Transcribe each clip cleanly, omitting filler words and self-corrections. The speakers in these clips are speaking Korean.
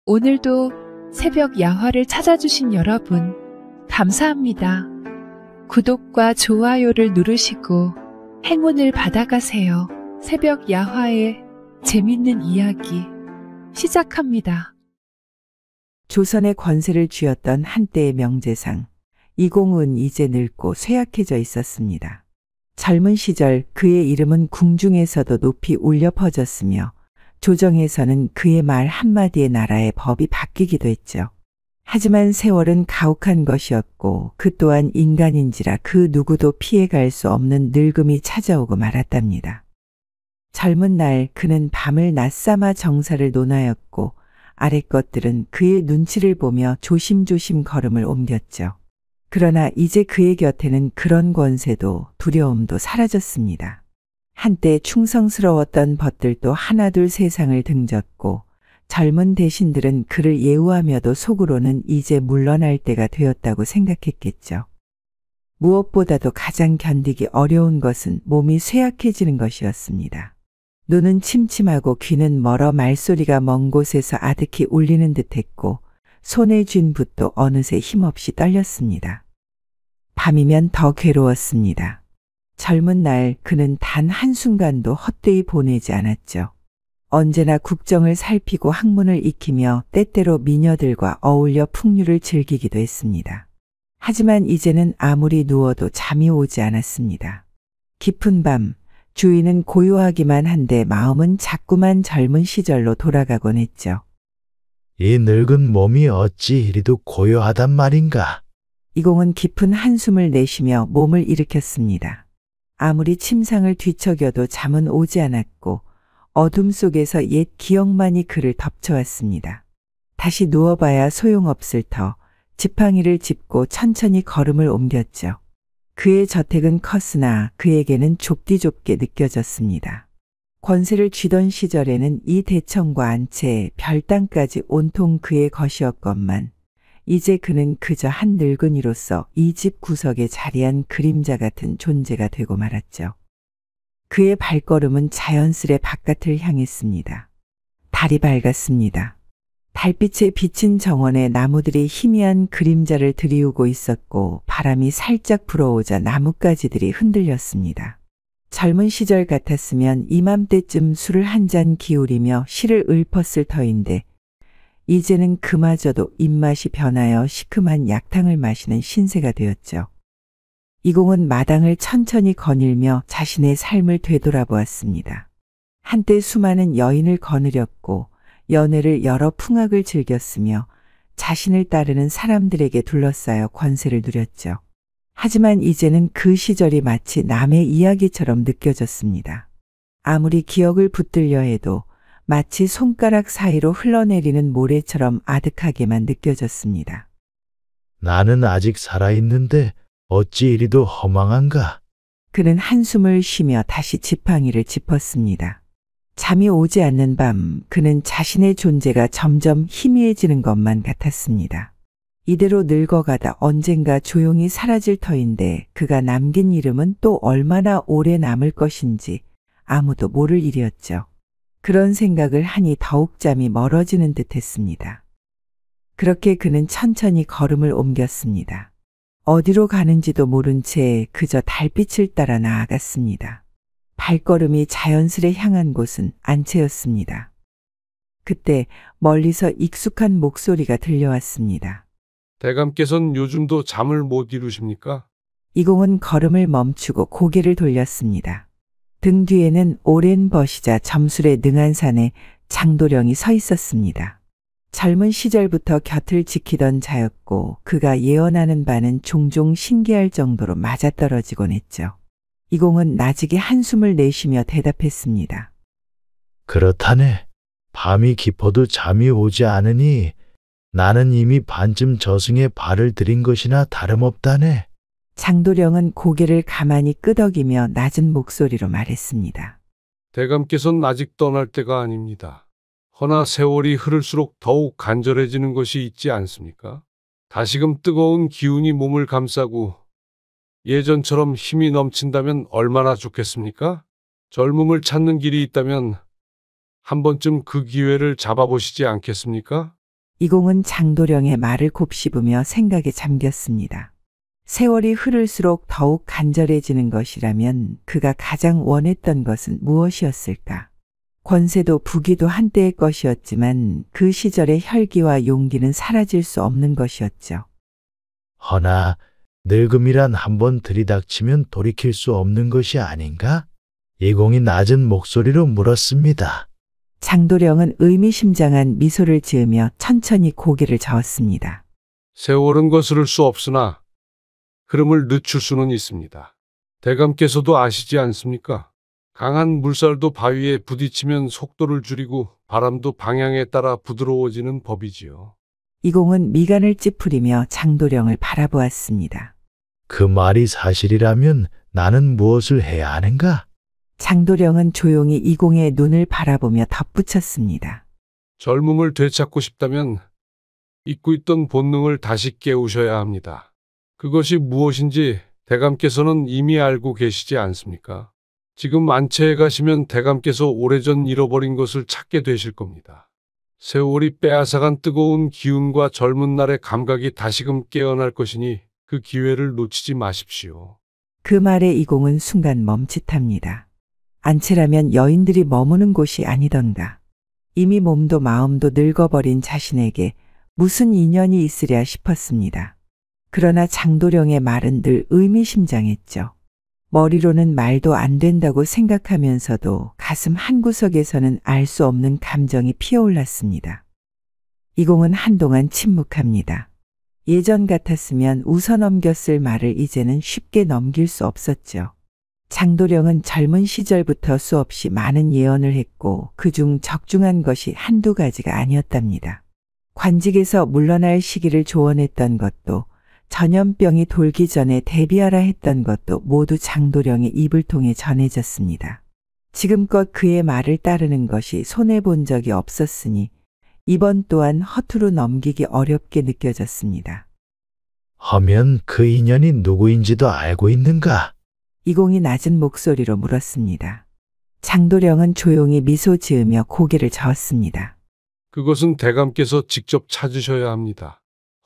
오늘도 새벽 야화를 찾아주신 여러분, 감사합니다. 구독과 좋아요를 누르시고 행운을 받아가세요. 새벽 야화의 재밌는 이야기 시작합니다. 조선의 권세를 쥐었던 한때의 명재상 이공은 이제 늙고 쇠약해져 있었습니다. 젊은 시절 그의 이름은 궁중에서도 높이 울려 퍼졌으며 조정에서는 그의 말 한마디에 나라의 법이 바뀌기도 했죠. 하지만 세월은 가혹한 것이었고 그 또한 인간인지라 그 누구도 피해갈 수 없는 늙음이 찾아오고 말았답니다. 젊은 날 그는 밤을 낮삼아 정사를 논하였고 아래 것들은 그의 눈치를 보며 조심조심 걸음을 옮겼죠. 그러나 이제 그의 곁에는 그런 권세도 두려움도 사라졌습니다. 한때 충성스러웠던 벗들도 하나둘 세상을 등졌고 젊은 대신들은 그를 예우하며도 속으로는 이제 물러날 때가 되었다고 생각했겠죠. 무엇보다도 가장 견디기 어려운 것은 몸이 쇠약해지는 것이었습니다. 눈은 침침하고 귀는 멀어 말소리가 먼 곳에서 아득히 울리는 듯했고 손에 쥔 붓도 어느새 힘없이 떨렸습니다. 밤이면 더 괴로웠습니다. 젊은 날 그는 단 한순간도 헛되이 보내지 않았죠. 언제나 국정을 살피고 학문을 익히며 때때로 미녀들과 어울려 풍류를 즐기기도 했습니다. 하지만 이제는 아무리 누워도 잠이 오지 않았습니다. 깊은 밤, 주위는 고요하기만 한데 마음은 자꾸만 젊은 시절로 돌아가곤 했죠. 이 늙은 몸이 어찌 이리도 고요하단 말인가. 이공은 깊은 한숨을 내쉬며 몸을 일으켰습니다. 아무리 침상을 뒤척여도 잠은 오지 않았고 어둠 속에서 옛 기억만이 그를 덮쳐왔습니다. 다시 누워봐야 소용없을 터 지팡이를 짚고 천천히 걸음을 옮겼죠. 그의 저택은 컸으나 그에게는 좁디좁게 느껴졌습니다. 권세를 쥐던 시절에는 이 대청과 안채, 별당까지 온통 그의 것이었건만 이제 그는 그저 한 늙은이로서 이 집 구석에 자리한 그림자 같은 존재가 되고 말았죠. 그의 발걸음은 자연스레 바깥을 향했습니다. 달이 밝았습니다. 달빛에 비친 정원에 나무들이 희미한 그림자를 들이우고 있었고 바람이 살짝 불어오자 나뭇가지들이 흔들렸습니다. 젊은 시절 같았으면 이맘때쯤 술을 한 잔 기울이며 시를 읊었을 터인데 이제는 그마저도 입맛이 변하여 시큼한 약탕을 마시는 신세가 되었죠. 이공은 마당을 천천히 거닐며 자신의 삶을 되돌아보았습니다. 한때 수많은 여인을 거느렸고 연애를 여러 풍악을 즐겼으며 자신을 따르는 사람들에게 둘러싸여 권세를 누렸죠. 하지만 이제는 그 시절이 마치 남의 이야기처럼 느껴졌습니다. 아무리 기억을 붙들려 해도 마치 손가락 사이로 흘러내리는 모래처럼 아득하게만 느껴졌습니다. 나는 아직 살아있는데 어찌 이리도 허망한가. 그는 한숨을 쉬며 다시 지팡이를 짚었습니다. 잠이 오지 않는 밤 그는 자신의 존재가 점점 희미해지는 것만 같았습니다. 이대로 늙어가다 언젠가 조용히 사라질 터인데 그가 남긴 이름은 또 얼마나 오래 남을 것인지 아무도 모를 일이었죠. 그런 생각을 하니 더욱 잠이 멀어지는 듯 했습니다. 그렇게 그는 천천히 걸음을 옮겼습니다. 어디로 가는지도 모른 채 그저 달빛을 따라 나아갔습니다. 발걸음이 자연스레 향한 곳은 안채였습니다. 그때 멀리서 익숙한 목소리가 들려왔습니다. 대감께서는 요즘도 잠을 못 이루십니까? 이공은 걸음을 멈추고 고개를 돌렸습니다. 등 뒤에는 오랜 벗이자 점술에 능한 산에 장도령이 서 있었습니다. 젊은 시절부터 곁을 지키던 자였고 그가 예언하는 바는 종종 신기할 정도로 맞아떨어지곤 했죠. 이공은 나직이 한숨을 내쉬며 대답했습니다. 그렇다네. 밤이 깊어도 잠이 오지 않으니 나는 이미 반쯤 저승에 발을 들인 것이나 다름없다네. 장도령은 고개를 가만히 끄덕이며 낮은 목소리로 말했습니다. 대감께서는 아직 떠날 때가 아닙니다. 허나 세월이 흐를수록 더욱 간절해지는 것이 있지 않습니까? 다시금 뜨거운 기운이 몸을 감싸고 예전처럼 힘이 넘친다면 얼마나 좋겠습니까? 젊음을 찾는 길이 있다면 한 번쯤 그 기회를 잡아보시지 않겠습니까? 이공은 장도령의 말을 곱씹으며 생각에 잠겼습니다. 세월이 흐를수록 더욱 간절해지는 것이라면 그가 가장 원했던 것은 무엇이었을까? 권세도 부귀도 한때의 것이었지만 그 시절의 혈기와 용기는 사라질 수 없는 것이었죠. 허나 늙음이란 한번 들이닥치면 돌이킬 수 없는 것이 아닌가? 이공이 낮은 목소리로 물었습니다. 장도령은 의미심장한 미소를 지으며 천천히 고개를 저었습니다. 세월은 거스를 수 없으나 흐름을 늦출 수는 있습니다. 대감께서도 아시지 않습니까? 강한 물살도 바위에 부딪히면 속도를 줄이고 바람도 방향에 따라 부드러워지는 법이지요. 이공은 미간을 찌푸리며 장도령을 바라보았습니다. 그 말이 사실이라면 나는 무엇을 해야 하는가? 장도령은 조용히 이공의 눈을 바라보며 덧붙였습니다. 젊음을 되찾고 싶다면 잊고 있던 본능을 다시 깨우셔야 합니다. 그것이 무엇인지 대감께서는 이미 알고 계시지 않습니까? 지금 안채에 가시면 대감께서 오래전 잃어버린 것을 찾게 되실 겁니다. 세월이 빼앗아간 뜨거운 기운과 젊은 날의 감각이 다시금 깨어날 것이니 그 기회를 놓치지 마십시오. 그 말에 이공은 순간 멈칫합니다. 안채라면 여인들이 머무는 곳이 아니던가. 이미 몸도 마음도 늙어버린 자신에게 무슨 인연이 있으랴 싶었습니다. 그러나 장도령의 말은 늘 의미심장했죠. 머리로는 말도 안 된다고 생각하면서도 가슴 한구석에서는 알 수 없는 감정이 피어올랐습니다. 이공은 한동안 침묵합니다. 예전 같았으면 웃어넘겼을 말을 이제는 쉽게 넘길 수 없었죠. 장도령은 젊은 시절부터 수없이 많은 예언을 했고 그중 적중한 것이 한두 가지가 아니었답니다. 관직에서 물러날 시기를 조언했던 것도 전염병이 돌기 전에 대비하라 했던 것도 모두 장도령의 입을 통해 전해졌습니다. 지금껏 그의 말을 따르는 것이 손해본 적이 없었으니 이번 또한 허투루 넘기기 어렵게 느껴졌습니다. 하면 그 인연이 누구인지도 알고 있는가? 이공이 낮은 목소리로 물었습니다. 장도령은 조용히 미소 지으며 고개를 저었습니다. 그것은 대감께서 직접 찾으셔야 합니다.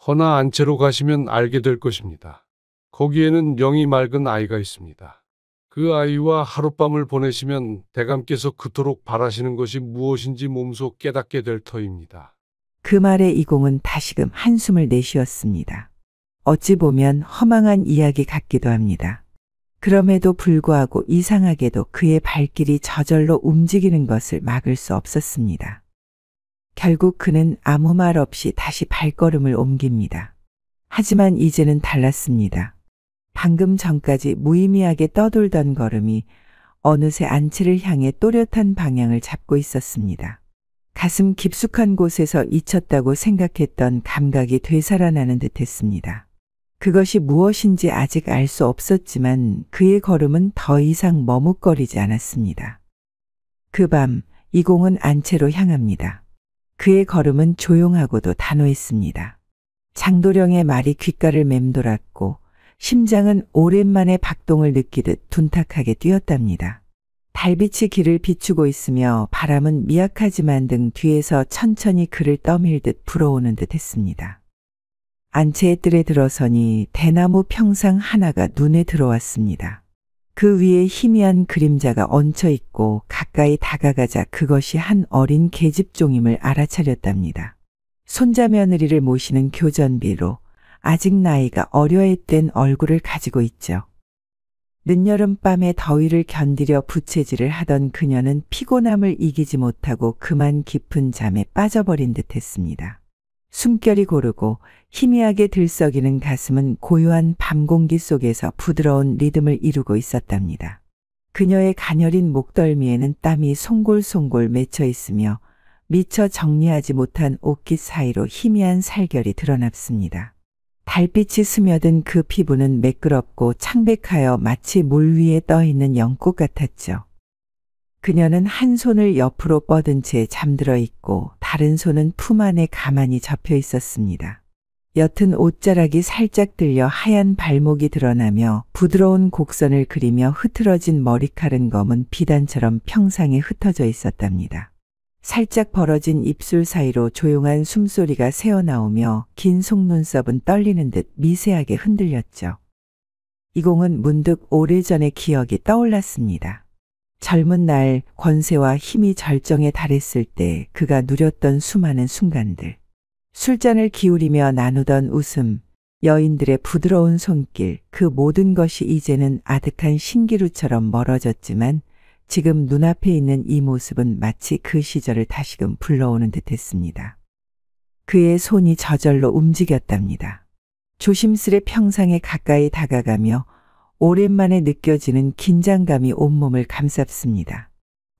허나 안채로 가시면 알게 될 것입니다. 거기에는 영이 맑은 아이가 있습니다. 그 아이와 하룻밤을 보내시면 대감께서 그토록 바라시는 것이 무엇인지 몸소 깨닫게 될 터입니다. 그 말에 이공은 다시금 한숨을 내쉬었습니다. 어찌 보면 허망한 이야기 같기도 합니다. 그럼에도 불구하고 이상하게도 그의 발길이 저절로 움직이는 것을 막을 수 없었습니다. 결국 그는 아무 말 없이 다시 발걸음을 옮깁니다. 하지만 이제는 달랐습니다. 방금 전까지 무의미하게 떠돌던 걸음이 어느새 안채를 향해 또렷한 방향을 잡고 있었습니다. 가슴 깊숙한 곳에서 잊혔다고 생각했던 감각이 되살아나는 듯했습니다. 그것이 무엇인지 아직 알 수 없었지만 그의 걸음은 더 이상 머뭇거리지 않았습니다. 그 밤 이공은 안채로 향합니다. 그의 걸음은 조용하고도 단호했습니다. 장도령의 말이 귓가를 맴돌았고 심장은 오랜만에 박동을 느끼듯 둔탁하게 뛰었답니다. 달빛이 길을 비추고 있으며 바람은 미약하지만 등 뒤에서 천천히 그를 떠밀듯 불어오는 듯 했습니다. 안채의 뜰에 들어서니 대나무 평상 하나가 눈에 들어왔습니다. 그 위에 희미한 그림자가 얹혀 있고 가까이 다가가자 그것이 한 어린 계집종임을 알아차렸답니다. 손자 며느리를 모시는 교전비로 아직 나이가 어려했던 얼굴을 가지고 있죠. 늦여름밤의 더위를 견디려 부채질을 하던 그녀는 피곤함을 이기지 못하고 그만 깊은 잠에 빠져버린 듯했습니다. 숨결이 고르고 희미하게 들썩이는 가슴은 고요한 밤 공기 속에서 부드러운 리듬을 이루고 있었답니다. 그녀의 가녀린 목덜미에는 땀이 송골송골 맺혀 있으며 미처 정리하지 못한 옷깃 사이로 희미한 살결이 드러났습니다. 달빛이 스며든 그 피부는 매끄럽고 창백하여 마치 물 위에 떠있는 연꽃 같았죠. 그녀는 한 손을 옆으로 뻗은 채 잠들어 있고 다른 손은 품 안에 가만히 접혀 있었습니다. 옅은 옷자락이 살짝 들려 하얀 발목이 드러나며 부드러운 곡선을 그리며 흐트러진 머리칼은 검은 비단처럼 평상에 흩어져 있었답니다. 살짝 벌어진 입술 사이로 조용한 숨소리가 새어나오며 긴 속눈썹은 떨리는 듯 미세하게 흔들렸죠. 이공은 문득 오래전의 기억이 떠올랐습니다. 젊은 날 권세와 힘이 절정에 달했을 때 그가 누렸던 수많은 순간들. 술잔을 기울이며 나누던 웃음, 여인들의 부드러운 손길, 그 모든 것이 이제는 아득한 신기루처럼 멀어졌지만 지금 눈앞에 있는 이 모습은 마치 그 시절을 다시금 불러오는 듯했습니다. 그의 손이 저절로 움직였답니다. 조심스레 평상에 가까이 다가가며 오랜만에 느껴지는 긴장감이 온몸을 감쌌습니다.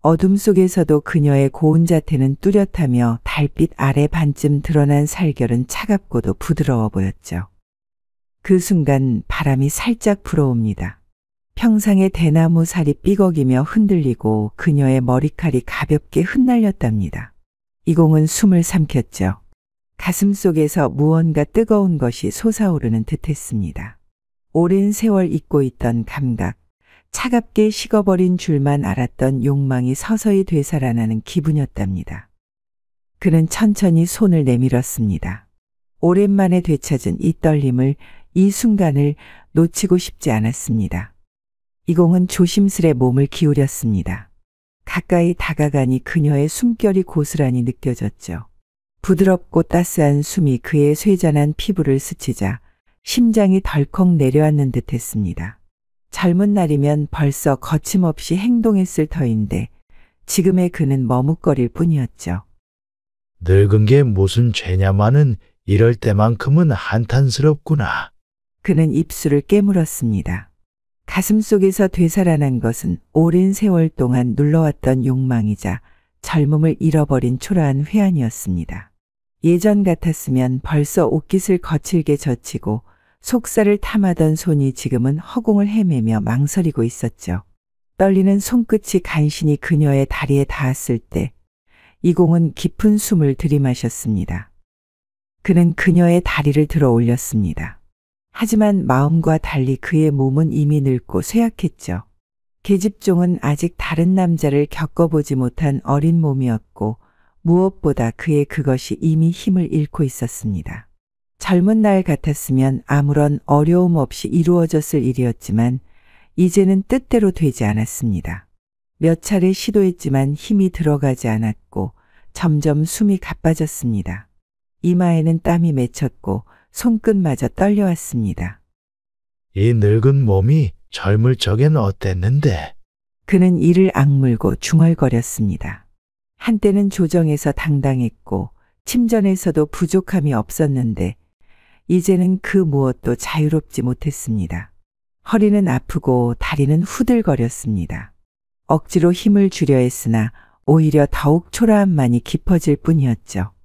어둠 속에서도 그녀의 고운 자태는 뚜렷하며 달빛 아래 반쯤 드러난 살결은 차갑고도 부드러워 보였죠. 그 순간 바람이 살짝 불어옵니다. 평상의 대나무 살이 삐걱이며 흔들리고 그녀의 머리칼이 가볍게 흩날렸답니다. 이공은 숨을 삼켰죠. 가슴 속에서 무언가 뜨거운 것이 솟아오르는 듯했습니다. 오랜 세월 잊고 있던 감각, 차갑게 식어버린 줄만 알았던 욕망이 서서히 되살아나는 기분이었답니다. 그는 천천히 손을 내밀었습니다. 오랜만에 되찾은 이 떨림을, 이 순간을 놓치고 싶지 않았습니다. 이공은 조심스레 몸을 기울였습니다. 가까이 다가가니 그녀의 숨결이 고스란히 느껴졌죠. 부드럽고 따스한 숨이 그의 쇠잔한 피부를 스치자 심장이 덜컥 내려앉는 듯했습니다. 젊은 날이면 벌써 거침없이 행동했을 터인데 지금의 그는 머뭇거릴 뿐이었죠. 늙은 게 무슨 죄냐마는 이럴 때만큼은 한탄스럽구나. 그는 입술을 깨물었습니다. 가슴 속에서 되살아난 것은 오랜 세월 동안 눌러왔던 욕망이자 젊음을 잃어버린 초라한 회한이었습니다. 예전 같았으면 벌써 옷깃을 거칠게 젖히고 속살을 탐하던 손이 지금은 허공을 헤매며 망설이고 있었죠. 떨리는 손끝이 간신히 그녀의 다리에 닿았을 때 이공은 깊은 숨을 들이마셨습니다. 그는 그녀의 다리를 들어 올렸습니다. 하지만 마음과 달리 그의 몸은 이미 늙고 쇠약했죠. 계집종은 아직 다른 남자를 겪어보지 못한 어린 몸이었고 무엇보다 그의 그것이 이미 힘을 잃고 있었습니다. 젊은 날 같았으면 아무런 어려움 없이 이루어졌을 일이었지만 이제는 뜻대로 되지 않았습니다. 몇 차례 시도했지만 힘이 들어가지 않았고 점점 숨이 가빠졌습니다. 이마에는 땀이 맺혔고 손끝마저 떨려왔습니다. 이 늙은 몸이 젊을 적엔 어땠는데? 그는 이를 악물고 중얼거렸습니다. 한때는 조정에서 당당했고 침전에서도 부족함이 없었는데 이제는 그 무엇도 자유롭지 못했습니다. 허리는 아프고 다리는 후들거렸습니다. 억지로 힘을 주려 했으나 오히려 더욱 초라함만이 깊어질 뿐이었죠.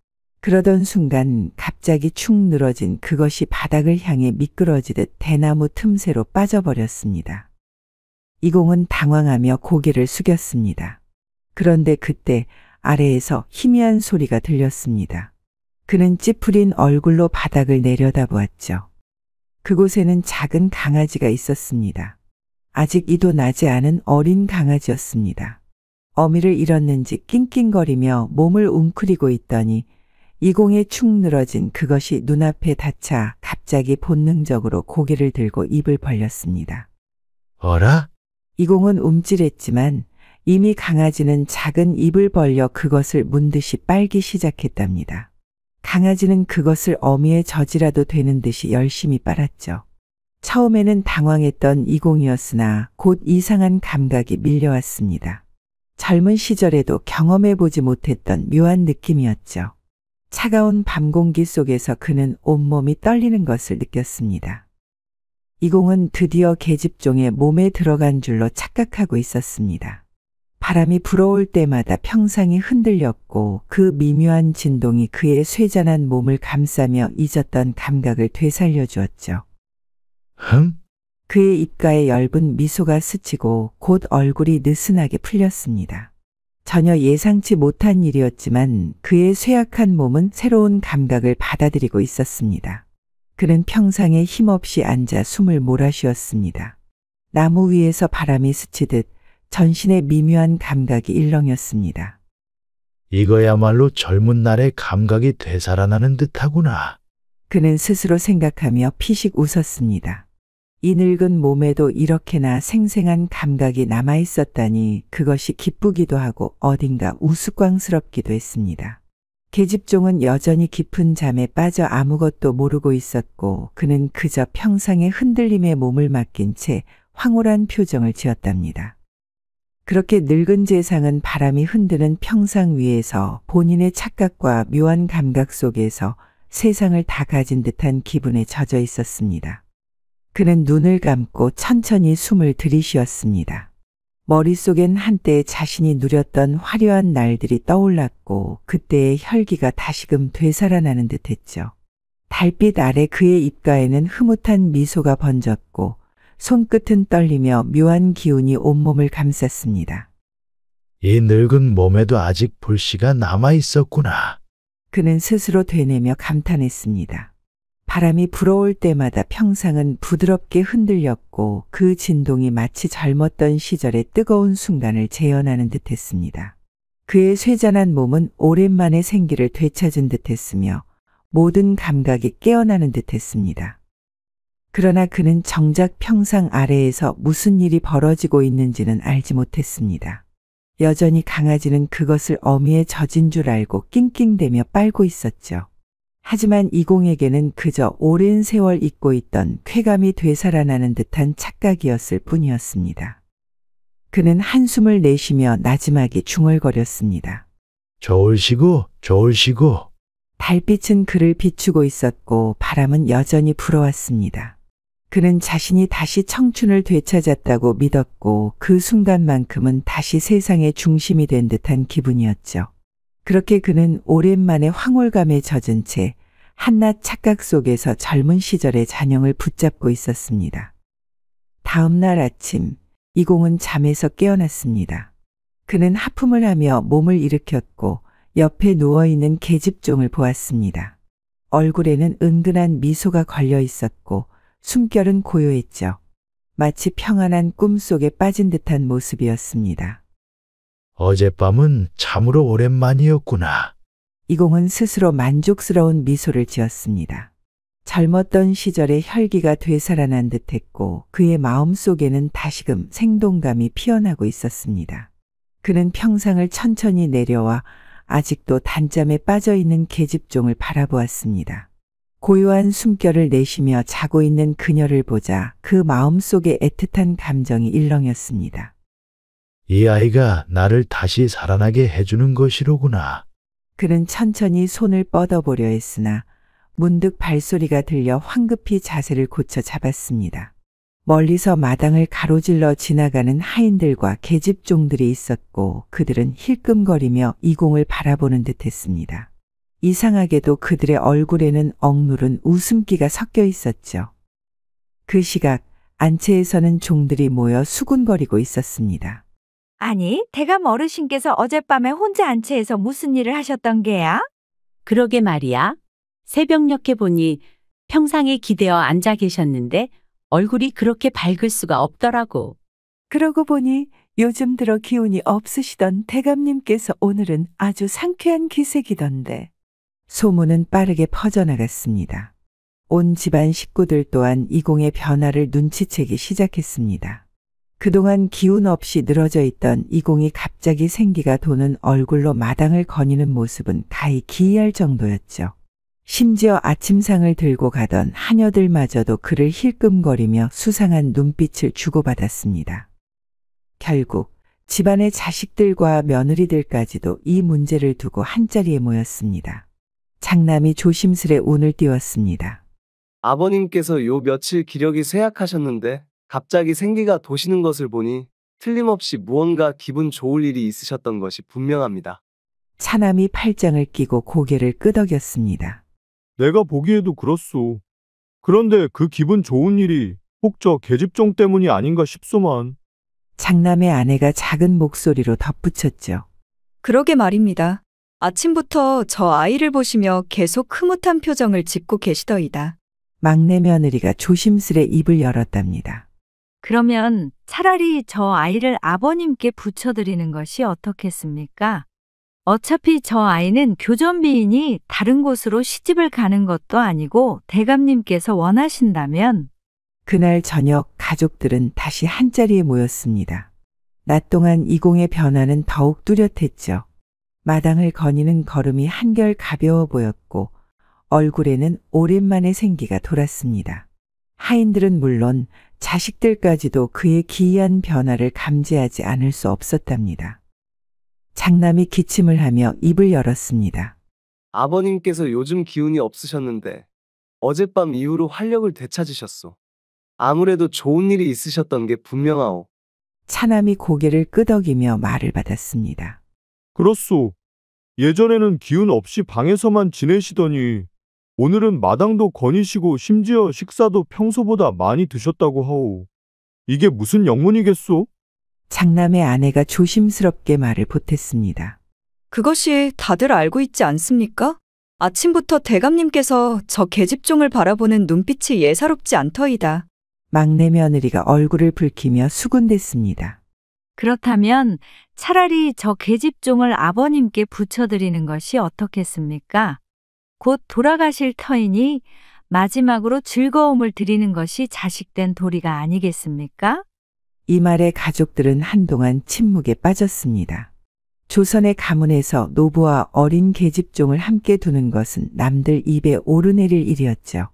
그러던 순간 갑자기 축 늘어진 그것이 바닥을 향해 미끄러지듯 대나무 틈새로 빠져버렸습니다. 이공은 당황하며 고개를 숙였습니다. 그런데 그때 아래에서 희미한 소리가 들렸습니다. 그는 찌푸린 얼굴로 바닥을 내려다보았죠. 그곳에는 작은 강아지가 있었습니다. 아직 이도 나지 않은 어린 강아지였습니다. 어미를 잃었는지 낑낑거리며 몸을 웅크리고 있더니 이공의 축 늘어진 그것이 눈앞에 닿자 갑자기 본능적으로 고개를 들고 입을 벌렸습니다. 어라? 이공은 움찔했지만 이미 강아지는 작은 입을 벌려 그것을 문듯이 빨기 시작했답니다. 강아지는 그것을 어미의 젖이라도 되는 듯이 열심히 빨았죠. 처음에는 당황했던 이공이었으나 곧 이상한 감각이 밀려왔습니다. 젊은 시절에도 경험해보지 못했던 묘한 느낌이었죠. 차가운 밤 공기 속에서 그는 온몸이 떨리는 것을 느꼈습니다. 이공은 드디어 계집종의 몸에 들어간 줄로 착각하고 있었습니다. 바람이 불어올 때마다 평상이 흔들렸고 그 미묘한 진동이 그의 쇠잔한 몸을 감싸며 잊었던 감각을 되살려 주었죠. 흥? 그의 입가에 엷은 미소가 스치고 곧 얼굴이 느슨하게 풀렸습니다. 전혀 예상치 못한 일이었지만 그의 쇠약한 몸은 새로운 감각을 받아들이고 있었습니다. 그는 평상에 힘없이 앉아 숨을 몰아쉬었습니다. 나무 위에서 바람이 스치듯 전신의 미묘한 감각이 일렁였습니다. 이거야말로 젊은 날의 감각이 되살아나는 듯하구나. 그는 스스로 생각하며 피식 웃었습니다. 이 늙은 몸에도 이렇게나 생생한 감각이 남아 있었다니 그것이 기쁘기도 하고 어딘가 우스꽝스럽기도 했습니다. 계집종은 여전히 깊은 잠에 빠져 아무것도 모르고 있었고 그는 그저 평상의 흔들림에 몸을 맡긴 채 황홀한 표정을 지었답니다. 그렇게 늙은 재상은 바람이 흔드는 평상 위에서 본인의 착각과 묘한 감각 속에서 세상을 다 가진 듯한 기분에 젖어 있었습니다. 그는 눈을 감고 천천히 숨을 들이쉬었습니다. 머릿속엔 한때 자신이 누렸던 화려한 날들이 떠올랐고 그때의 혈기가 다시금 되살아나는 듯했죠. 달빛 아래 그의 입가에는 흐뭇한 미소가 번졌고 손끝은 떨리며 묘한 기운이 온몸을 감쌌습니다. 이 늙은 몸에도 아직 불씨가 남아 있었구나. 그는 스스로 되뇌며 감탄했습니다. 바람이 불어올 때마다 평상은 부드럽게 흔들렸고 그 진동이 마치 젊었던 시절의 뜨거운 순간을 재현하는 듯했습니다. 그의 쇠잔한 몸은 오랜만에 생기를 되찾은 듯했으며 모든 감각이 깨어나는 듯했습니다. 그러나 그는 정작 평상 아래에서 무슨 일이 벌어지고 있는지는 알지 못했습니다. 여전히 강아지는 그것을 어미에 젖은 줄 알고 낑낑대며 빨고 있었죠. 하지만 이공에게는 그저 오랜 세월 잊고 있던 쾌감이 되살아나는 듯한 착각이었을 뿐이었습니다. 그는 한숨을 내쉬며 나지막이 중얼거렸습니다. 좋으시고 좋으시고. 달빛은 그를 비추고 있었고 바람은 여전히 불어왔습니다. 그는 자신이 다시 청춘을 되찾았다고 믿었고 그 순간만큼은 다시 세상의 중심이 된 듯한 기분이었죠. 그렇게 그는 오랜만에 황홀감에 젖은 채 한낱 착각 속에서 젊은 시절의 잔영을 붙잡고 있었습니다. 다음 날 아침 이공은 잠에서 깨어났습니다. 그는 하품을 하며 몸을 일으켰고 옆에 누워있는 계집종을 보았습니다. 얼굴에는 은근한 미소가 걸려 있었고 숨결은 고요했죠. 마치 평안한 꿈속에 빠진 듯한 모습이었습니다. 어젯밤은 참으로 오랜만이었구나. 이공은 스스로 만족스러운 미소를 지었습니다. 젊었던 시절의 혈기가 되살아난 듯했고 그의 마음속에는 다시금 생동감이 피어나고 있었습니다. 그는 평상을 천천히 내려와 아직도 단잠에 빠져있는 계집종을 바라보았습니다. 고요한 숨결을 내쉬며 자고 있는 그녀를 보자 그 마음속에 애틋한 감정이 일렁였습니다. 이 아이가 나를 다시 살아나게 해주는 것이로구나. 그는 천천히 손을 뻗어보려 했으나 문득 발소리가 들려 황급히 자세를 고쳐 잡았습니다. 멀리서 마당을 가로질러 지나가는 하인들과 계집종들이 있었고 그들은 힐끔거리며 이공을 바라보는 듯했습니다. 이상하게도 그들의 얼굴에는 억누른 웃음기가 섞여 있었죠. 그 시각 안채에서는 종들이 모여 수군거리고 있었습니다. 아니, 대감 어르신께서 어젯밤에 혼자 안채에서 무슨 일을 하셨던 게야? 그러게 말이야. 새벽녘에 보니 평상에 기대어 앉아 계셨는데 얼굴이 그렇게 밝을 수가 없더라고. 그러고 보니 요즘 들어 기운이 없으시던 대감님께서 오늘은 아주 상쾌한 기색이던데. 소문은 빠르게 퍼져나갔습니다. 온 집안 식구들 또한 이공의 변화를 눈치채기 시작했습니다. 그동안 기운 없이 늘어져 있던 이공이 갑자기 생기가 도는 얼굴로 마당을 거니는 모습은 가히 기이할 정도였죠. 심지어 아침상을 들고 가던 하녀들마저도 그를 힐끔거리며 수상한 눈빛을 주고받았습니다. 결국 집안의 자식들과 며느리들까지도 이 문제를 두고 한자리에 모였습니다. 장남이 조심스레 운을 띄웠습니다. 아버님께서 요 며칠 기력이 쇠약하셨는데 갑자기 생기가 도시는 것을 보니 틀림없이 무언가 기분 좋을 일이 있으셨던 것이 분명합니다. 차남이 팔짱을 끼고 고개를 끄덕였습니다. 내가 보기에도 그렇소. 그런데 그 기분 좋은 일이 혹 저 계집종 때문이 아닌가 싶소만. 장남의 아내가 작은 목소리로 덧붙였죠. 그러게 말입니다. 아침부터 저 아이를 보시며 계속 흐뭇한 표정을 짓고 계시더이다. 막내 며느리가 조심스레 입을 열었답니다. 그러면 차라리 저 아이를 아버님께 붙여드리는 것이 어떻겠습니까? 어차피 저 아이는 교전비이니 다른 곳으로 시집을 가는 것도 아니고 대감님께서 원하신다면 그날 저녁 가족들은 다시 한자리에 모였습니다. 낮 동안 이공의 변화는 더욱 뚜렷했죠. 마당을 거니는 걸음이 한결 가벼워 보였고 얼굴에는 오랜만에 생기가 돌았습니다. 하인들은 물론 자식들까지도 그의 기이한 변화를 감지하지 않을 수 없었답니다. 장남이 기침을 하며 입을 열었습니다. 아버님께서 요즘 기운이 없으셨는데 어젯밤 이후로 활력을 되찾으셨소. 아무래도 좋은 일이 있으셨던 게 분명하오. 차남이 고개를 끄덕이며 말을 받았습니다. 그렇소. 예전에는 기운 없이 방에서만 지내시더니 오늘은 마당도 거니시고 심지어 식사도 평소보다 많이 드셨다고 하오. 이게 무슨 영문이겠소? 장남의 아내가 조심스럽게 말을 보탰습니다. 그것이 다들 알고 있지 않습니까? 아침부터 대감님께서 저 계집종을 바라보는 눈빛이 예사롭지 않더이다. 막내 며느리가 얼굴을 붉히며 수군댔습니다. 그렇다면 차라리 저 계집종을 아버님께 붙여드리는 것이 어떻겠습니까? 곧 돌아가실 터이니 마지막으로 즐거움을 드리는 것이 자식된 도리가 아니겠습니까? 이 말에 가족들은 한동안 침묵에 빠졌습니다. 조선의 가문에서 노부와 어린 계집종을 함께 두는 것은 남들 입에 오르내릴 일이었죠.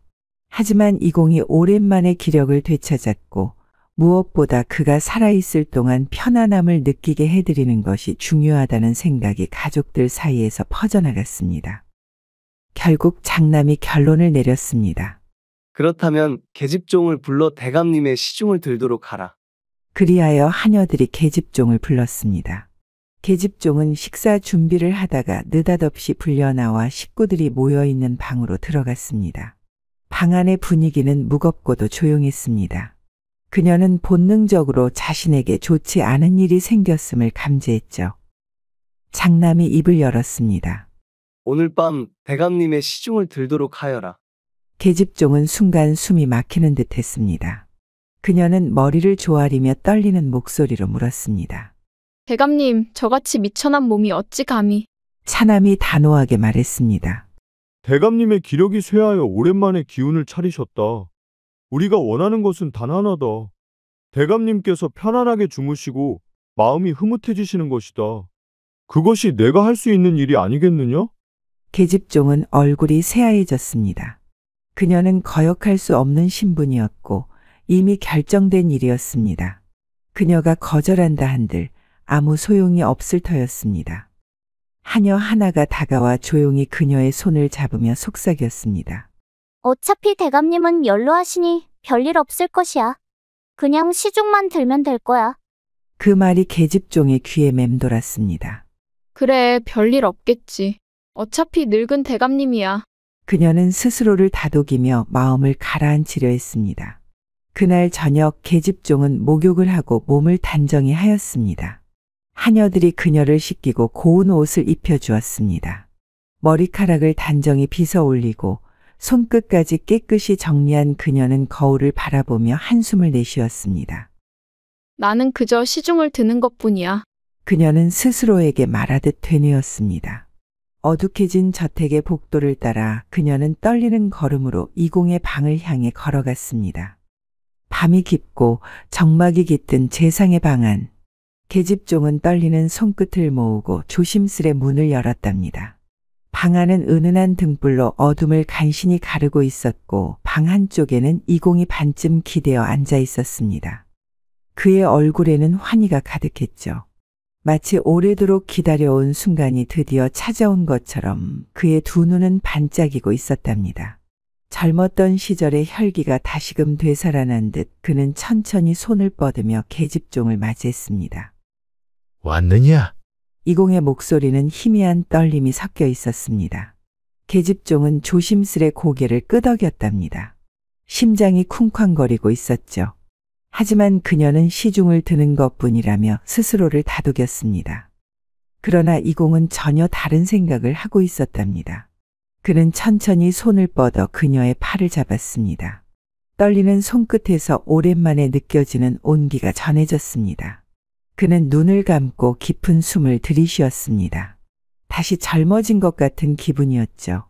하지만 이공이 오랜만에 기력을 되찾았고 무엇보다 그가 살아있을 동안 편안함을 느끼게 해드리는 것이 중요하다는 생각이 가족들 사이에서 퍼져나갔습니다. 결국 장남이 결론을 내렸습니다. 그렇다면 계집종을 불러 대감님의 시중을 들도록 하라. 그리하여 하녀들이 계집종을 불렀습니다. 계집종은 식사 준비를 하다가 느닷없이 불려나와 식구들이 모여있는 방으로 들어갔습니다. 방 안의 분위기는 무겁고도 조용했습니다. 그녀는 본능적으로 자신에게 좋지 않은 일이 생겼음을 감지했죠. 장남이 입을 열었습니다. 오늘 밤 대감님의 시중을 들도록 하여라. 계집종은 순간 숨이 막히는 듯 했습니다. 그녀는 머리를 조아리며 떨리는 목소리로 물었습니다. 대감님, 저같이 미천한 몸이 어찌 감히. 차남이 단호하게 말했습니다. 대감님의 기력이 쇠하여 오랜만에 기운을 차리셨다. 우리가 원하는 것은 단 하나다. 대감님께서 편안하게 주무시고 마음이 흐뭇해지시는 것이다. 그것이 내가 할 수 있는 일이 아니겠느냐? 계집종은 얼굴이 새하얘졌습니다. 그녀는 거역할 수 없는 신분이었고 이미 결정된 일이었습니다. 그녀가 거절한다 한들 아무 소용이 없을 터였습니다. 하녀 하나가 다가와 조용히 그녀의 손을 잡으며 속삭였습니다. 어차피 대감님은 연로하시니 별일 없을 것이야. 그냥 시중만 들면 될 거야. 그 말이 계집종의 귀에 맴돌았습니다. 그래, 별일 없겠지. 어차피 늙은 대감님이야. 그녀는 스스로를 다독이며 마음을 가라앉히려 했습니다. 그날 저녁 계집종은 목욕을 하고 몸을 단정히 하였습니다. 하녀들이 그녀를 씻기고 고운 옷을 입혀주었습니다. 머리카락을 단정히 빗어 올리고 손끝까지 깨끗이 정리한 그녀는 거울을 바라보며 한숨을 내쉬었습니다. 나는 그저 시중을 드는 것뿐이야. 그녀는 스스로에게 말하듯 되뇌었습니다. 어둑해진 저택의 복도를 따라 그녀는 떨리는 걸음으로 이공의 방을 향해 걸어갔습니다. 밤이 깊고 정막이 깃든 재상의 방 안. 계집종은 떨리는 손끝을 모으고 조심스레 문을 열었답니다. 방 안은 은은한 등불로 어둠을 간신히 가르고 있었고 방 한쪽에는 이공이 반쯤 기대어 앉아 있었습니다. 그의 얼굴에는 환희가 가득했죠. 마치 오래도록 기다려온 순간이 드디어 찾아온 것처럼 그의 두 눈은 반짝이고 있었답니다. 젊었던 시절의 혈기가 다시금 되살아난 듯 그는 천천히 손을 뻗으며 계집종을 맞이했습니다. 왔느냐? 이공의 목소리는 희미한 떨림이 섞여 있었습니다. 계집종은 조심스레 고개를 끄덕였답니다. 심장이 쿵쾅거리고 있었죠. 하지만 그녀는 시중을 드는 것뿐이라며 스스로를 다독였습니다. 그러나 이공은 전혀 다른 생각을 하고 있었답니다. 그는 천천히 손을 뻗어 그녀의 팔을 잡았습니다. 떨리는 손끝에서 오랜만에 느껴지는 온기가 전해졌습니다. 그는 눈을 감고 깊은 숨을 들이쉬었습니다. 다시 젊어진 것 같은 기분이었죠.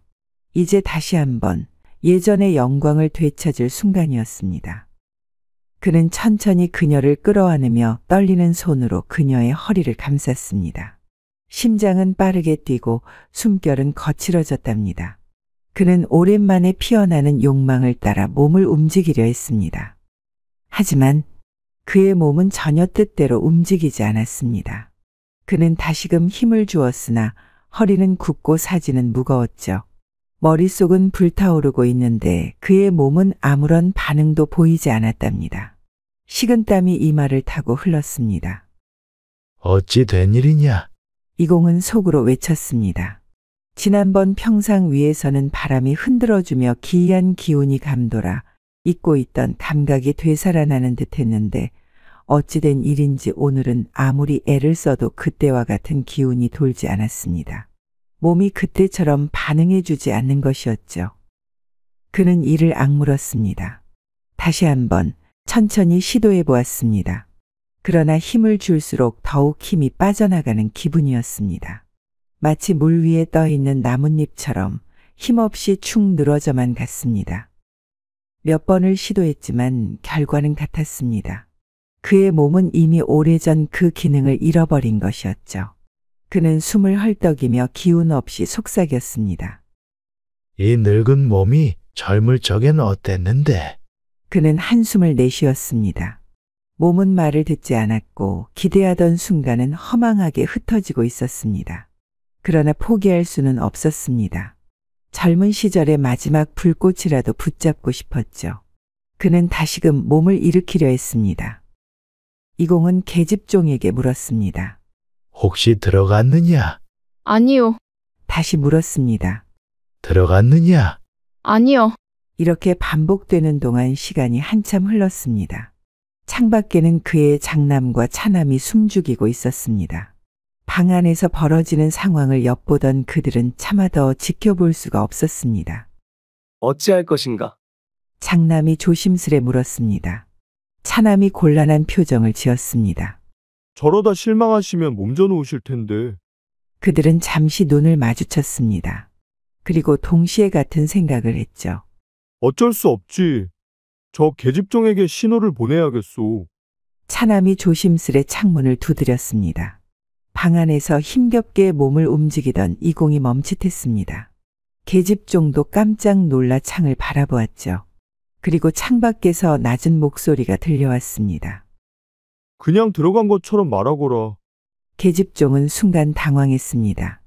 이제 다시 한번 예전의 영광을 되찾을 순간이었습니다. 그는 천천히 그녀를 끌어안으며 떨리는 손으로 그녀의 허리를 감쌌습니다. 심장은 빠르게 뛰고 숨결은 거칠어졌답니다. 그는 오랜만에 피어나는 욕망을 따라 몸을 움직이려 했습니다. 하지만 그의 몸은 전혀 뜻대로 움직이지 않았습니다. 그는 다시금 힘을 주었으나 허리는 굽고 사지는 무거웠죠. 머릿속은 불타오르고 있는데 그의 몸은 아무런 반응도 보이지 않았답니다. 식은땀이 이마를 타고 흘렀습니다. 어찌 된 일이냐? 이공은 속으로 외쳤습니다. 지난번 평상 위에서는 바람이 흔들어주며 기이한 기운이 감돌아 잊고 있던 감각이 되살아나는 듯 했는데 어찌된 일인지 오늘은 아무리 애를 써도 그때와 같은 기운이 돌지 않았습니다. 몸이 그때처럼 반응해주지 않는 것이었죠. 그는 이를 악물었습니다. 다시 한번 천천히 시도해 보았습니다. 그러나 힘을 줄수록 더욱 힘이 빠져나가는 기분이었습니다. 마치 물 위에 떠 있는 나뭇잎처럼 힘없이 축 늘어져만 갔습니다. 몇 번을 시도했지만 결과는 같았습니다. 그의 몸은 이미 오래전 그 기능을 잃어버린 것이었죠. 그는 숨을 헐떡이며 기운 없이 속삭였습니다. 이 늙은 몸이 젊을 적엔 어땠는데? 그는 한숨을 내쉬었습니다. 몸은 말을 듣지 않았고 기대하던 순간은 허망하게 흩어지고 있었습니다. 그러나 포기할 수는 없었습니다. 젊은 시절의 마지막 불꽃이라도 붙잡고 싶었죠. 그는 다시금 몸을 일으키려 했습니다. 이공은 계집종에게 물었습니다. 혹시 들어갔느냐? 아니요. 다시 물었습니다. 들어갔느냐? 아니요. 이렇게 반복되는 동안 시간이 한참 흘렀습니다. 창밖에는 그의 장남과 차남이 숨죽이고 있었습니다. 방 안에서 벌어지는 상황을 엿보던 그들은 차마 더 지켜볼 수가 없었습니다. 어찌할 것인가? 장남이 조심스레 물었습니다. 차남이 곤란한 표정을 지었습니다. 저러다 실망하시면 몸져 놓으실 텐데. 그들은 잠시 눈을 마주쳤습니다. 그리고 동시에 같은 생각을 했죠. 어쩔 수 없지. 저 계집종에게 신호를 보내야겠소. 차남이 조심스레 창문을 두드렸습니다. 방 안에서 힘겹게 몸을 움직이던 이공이 멈칫했습니다. 계집종도 깜짝 놀라 창을 바라보았죠. 그리고 창밖에서 낮은 목소리가 들려왔습니다. 그냥 들어간 것처럼 말하거라. 계집종은 순간 당황했습니다.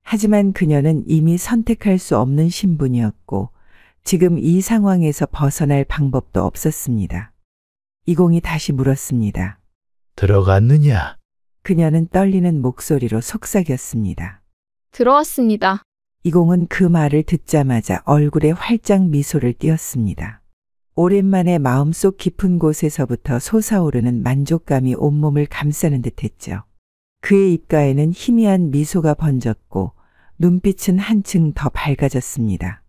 하지만 그녀는 이미 선택할 수 없는 신분이었고 지금 이 상황에서 벗어날 방법도 없었습니다. 이공이 다시 물었습니다. 들어갔느냐? 그녀는 떨리는 목소리로 속삭였습니다. 들어왔습니다. 이공은 그 말을 듣자마자 얼굴에 활짝 미소를 띄었습니다. 오랜만에 마음속 깊은 곳에서부터 솟아오르는 만족감이 온몸을 감싸는 듯했죠. 그의 입가에는 희미한 미소가 번졌고 눈빛은 한층 더 밝아졌습니다.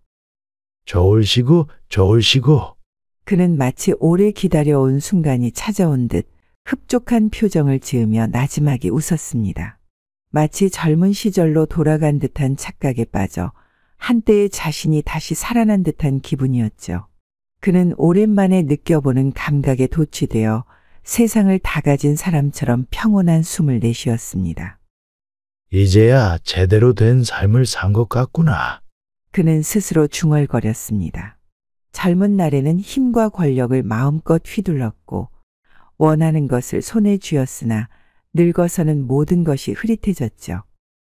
좋으시고 좋으시고. 그는 마치 오래 기다려온 순간이 찾아온 듯 흡족한 표정을 지으며 나지막이 웃었습니다. 마치 젊은 시절로 돌아간 듯한 착각에 빠져 한때의 자신이 다시 살아난 듯한 기분이었죠. 그는 오랜만에 느껴보는 감각에 도취되어 세상을 다 가진 사람처럼 평온한 숨을 내쉬었습니다. 이제야 제대로 된 삶을 산 것 같구나. 그는 스스로 중얼거렸습니다. 젊은 날에는 힘과 권력을 마음껏 휘둘렀고 원하는 것을 손에 쥐었으나 늙어서는 모든 것이 흐릿해졌죠.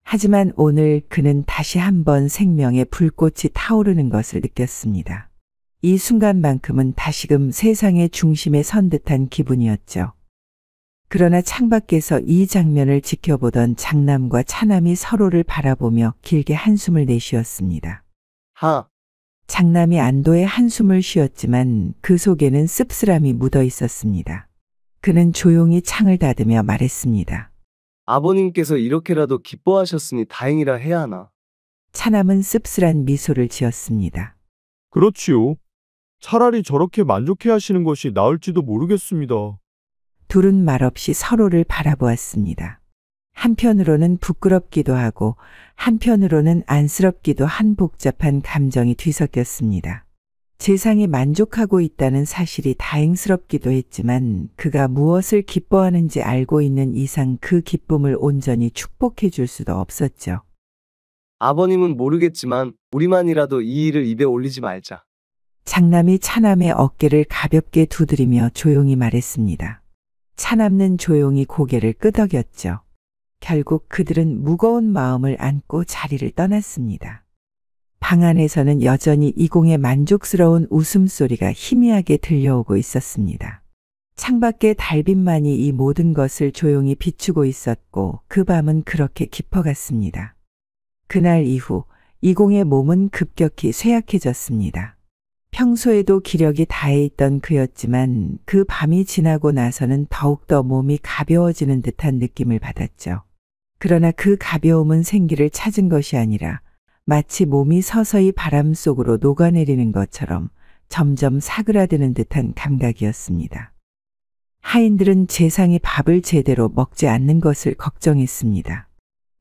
하지만 오늘 그는 다시 한번 생명의 불꽃이 타오르는 것을 느꼈습니다. 이 순간만큼은 다시금 세상의 중심에 선 듯한 기분이었죠. 그러나 창밖에서 이 장면을 지켜보던 장남과 차남이 서로를 바라보며 길게 한숨을 내쉬었습니다. 장남이 안도의 한숨을 쉬었지만 그 속에는 씁쓸함이 묻어 있었습니다. 그는 조용히 창을 닫으며 말했습니다. 아버님께서 이렇게라도 기뻐하셨으니 다행이라 해야 하나. 차남은 씁쓸한 미소를 지었습니다. 그렇지요. 차라리 저렇게 만족해 하시는 것이 나을지도 모르겠습니다. 둘은 말없이 서로를 바라보았습니다. 한편으로는 부끄럽기도 하고 한편으로는 안쓰럽기도 한 복잡한 감정이 뒤섞였습니다. 재상이 만족하고 있다는 사실이 다행스럽기도 했지만 그가 무엇을 기뻐하는지 알고 있는 이상 그 기쁨을 온전히 축복해 줄 수도 없었죠. 아버님은 모르겠지만 우리만이라도 이 일을 입에 올리지 말자. 장남이 차남의 어깨를 가볍게 두드리며 조용히 말했습니다. 차남는 조용히 고개를 끄덕였죠. 결국 그들은 무거운 마음을 안고 자리를 떠났습니다. 방 안에서는 여전히 이공의 만족스러운 웃음소리가 희미하게 들려오고 있었습니다. 창밖의 달빛만이 이 모든 것을 조용히 비추고 있었고 그 밤은 그렇게 깊어갔습니다. 그날 이후 이공의 몸은 급격히 쇠약해졌습니다. 평소에도 기력이 다해 있던 그였지만 그 밤이 지나고 나서는 더욱더 몸이 가벼워지는 듯한 느낌을 받았죠. 그러나 그 가벼움은 생기를 찾은 것이 아니라 마치 몸이 서서히 바람 속으로 녹아내리는 것처럼 점점 사그라드는 듯한 감각이었습니다. 하인들은 재상이 밥을 제대로 먹지 않는 것을 걱정했습니다.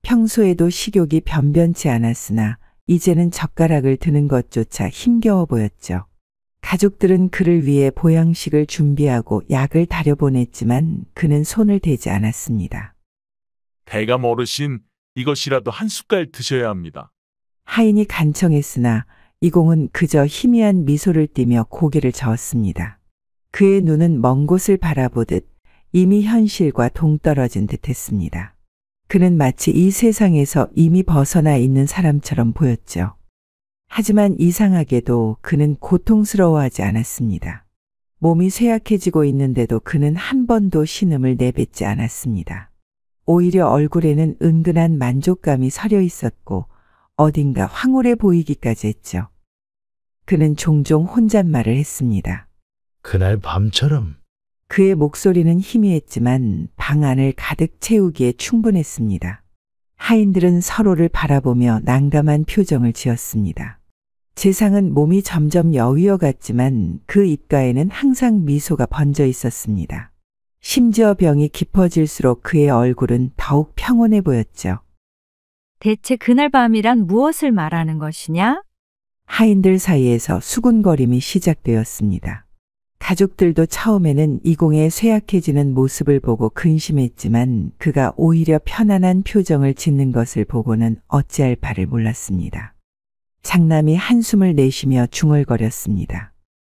평소에도 식욕이 변변치 않았으나 이제는 젓가락을 드는 것조차 힘겨워 보였죠. 가족들은 그를 위해 보양식을 준비하고 약을 다려보냈지만 그는 손을 대지 않았습니다. 대감 어르신, 이것이라도 한 숟갈 드셔야 합니다. 하인이 간청했으나 이공은 그저 희미한 미소를 띠며 고개를 저었습니다. 그의 눈은 먼 곳을 바라보듯 이미 현실과 동떨어진 듯했습니다. 그는 마치 이 세상에서 이미 벗어나 있는 사람처럼 보였죠. 하지만 이상하게도 그는 고통스러워하지 않았습니다. 몸이 쇠약해지고 있는데도 그는 한 번도 신음을 내뱉지 않았습니다. 오히려 얼굴에는 은근한 만족감이 서려 있었고 어딘가 황홀해 보이기까지 했죠. 그는 종종 혼잣말을 했습니다. 그날 밤처럼. 그의 목소리는 희미했지만 방 안을 가득 채우기에 충분했습니다. 하인들은 서로를 바라보며 난감한 표정을 지었습니다. 재상은 몸이 점점 여위어갔지만 그 입가에는 항상 미소가 번져 있었습니다. 심지어 병이 깊어질수록 그의 얼굴은 더욱 평온해 보였죠. 대체 그날 밤이란 무엇을 말하는 것이냐? 하인들 사이에서 수군거림이 시작되었습니다. 가족들도 처음에는 이공의 쇠약해지는 모습을 보고 근심했지만 그가 오히려 편안한 표정을 짓는 것을 보고는 어찌할 바를 몰랐습니다. 장남이 한숨을 내쉬며 중얼거렸습니다.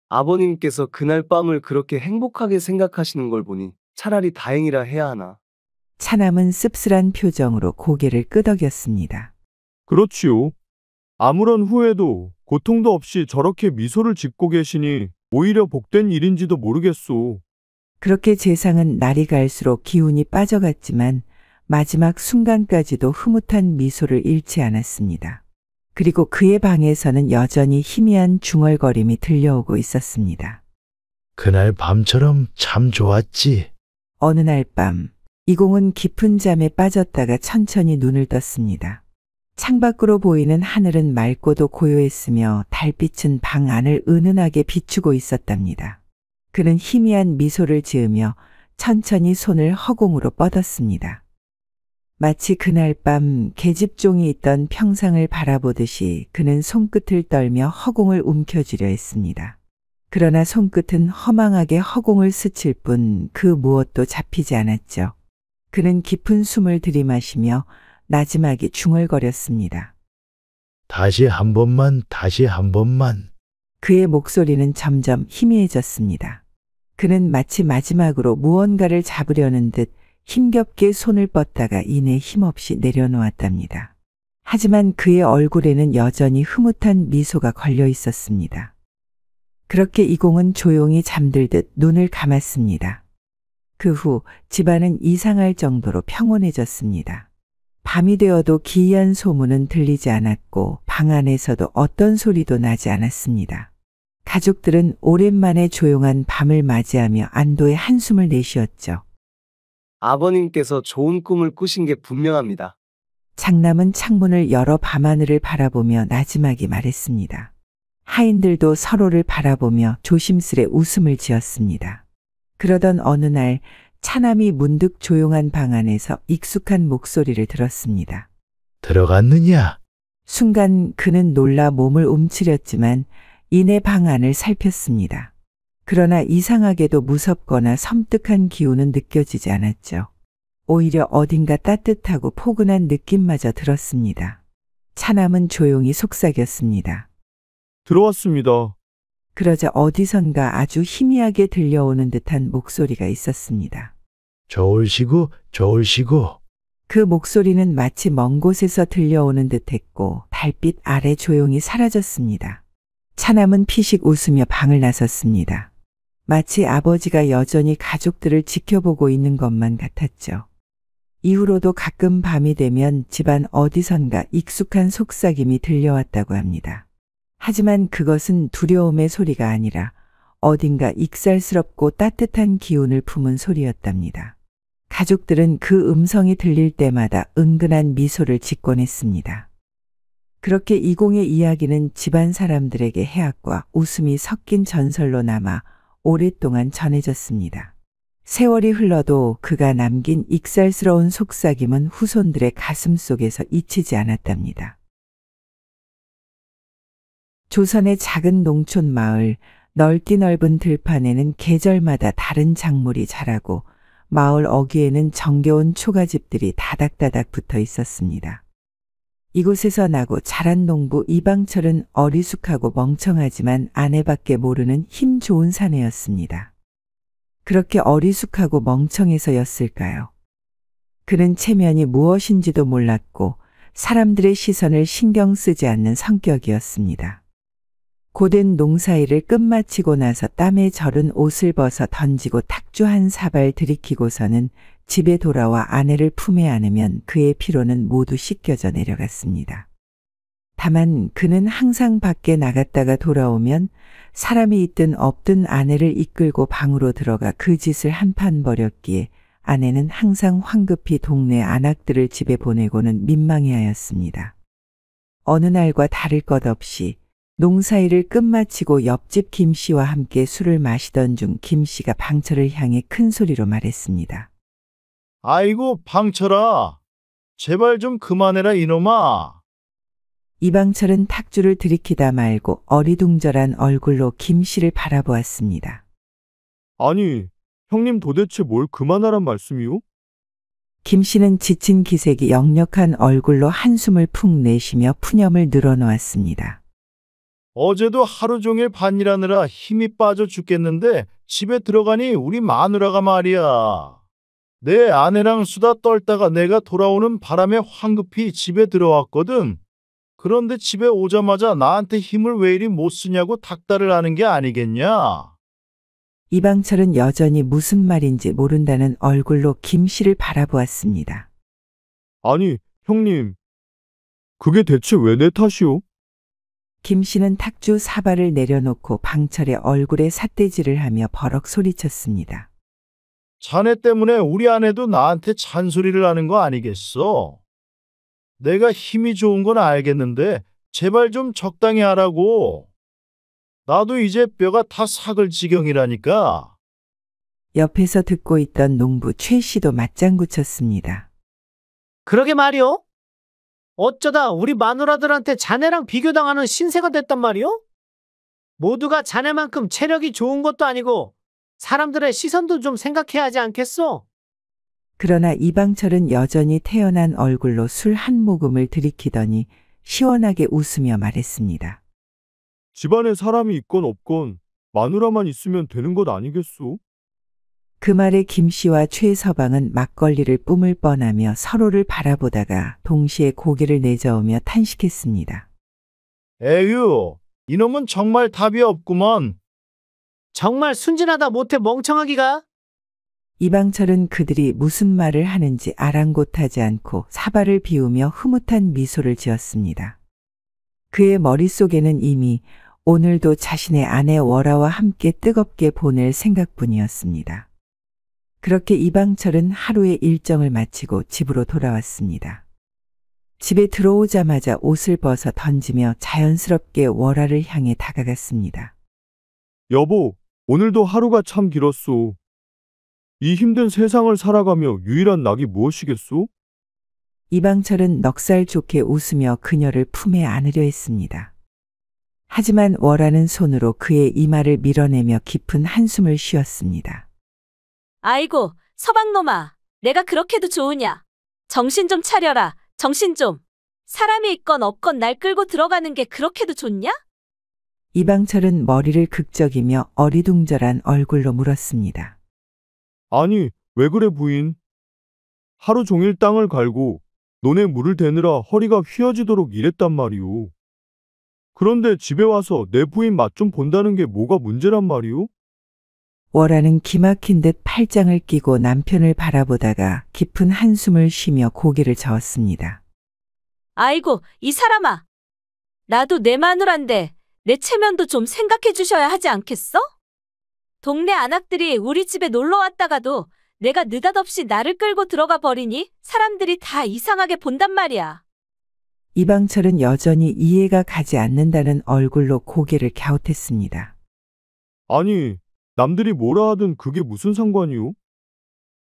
아버님께서 그날 밤을 그렇게 행복하게 생각하시는 걸 보니 차라리 다행이라 해야 하나. 차남은 씁쓸한 표정으로 고개를 끄덕였습니다. 그렇지요. 아무런 후회도 고통도 없이 저렇게 미소를 짓고 계시니 오히려 복된 일인지도 모르겠소. 그렇게 재상은 날이 갈수록 기운이 빠져갔지만 마지막 순간까지도 흐뭇한 미소를 잃지 않았습니다. 그리고 그의 방에서는 여전히 희미한 중얼거림이 들려오고 있었습니다. 그날 밤처럼 참 좋았지. 어느 날 밤, 이공은 깊은 잠에 빠졌다가 천천히 눈을 떴습니다. 창밖으로 보이는 하늘은 맑고도 고요했으며 달빛은 방 안을 은은하게 비추고 있었답니다. 그는 희미한 미소를 지으며 천천히 손을 허공으로 뻗었습니다. 마치 그날 밤 계집종이 있던 평상을 바라보듯이 그는 손끝을 떨며 허공을 움켜쥐려 했습니다. 그러나 손끝은 허망하게 허공을 스칠 뿐 그 무엇도 잡히지 않았죠. 그는 깊은 숨을 들이마시며 나지막이 중얼거렸습니다. 다시 한 번만, 다시 한 번만. 그의 목소리는 점점 희미해졌습니다. 그는 마치 마지막으로 무언가를 잡으려는 듯 힘겹게 손을 뻗다가 이내 힘없이 내려놓았답니다. 하지만 그의 얼굴에는 여전히 흐뭇한 미소가 걸려 있었습니다. 그렇게 이공은 조용히 잠들듯 눈을 감았습니다. 그 후 집안은 이상할 정도로 평온해졌습니다. 밤이 되어도 기이한 소문은 들리지 않았고 방 안에서도 어떤 소리도 나지 않았습니다. 가족들은 오랜만에 조용한 밤을 맞이하며 안도의 한숨을 내쉬었죠. 아버님께서 좋은 꿈을 꾸신 게 분명합니다. 장남은 창문을 열어 밤하늘을 바라보며 나지막이 말했습니다. 하인들도 서로를 바라보며 조심스레 웃음을 지었습니다. 그러던 어느 날 차남이 문득 조용한 방 안에서 익숙한 목소리를 들었습니다. 들어갔느냐? 순간 그는 놀라 몸을 움츠렸지만 이내 방 안을 살폈습니다. 그러나 이상하게도 무섭거나 섬뜩한 기운은 느껴지지 않았죠. 오히려 어딘가 따뜻하고 포근한 느낌마저 들었습니다. 차남은 조용히 속삭였습니다. 들어왔습니다. 그러자 어디선가 아주 희미하게 들려오는 듯한 목소리가 있었습니다. 좋으시고 좋으시고. 그 목소리는 마치 먼 곳에서 들려오는 듯했고 달빛 아래 조용히 사라졌습니다. 차남은 피식 웃으며 방을 나섰습니다. 마치 아버지가 여전히 가족들을 지켜보고 있는 것만 같았죠. 이후로도 가끔 밤이 되면 집안 어디선가 익숙한 속삭임이 들려왔다고 합니다. 하지만 그것은 두려움의 소리가 아니라 어딘가 익살스럽고 따뜻한 기운을 품은 소리였답니다. 가족들은 그 음성이 들릴 때마다 은근한 미소를 짓곤 했습니다. 그렇게 이공의 이야기는 집안 사람들에게 해악과 웃음이 섞인 전설로 남아 오랫동안 전해졌습니다. 세월이 흘러도 그가 남긴 익살스러운 속삭임은 후손들의 가슴 속에서 잊히지 않았답니다. 조선의 작은 농촌 마을, 넓디 넓은 들판에는 계절마다 다른 작물이 자라고 마을 어귀에는 정겨운 초가집들이 다닥다닥 붙어 있었습니다. 이곳에서 나고 자란 농부 이방철은 어리숙하고 멍청하지만 아내밖에 모르는 힘 좋은 사내였습니다. 그렇게 어리숙하고 멍청해서였을까요? 그는 체면이 무엇인지도 몰랐고 사람들의 시선을 신경 쓰지 않는 성격이었습니다. 고된 농사일을 끝마치고 나서 땀에 절은 옷을 벗어 던지고 탁주 한 사발 들이키고서는 집에 돌아와 아내를 품에 안으면 그의 피로는 모두 씻겨져 내려갔습니다. 다만 그는 항상 밖에 나갔다가 돌아오면 사람이 있든 없든 아내를 이끌고 방으로 들어가 그 짓을 한판 벌였기에 아내는 항상 황급히 동네 안악들을 집에 보내고는 민망해하였습니다. 어느 날과 다를 것 없이 농사일을 끝마치고 옆집 김씨와 함께 술을 마시던 중 김씨가 방철을 향해 큰 소리로 말했습니다. 아이고 방철아, 제발 좀 그만해라 이놈아. 이방철은 탁주를 들이키다 말고 어리둥절한 얼굴로 김씨를 바라보았습니다. 아니, 형님 도대체 뭘 그만하란 말씀이요? 김씨는 지친 기색이 역력한 얼굴로 한숨을 푹 내쉬며 푸념을 늘어놓았습니다. 어제도 하루 종일 밭일하느라 힘이 빠져 죽겠는데 집에 들어가니 우리 마누라가 말이야. 내 아내랑 수다 떨다가 내가 돌아오는 바람에 황급히 집에 들어왔거든. 그런데 집에 오자마자 나한테 힘을 왜 이리 못 쓰냐고 닥달을 하는 게 아니겠냐? 이방철은 여전히 무슨 말인지 모른다는 얼굴로 김씨를 바라보았습니다. 아니, 형님. 그게 대체 왜 내 탓이오? 김씨는 탁주 사발을 내려놓고 방철의 얼굴에 삿대질을 하며 버럭 소리쳤습니다. 자네 때문에 우리 아내도 나한테 잔소리를 하는 거 아니겠어? 내가 힘이 좋은 건 알겠는데 제발 좀 적당히 하라고. 나도 이제 뼈가 다 삭을 지경이라니까. 옆에서 듣고 있던 농부 최 씨도 맞장구 쳤습니다. 그러게 말이오. 어쩌다 우리 마누라들한테 자네랑 비교당하는 신세가 됐단 말이오? 모두가 자네만큼 체력이 좋은 것도 아니고 사람들의 시선도 좀 생각해야 하지 않겠소? 그러나 이방철은 여전히 태연한 얼굴로 술 한 모금을 들이키더니 시원하게 웃으며 말했습니다. 집안에 사람이 있건 없건 마누라만 있으면 되는 것 아니겠소? 그 말에 김씨와 최서방은 막걸리를 뿜을 뻔하며 서로를 바라보다가 동시에 고개를 내저으며 탄식했습니다. 에휴, 이놈은 정말 답이 없구먼. 정말 순진하다 못해 멍청하기가? 이방철은 그들이 무슨 말을 하는지 아랑곳하지 않고 사발을 비우며 흐뭇한 미소를 지었습니다. 그의 머릿속에는 이미 오늘도 자신의 아내 월아와 함께 뜨겁게 보낼 생각뿐이었습니다. 그렇게 이방철은 하루의 일정을 마치고 집으로 돌아왔습니다. 집에 들어오자마자 옷을 벗어 던지며 자연스럽게 월아를 향해 다가갔습니다. 여보, 오늘도 하루가 참 길었소. 이 힘든 세상을 살아가며 유일한 낙이 무엇이겠소? 이방철은 넉살 좋게 웃으며 그녀를 품에 안으려 했습니다. 하지만 월하는 손으로 그의 이마를 밀어내며 깊은 한숨을 쉬었습니다. 아이고, 서방놈아, 내가 그렇게도 좋으냐? 정신 좀 차려라, 정신 좀. 사람이 있건 없건 날 끌고 들어가는 게 그렇게도 좋냐? 이방철은 머리를 극적이며 어리둥절한 얼굴로 물었습니다. 아니, 왜 그래 부인? 하루 종일 땅을 갈고 논에 물을 대느라 허리가 휘어지도록 일했단 말이오. 그런데 집에 와서 내 부인 맛 좀 본다는 게 뭐가 문제란 말이오? 월하는 기막힌 듯 팔짱을 끼고 남편을 바라보다가 깊은 한숨을 쉬며 고개를 저었습니다. 아이고, 이 사람아. 나도 내 마누란데 내 체면도 좀 생각해 주셔야 하지 않겠어? 동네 안악들이 우리 집에 놀러 왔다가도 내가 느닷없이 나를 끌고 들어가 버리니 사람들이 다 이상하게 본단 말이야. 이방철은 여전히 이해가 가지 않는다는 얼굴로 고개를 갸웃했습니다. 아니, 남들이 뭐라 하든 그게 무슨 상관이오?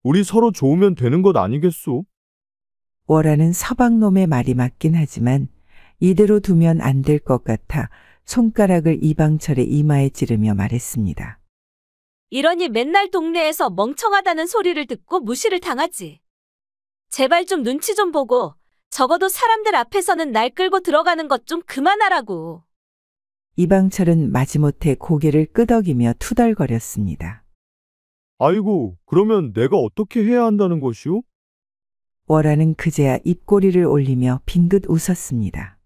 우리 서로 좋으면 되는 것 아니겠소? 월하는 서방놈의 말이 맞긴 하지만 이대로 두면 안 될 것 같아 손가락을 이방철의 이마에 찌르며 말했습니다. 이러니 맨날 동네에서 멍청하다는 소리를 듣고 무시를 당하지. 제발 좀 눈치 좀 보고 적어도 사람들 앞에서는 날 끌고 들어가는 것 좀 그만하라고. 이방철은 마지못해 고개를 끄덕이며 투덜거렸습니다. 아이고, 그러면 내가 어떻게 해야 한다는 것이오? 월하는 그제야 입꼬리를 올리며 빙긋 웃었습니다.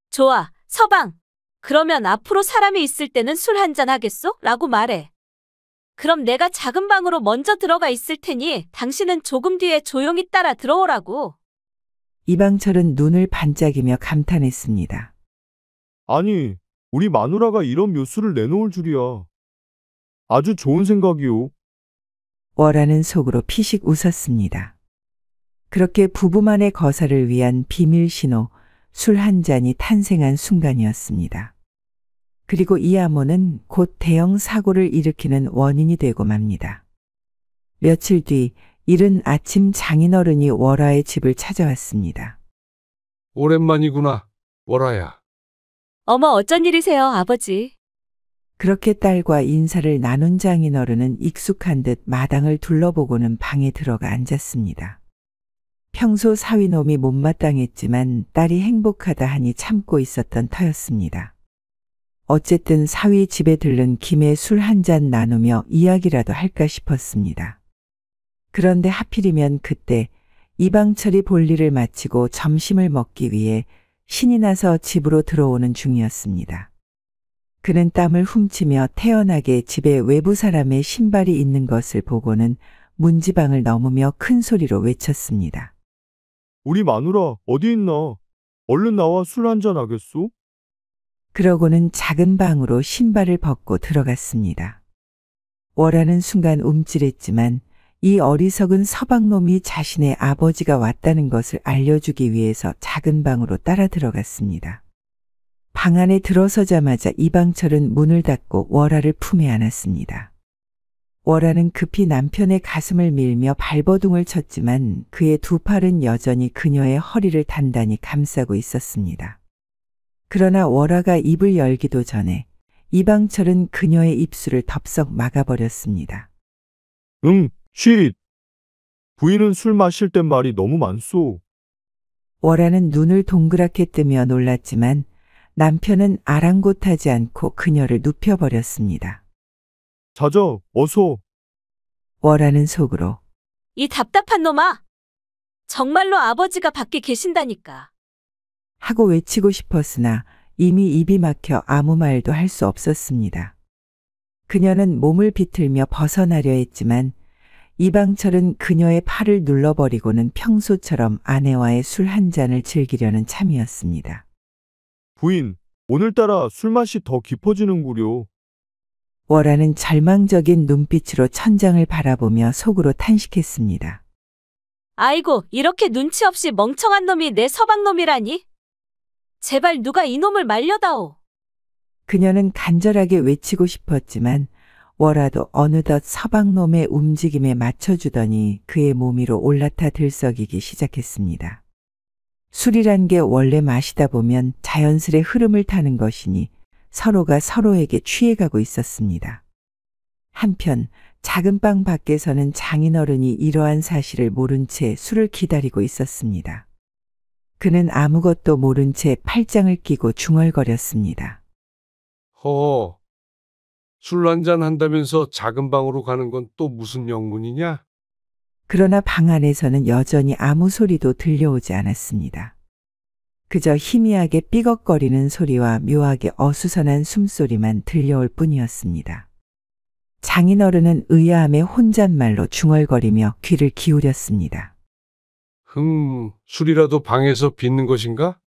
좋아, 서방. 그러면 앞으로 사람이 있을 때는 술 한잔 하겠소? 라고 말해. 그럼 내가 작은 방으로 먼저 들어가 있을 테니 당신은 조금 뒤에 조용히 따라 들어오라고. 이방철은 눈을 반짝이며 감탄했습니다. 아니, 우리 마누라가 이런 묘수를 내놓을 줄이야. 아주 좋은 생각이오. 월하는 속으로 피식 웃었습니다. 그렇게 부부만의 거사를 위한 비밀 신호, 술 한 잔이 탄생한 순간이었습니다. 그리고 이 암호는 곧 대형 사고를 일으키는 원인이 되고 맙니다. 며칠 뒤 이른 아침 장인어른이 월하의 집을 찾아왔습니다. 오랜만이구나, 월하야. 어머, 어쩐 일이세요, 아버지? 그렇게 딸과 인사를 나눈 장인어른은 익숙한 듯 마당을 둘러보고는 방에 들어가 앉았습니다. 평소 사위놈이 못마땅했지만 딸이 행복하다 하니 참고 있었던 터였습니다. 어쨌든 사위 집에 들른 김에 술 한 잔 나누며 이야기라도 할까 싶었습니다. 그런데 하필이면 그때 이방철이 볼일을 마치고 점심을 먹기 위해 신이 나서 집으로 들어오는 중이었습니다. 그는 땀을 훔치며 태연하게 집에 외부 사람의 신발이 있는 것을 보고는 문지방을 넘으며 큰 소리로 외쳤습니다. 우리 마누라 어디 있나? 얼른 나와 술 한잔 하겠소? 그러고는 작은 방으로 신발을 벗고 들어갔습니다. 월하는 순간 움찔했지만 이 어리석은 서방놈이 자신의 아버지가 왔다는 것을 알려주기 위해서 작은 방으로 따라 들어갔습니다. 방 안에 들어서자마자 이방철은 문을 닫고 월하를 품에 안았습니다. 월하는 급히 남편의 가슴을 밀며 발버둥을 쳤지만 그의 두 팔은 여전히 그녀의 허리를 단단히 감싸고 있었습니다. 그러나 월하가 입을 열기도 전에 이방철은 그녀의 입술을 덥석 막아버렸습니다. 쉿! 부인은 술 마실 땐 말이 너무 많소. 월하는 눈을 동그랗게 뜨며 놀랐지만 남편은 아랑곳하지 않고 그녀를 눕혀버렸습니다. 자자, 어서. 월하는 속으로 이 답답한 놈아! 정말로 아버지가 밖에 계신다니까. 하고 외치고 싶었으나 이미 입이 막혀 아무 말도 할 수 없었습니다. 그녀는 몸을 비틀며 벗어나려 했지만 이방철은 그녀의 팔을 눌러버리고는 평소처럼 아내와의 술 한 잔을 즐기려는 참이었습니다. 부인, 오늘따라 술맛이 더 깊어지는구려. 월하는 절망적인 눈빛으로 천장을 바라보며 속으로 탄식했습니다. 아이고, 이렇게 눈치 없이 멍청한 놈이 내 서방놈이라니? 제발 누가 이놈을 말려다오. 그녀는 간절하게 외치고 싶었지만 월아도 어느덧 서방놈의 움직임에 맞춰주더니 그의 몸 위로 올라타 들썩이기 시작했습니다. 술이란 게 원래 마시다 보면 자연스레 흐름을 타는 것이니 서로가 서로에게 취해가고 있었습니다. 한편 작은 방 밖에서는 장인어른이 이러한 사실을 모른 채 술을 기다리고 있었습니다. 그는 아무것도 모른 채 팔짱을 끼고 중얼거렸습니다. 허, 술 한잔 한다면서 작은 방으로 가는 건 또 무슨 영문이냐? 그러나 방 안에서는 여전히 아무 소리도 들려오지 않았습니다. 그저 희미하게 삐걱거리는 소리와 묘하게 어수선한 숨소리만 들려올 뿐이었습니다. 장인어른은 의아함에 혼잣말로 중얼거리며 귀를 기울였습니다. 술이라도 방에서 빚는 것인가?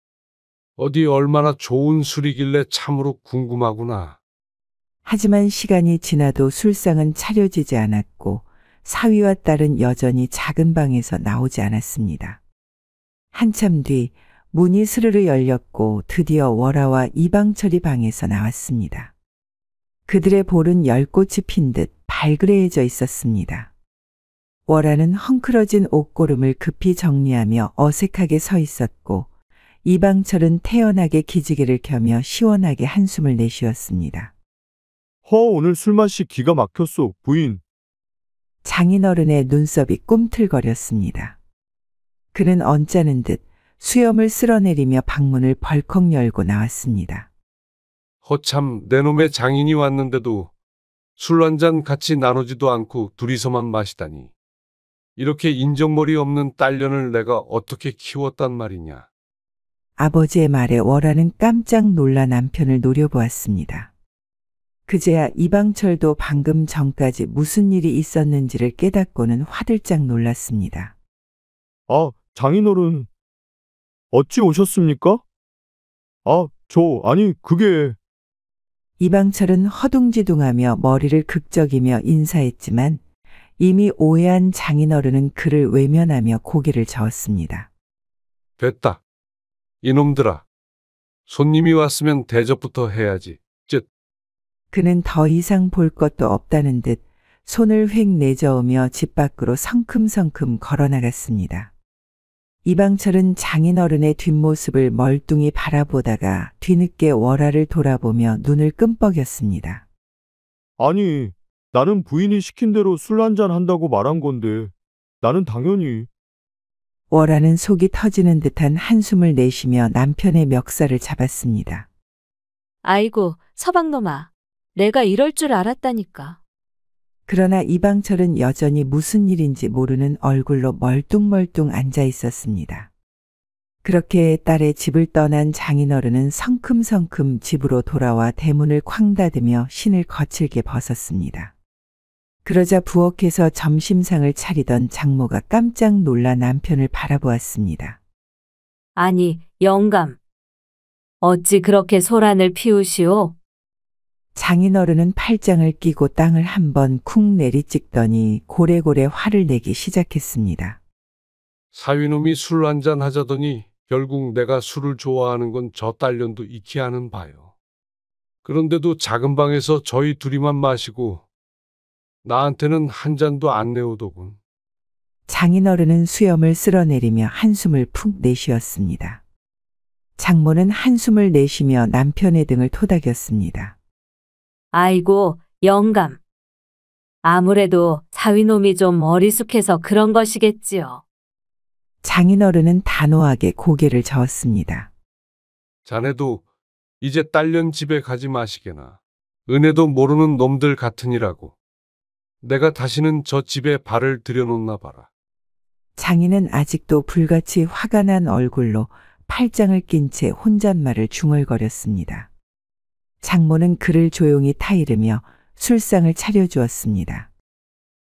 어디 얼마나 좋은 술이길래 참으로 궁금하구나. 하지만 시간이 지나도 술상은 차려지지 않았고 사위와 딸은 여전히 작은 방에서 나오지 않았습니다. 한참 뒤 문이 스르르 열렸고 드디어 월아와 이방철이 방에서 나왔습니다. 그들의 볼은 열꽃이 핀 듯 발그레해져 있었습니다. 월아는 헝클어진 옷고름을 급히 정리하며 어색하게 서 있었고 이방철은 태연하게 기지개를 켜며 시원하게 한숨을 내쉬었습니다. 오늘 술맛이 기가 막혔소, 부인. 장인어른의 눈썹이 꿈틀거렸습니다. 그는 언짢은 듯 수염을 쓸어내리며 방문을 벌컥 열고 나왔습니다. 허참 내 놈의 장인이 왔는데도 술 한잔 같이 나누지도 않고 둘이서만 마시다니. 이렇게 인정머리 없는 딸년을 내가 어떻게 키웠단 말이냐. 아버지의 말에 월아는 깜짝 놀라 남편을 노려보았습니다. 그제야 이방철도 방금 전까지 무슨 일이 있었는지를 깨닫고는 화들짝 놀랐습니다. 장인어른. 어찌 오셨습니까? 그게... 이방철은 허둥지둥하며 머리를 극적이며 인사했지만 이미 오해한 장인어른은 그를 외면하며 고개를 저었습니다. 됐다. 이놈들아. 손님이 왔으면 대접부터 해야지. 그는 더 이상 볼 것도 없다는 듯 손을 휙 내저으며 집 밖으로 성큼성큼 걸어나갔습니다. 이방철은 장인어른의 뒷모습을 멀뚱히 바라보다가 뒤늦게 월아를 돌아보며 눈을 끔뻑였습니다. 아니, 나는 부인이 시킨 대로 술 한잔 한다고 말한 건데 나는 당연히... 월아는 속이 터지는 듯한 한숨을 내쉬며 남편의 멱살을 잡았습니다. 아이고, 서방놈아. 내가 이럴 줄 알았다니까. 그러나 이방철은 여전히 무슨 일인지 모르는 얼굴로 멀뚱멀뚱 앉아 있었습니다. 그렇게 딸의 집을 떠난 장인어른은 성큼성큼 집으로 돌아와 대문을 쾅 닫으며 신을 거칠게 벗었습니다. 그러자 부엌에서 점심상을 차리던 장모가 깜짝 놀라 남편을 바라보았습니다. 아니, 영감. 어찌 그렇게 소란을 피우시오? 장인어른은 팔짱을 끼고 땅을 한번 쿵 내리찍더니 고래고래 화를 내기 시작했습니다. 사위놈이 술 한잔 하자더니 결국 내가 술을 좋아하는 건 저 딸년도 익히 아는 바요. 그런데도 작은 방에서 저희 둘이만 마시고 나한테는 한 잔도 안 내오더군. 장인어른은 수염을 쓸어내리며 한숨을 푹 내쉬었습니다. 장모는 한숨을 내쉬며 남편의 등을 토닥였습니다. 아이고, 영감. 아무래도 사위놈이 좀 어리숙해서 그런 것이겠지요. 장인어른은 단호하게 고개를 저었습니다. 자네도 이제 딸년 집에 가지 마시게나. 은혜도 모르는 놈들 같으니라고. 내가 다시는 저 집에 발을 들여놓나 봐라. 장인은 아직도 불같이 화가 난 얼굴로 팔짱을 낀 채 혼잣말을 중얼거렸습니다. 장모는 그를 조용히 타이르며 술상을 차려주었습니다.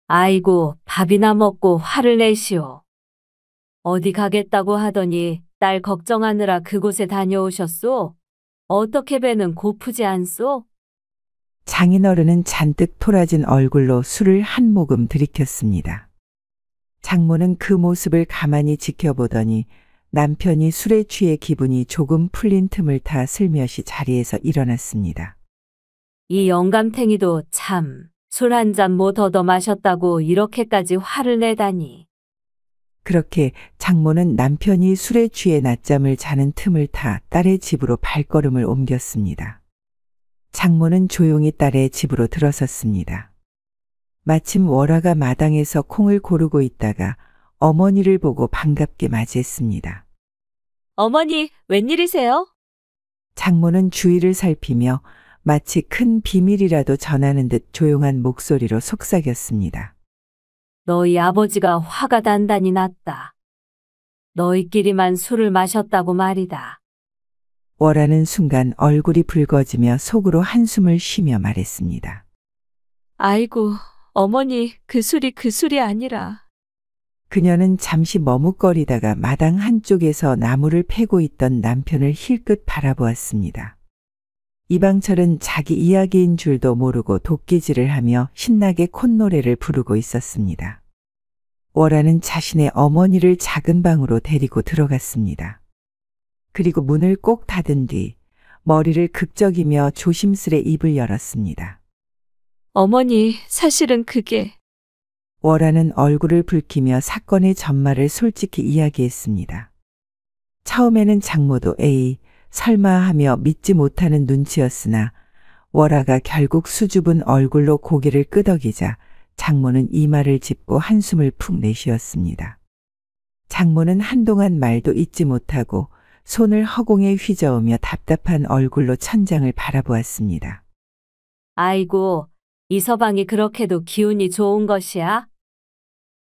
아이고, 밥이나 먹고 화를 내시오. 어디 가겠다고 하더니 딸 걱정하느라 그곳에 다녀오셨소? 어떻게 배는 고프지 않소? 장인어른은 잔뜩 토라진 얼굴로 술을 한 모금 들이켰습니다. 장모는 그 모습을 가만히 지켜보더니 남편이 술에 취해 기분이 조금 풀린 틈을 타 슬며시 자리에서 일어났습니다. 이 영감탱이도 참 술 한 잔 못 얻어 마셨다고 이렇게까지 화를 내다니. 그렇게 장모는 남편이 술에 취해 낮잠을 자는 틈을 타 딸의 집으로 발걸음을 옮겼습니다. 장모는 조용히 딸의 집으로 들어섰습니다. 마침 월화가 마당에서 콩을 고르고 있다가 어머니를 보고 반갑게 맞이했습니다. 어머니, 웬일이세요? 장모는 주위를 살피며 마치 큰 비밀이라도 전하는 듯 조용한 목소리로 속삭였습니다. 너희 아버지가 화가 단단히 났다. 너희끼리만 술을 마셨다고 말이다. 월화는 순간 얼굴이 붉어지며 속으로 한숨을 쉬며 말했습니다. 아이고, 어머니, 그 술이 아니라. 그녀는 잠시 머뭇거리다가 마당 한쪽에서 나무를 패고 있던 남편을 힐끗 바라보았습니다. 이방철은 자기 이야기인 줄도 모르고 도끼질을 하며 신나게 콧노래를 부르고 있었습니다. 월화는 자신의 어머니를 작은 방으로 데리고 들어갔습니다. 그리고 문을 꼭 닫은 뒤 머리를 극적이며 조심스레 입을 열었습니다. 어머니, 사실은 그게. 월화는 얼굴을 붉히며 사건의 전말을 솔직히 이야기했습니다. 처음에는 장모도 에이, 설마 하며 믿지 못하는 눈치였으나 월화가 결국 수줍은 얼굴로 고개를 끄덕이자 장모는 이마를 짚고 한숨을 푹 내쉬었습니다. 장모는 한동안 말도 잇지 못하고 손을 허공에 휘저으며 답답한 얼굴로 천장을 바라보았습니다. 아이고, 이 서방이 그렇게도 기운이 좋은 것이야?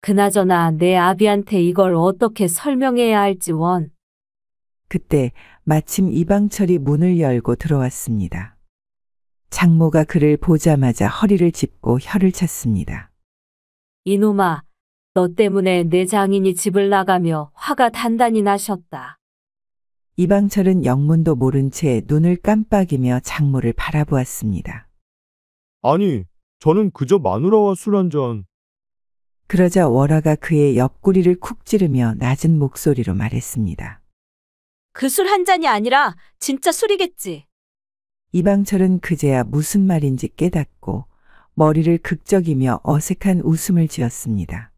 그나저나 내 아비한테 이걸 어떻게 설명해야 할지 원. 그때 마침 이방철이 문을 열고 들어왔습니다. 장모가 그를 보자마자 허리를 짚고 혀를 찼습니다. 이놈아, 너 때문에 내 장인이 집을 나가며 화가 단단히 나셨다. 이방철은 영문도 모른 채 눈을 깜빡이며 장모를 바라보았습니다. 아니, 저는 그저 마누라와 술 한 잔. 그러자 월화가 그의 옆구리를 쿡 찌르며 낮은 목소리로 말했습니다. 그 술 한 잔이 아니라 진짜 술이겠지. 이방철은 그제야 무슨 말인지 깨닫고 머리를 극적이며 어색한 웃음을 지었습니다.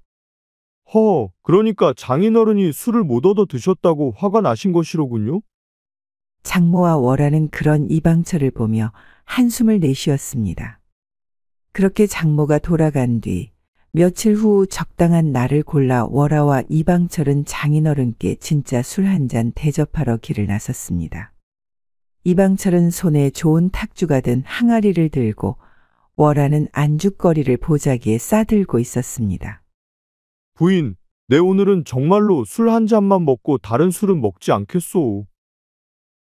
그러니까 장인어른이 술을 못 얻어 드셨다고 화가 나신 것이로군요? 장모와 월화는 그런 이방철을 보며 한숨을 내쉬었습니다. 그렇게 장모가 돌아간 뒤 며칠 후 적당한 날을 골라 월화와 이방철은 장인어른께 진짜 술 한 잔 대접하러 길을 나섰습니다. 이방철은 손에 좋은 탁주가 든 항아리를 들고 월화는 안주거리를 보자기에 싸들고 있었습니다. 부인, 내 오늘은 정말로 술 한 잔만 먹고 다른 술은 먹지 않겠소.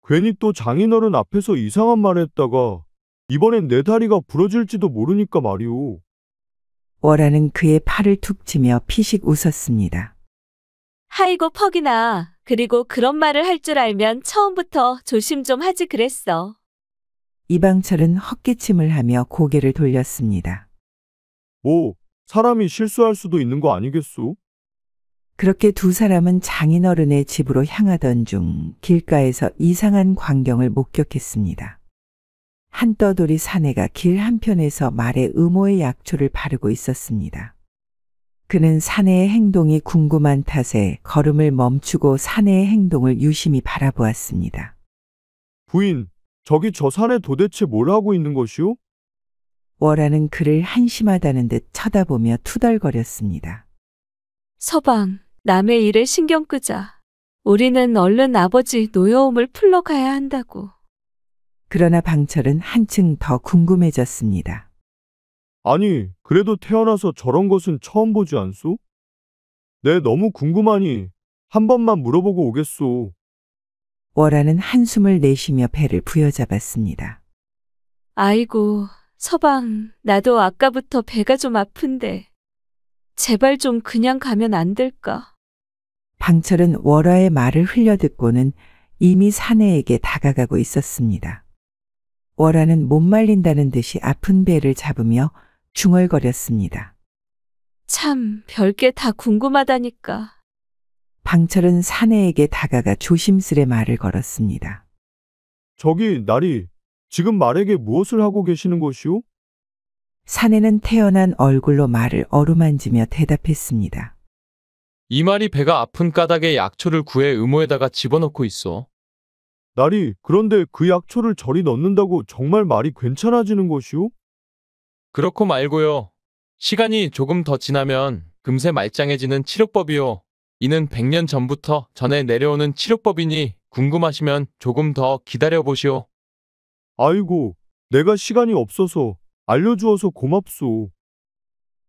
괜히 또 장인어른 앞에서 이상한 말 했다가 이번엔 내 다리가 부러질지도 모르니까 말이오. 월화는 그의 팔을 툭 치며 피식 웃었습니다. 아이고 퍽이나. 그리고 그런 말을 할 줄 알면 처음부터 조심 좀 하지 그랬어. 이방철은 헛기침을 하며 고개를 돌렸습니다. 사람이 실수할 수도 있는 거 아니겠소? 그렇게 두 사람은 장인어른의 집으로 향하던 중 길가에서 이상한 광경을 목격했습니다. 한떠돌이 사내가 길 한편에서 말에 의모의 약초를 바르고 있었습니다. 그는 사내의 행동이 궁금한 탓에 걸음을 멈추고 사내의 행동을 유심히 바라보았습니다. 부인, 저기 저 사내 도대체 뭘 하고 있는 것이오? 월화는 그를 한심하다는 듯 쳐다보며 투덜거렸습니다. 서방, 남의 일에 신경 끄자. 우리는 얼른 아버지 노여움을 풀러 가야 한다고. 그러나 방철은 한층 더 궁금해졌습니다. 아니, 그래도 태어나서 저런 것은 처음 보지 않소? 네, 너무 궁금하니 한 번만 물어보고 오겠소. 월화는 한숨을 내쉬며 배를 부여잡았습니다. 아이고, 서방, 나도 아까부터 배가 좀 아픈데. 제발 좀 그냥 가면 안 될까? 방철은 월화의 말을 흘려듣고는 이미 사내에게 다가가고 있었습니다. 월화는 못 말린다는 듯이 아픈 배를 잡으며 중얼거렸습니다. 참, 별게 다 궁금하다니까. 방철은 사내에게 다가가 조심스레 말을 걸었습니다. 저기, 나리, 지금 말에게 무엇을 하고 계시는 것이오? 사내는 태어난 얼굴로 말을 어루만지며 대답했습니다. 이 말이 배가 아픈 까닭에 약초를 구해 의모에다가 집어넣고 있어. 나리, 그런데 그 약초를 저리 넣는다고 정말 말이 괜찮아지는 것이오? 그렇고 말고요. 시간이 조금 더 지나면 금세 말짱해지는 치료법이요. 이는 100년 전부터 전해 내려오는 치료법이니 궁금하시면 조금 더 기다려보시오. 아이고, 내가 시간이 없어서 알려주어서 고맙소.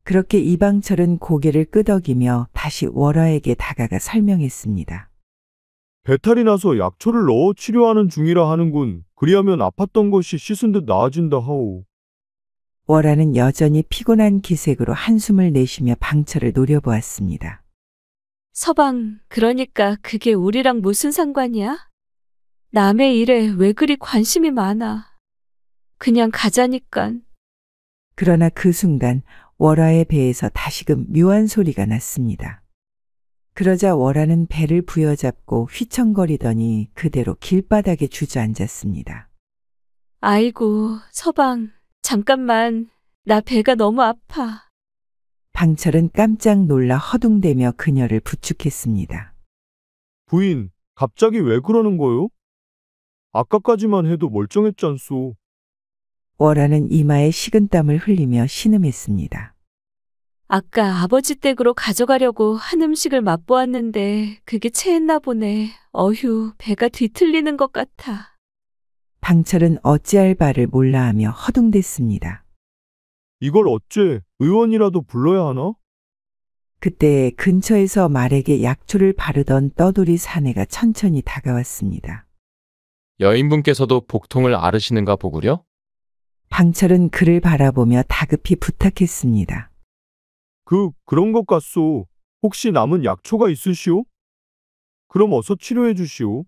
그렇게 이방철은 고개를 끄덕이며 다시 월화에게 다가가 설명했습니다. 배탈이 나서 약초를 넣어 치료하는 중이라 하는군. 그리하면 아팠던 것이 씻은 듯 나아진다 하오. 월화는 여전히 피곤한 기색으로 한숨을 내쉬며 방철을 노려보았습니다. 서방, 그러니까 그게 우리랑 무슨 상관이야? 남의 일에 왜 그리 관심이 많아? 그냥 가자니깐. 그러나 그 순간 월화의 배에서 다시금 묘한 소리가 났습니다. 그러자 월화는 배를 부여잡고 휘청거리더니 그대로 길바닥에 주저앉았습니다. 아이고, 서방, 잠깐만. 나 배가 너무 아파. 방철은 깜짝 놀라 허둥대며 그녀를 부축했습니다. 부인, 갑자기 왜 그러는 거요? 아까까지만 해도 멀쩡했잖소. 월화는 이마에 식은땀을 흘리며 신음했습니다. 아까 아버지 댁으로 가져가려고 한 음식을 맛보았는데 그게 체했나 보네. 어휴, 배가 뒤틀리는 것 같아. 방철은 어찌할 바를 몰라하며 허둥댔습니다. 이걸 어째 의원이라도 불러야 하나? 그때 근처에서 말에게 약초를 바르던 떠돌이 사내가 천천히 다가왔습니다. 여인분께서도 복통을 앓으시는가 보구려? 방철은 그를 바라보며 다급히 부탁했습니다. 그런 것 같소. 혹시 남은 약초가 있으시오? 그럼 어서 치료해 주시오.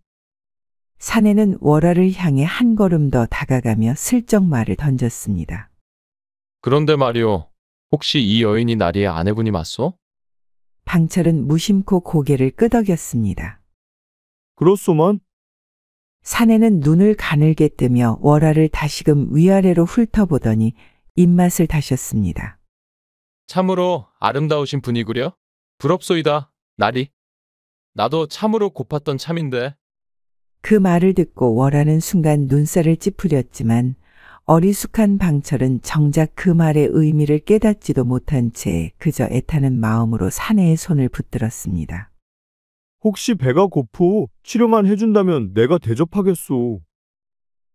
사내는 월화를 향해 한 걸음 더 다가가며 슬쩍 말을 던졌습니다. 그런데 말이오. 혹시 이 여인이 나리의 아내분이 맞소? 방철은 무심코 고개를 끄덕였습니다. 그렇소만. 사내는 눈을 가늘게 뜨며 월화를 다시금 위아래로 훑어보더니 입맛을 다셨습니다. 참으로 아름다우신 분이구려? 부럽소이다, 나리. 나도 참으로 고팠던 참인데. 그 말을 듣고 월화는 순간 눈살을 찌푸렸지만 어리숙한 방철은 정작 그 말의 의미를 깨닫지도 못한 채 그저 애타는 마음으로 사내의 손을 붙들었습니다. 혹시 배가 고프오 치료만 해준다면 내가 대접하겠소.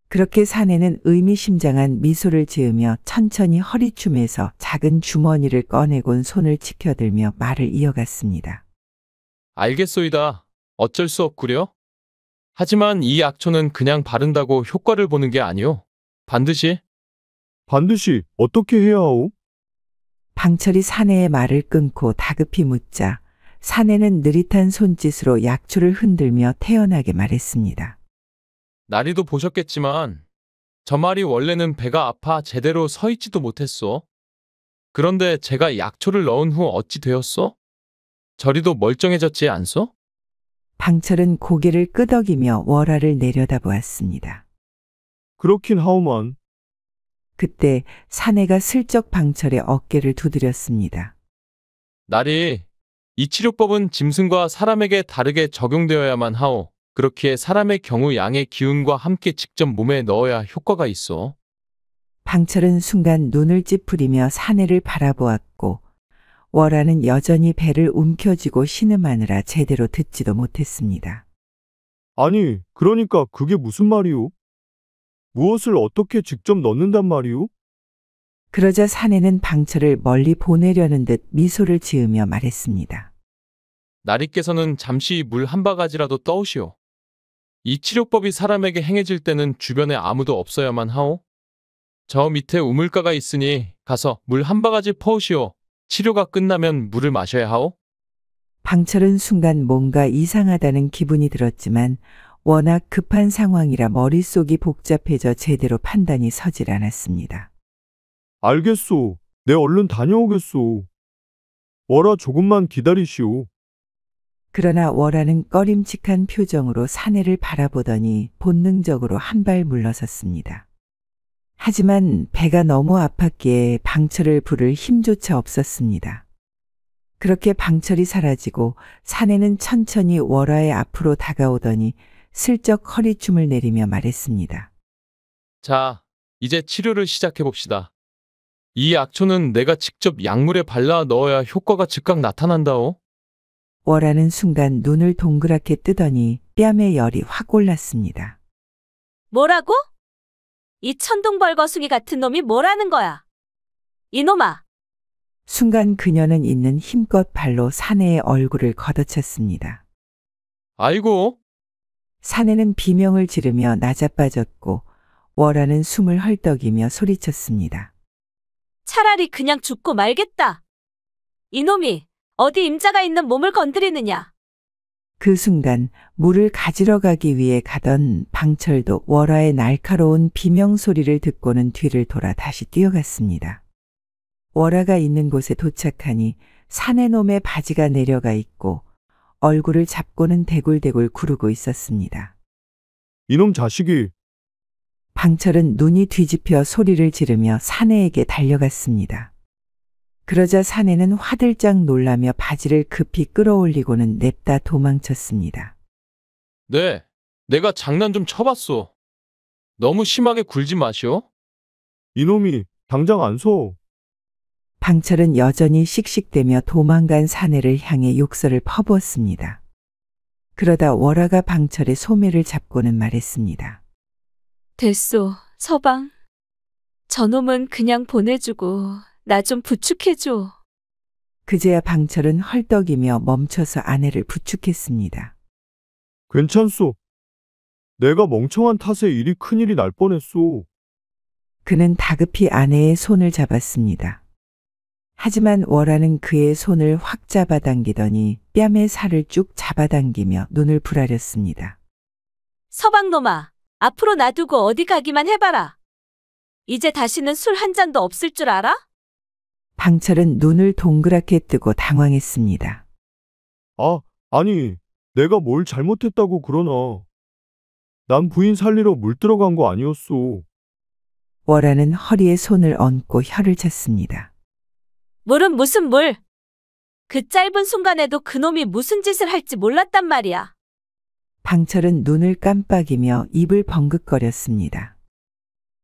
그렇게 사내는 의미심장한 미소를 지으며 천천히 허리춤에서 작은 주머니를 꺼내곤 손을 치켜들며 말을 이어갔습니다. 알겠소이다. 어쩔 수 없구려. 하지만 이 약초는 그냥 바른다고 효과를 보는 게 아니오. 반드시 어떻게 해야 하오? 방철이 사내의 말을 끊고 다급히 묻자 사내는 느릿한 손짓으로 약초를 흔들며 태연하게 말했습니다. 나리도 보셨겠지만 저 말이 원래는 배가 아파 제대로 서 있지도 못했소. 그런데 제가 약초를 넣은 후 어찌 되었소? 저리도 멀쩡해졌지 않소? 방철은 고개를 끄덕이며 월화를 내려다보았습니다. 그렇긴 하오만. 그때 사내가 슬쩍 방철의 어깨를 두드렸습니다. 나리, 이 치료법은 짐승과 사람에게 다르게 적용되어야만 하오. 그렇기에 사람의 경우 양의 기운과 함께 직접 몸에 넣어야 효과가 있어. 방철은 순간 눈을 찌푸리며 사내를 바라보았고 월화는 여전히 배를 움켜쥐고 신음하느라 제대로 듣지도 못했습니다. 아니, 그러니까 그게 무슨 말이오? 무엇을 어떻게 직접 넣는단 말이오? 그러자 사내는 방철을 멀리 보내려는 듯 미소를 지으며 말했습니다. 나리께서는 잠시 물 한 바가지라도 떠오시오. 이 치료법이 사람에게 행해질 때는 주변에 아무도 없어야만 하오. 저 밑에 우물가가 있으니 가서 물 한 바가지 퍼오시오. 치료가 끝나면 물을 마셔야 하오. 방철은 순간 뭔가 이상하다는 기분이 들었지만 워낙 급한 상황이라 머릿속이 복잡해져 제대로 판단이 서질 않았습니다. 알겠소. 내 얼른 다녀오겠소. 월화 조금만 기다리시오. 그러나 월화는 꺼림칙한 표정으로 사내를 바라보더니 본능적으로 한 발 물러섰습니다. 하지만 배가 너무 아팠기에 방철을 부를 힘조차 없었습니다. 그렇게 방철이 사라지고 사내는 천천히 월화의 앞으로 다가오더니 슬쩍 허리춤을 내리며 말했습니다. 자, 이제 치료를 시작해 봅시다. 이 약초는 내가 직접 약물에 발라 넣어야 효과가 즉각 나타난다오. 월화는 순간 눈을 동그랗게 뜨더니 뺨에 열이 확 올랐습니다. 뭐라고? 이 천둥벌거숭이 같은 놈이 뭐라는 거야? 이놈아! 순간 그녀는 있는 힘껏 발로 사내의 얼굴을 걷어찼습니다. 아이고, 사내는 비명을 지르며 나자빠졌고 월화는 숨을 헐떡이며 소리쳤습니다. 차라리 그냥 죽고 말겠다. 이놈이 어디 임자가 있는 몸을 건드리느냐? 그 순간 물을 가지러 가기 위해 가던 방철도 월화의 날카로운 비명 소리를 듣고는 뒤를 돌아 다시 뛰어갔습니다. 월화가 있는 곳에 도착하니 사내놈의 바지가 내려가 있고 얼굴을 잡고는 대굴대굴 구르고 있었습니다. 이놈 자식이. 방철은 눈이 뒤집혀 소리를 지르며 사내에게 달려갔습니다. 그러자 사내는 화들짝 놀라며 바지를 급히 끌어올리고는 냅다 도망쳤습니다. 네, 내가 장난 좀 쳐봤소. 너무 심하게 굴지 마시오. 이놈이 당장 안 서. 방철은 여전히 씩씩대며 도망간 사내를 향해 욕설을 퍼부었습니다. 그러다 월화가 방철의 소매를 잡고는 말했습니다. 됐소, 서방. 저놈은 그냥 보내주고 나 좀 부축해줘. 그제야 방철은 헐떡이며 멈춰서 아내를 부축했습니다. 괜찮소. 내가 멍청한 탓에 일이 큰일이 날 뻔했소. 그는 다급히 아내의 손을 잡았습니다. 하지만 월화는 그의 손을 확 잡아당기더니 뺨의 살을 쭉 잡아당기며 눈을 부라렸습니다. 서방놈아, 앞으로 놔두고 어디 가기만 해봐라. 이제 다시는 술 한 잔도 없을 줄 알아? 방철은 눈을 동그랗게 뜨고 당황했습니다. 아니, 내가 뭘 잘못했다고 그러나. 난 부인 살리러 물 들어간 거 아니었소. 월화는 허리에 손을 얹고 혀를 찼습니다. 물은 무슨 물? 그 짧은 순간에도 그놈이 무슨 짓을 할지 몰랐단 말이야. 방철은 눈을 깜빡이며 입을 벙긋거렸습니다.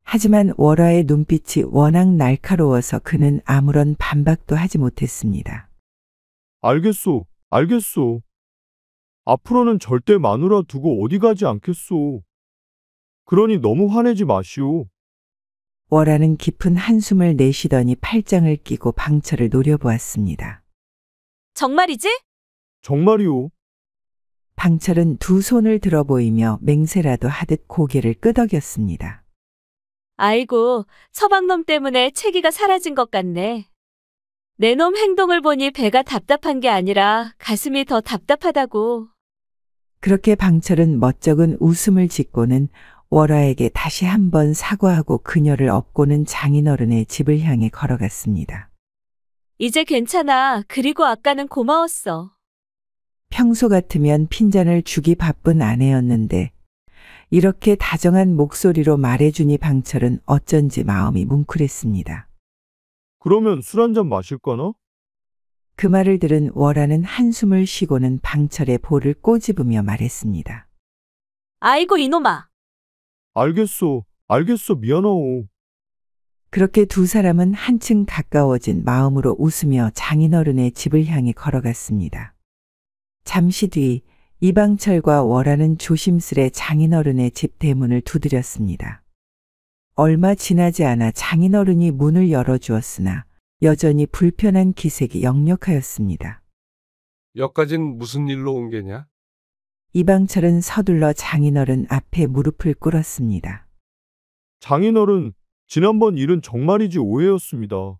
하지만 월화의 눈빛이 워낙 날카로워서 그는 아무런 반박도 하지 못했습니다. 알겠소. 앞으로는 절대 마누라 두고 어디 가지 않겠소. 그러니 너무 화내지 마시오. 월화는 깊은 한숨을 내쉬더니 팔짱을 끼고 방철을 노려보았습니다. 정말이지? 정말이오. 방철은 두 손을 들어 보이며 맹세라도 하듯 고개를 끄덕였습니다. 아이고, 서방놈 때문에 체기가 사라진 것 같네. 내 놈 행동을 보니 배가 답답한 게 아니라 가슴이 더 답답하다고. 그렇게 방철은 멋쩍은 웃음을 짓고는 월화에게 다시 한번 사과하고 그녀를 업고는 장인어른의 집을 향해 걸어갔습니다. 이제 괜찮아. 그리고 아까는 고마웠어. 평소 같으면 핀잔을 주기 바쁜 아내였는데 이렇게 다정한 목소리로 말해주니 방철은 어쩐지 마음이 뭉클했습니다. 그러면 술 한잔 마실까나? 그 말을 들은 월화는 한숨을 쉬고는 방철의 볼을 꼬집으며 말했습니다. 아이고 이놈아. 알겠소, 미안하오. 그렇게 두 사람은 한층 가까워진 마음으로 웃으며 장인어른의 집을 향해 걸어갔습니다. 잠시 뒤 이방철과 월화는 조심스레 장인어른의 집 대문을 두드렸습니다. 얼마 지나지 않아 장인어른이 문을 열어주었으나 여전히 불편한 기색이 역력하였습니다. 여기까진 무슨 일로 온 게냐? 이방철은 서둘러 장인어른 앞에 무릎을 꿇었습니다. 장인어른, 지난번 일은 정말이지 오해였습니다.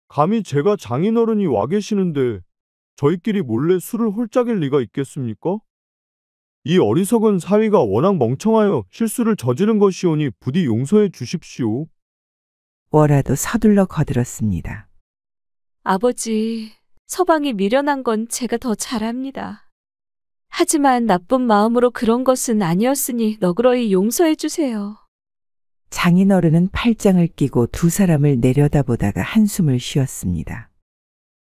감히 제가 장인어른이 와 계시는데 저희끼리 몰래 술을 홀짝일 리가 있겠습니까? 이 어리석은 사위가 워낙 멍청하여 실수를 저지른 것이오니 부디 용서해 주십시오. 월화도 서둘러 거들었습니다. 아버지, 서방이 미련한 건 제가 더 잘합니다. 하지만 나쁜 마음으로 그런 것은 아니었으니 너그러이 용서해 주세요. 장인어른은 팔짱을 끼고 두 사람을 내려다보다가 한숨을 쉬었습니다.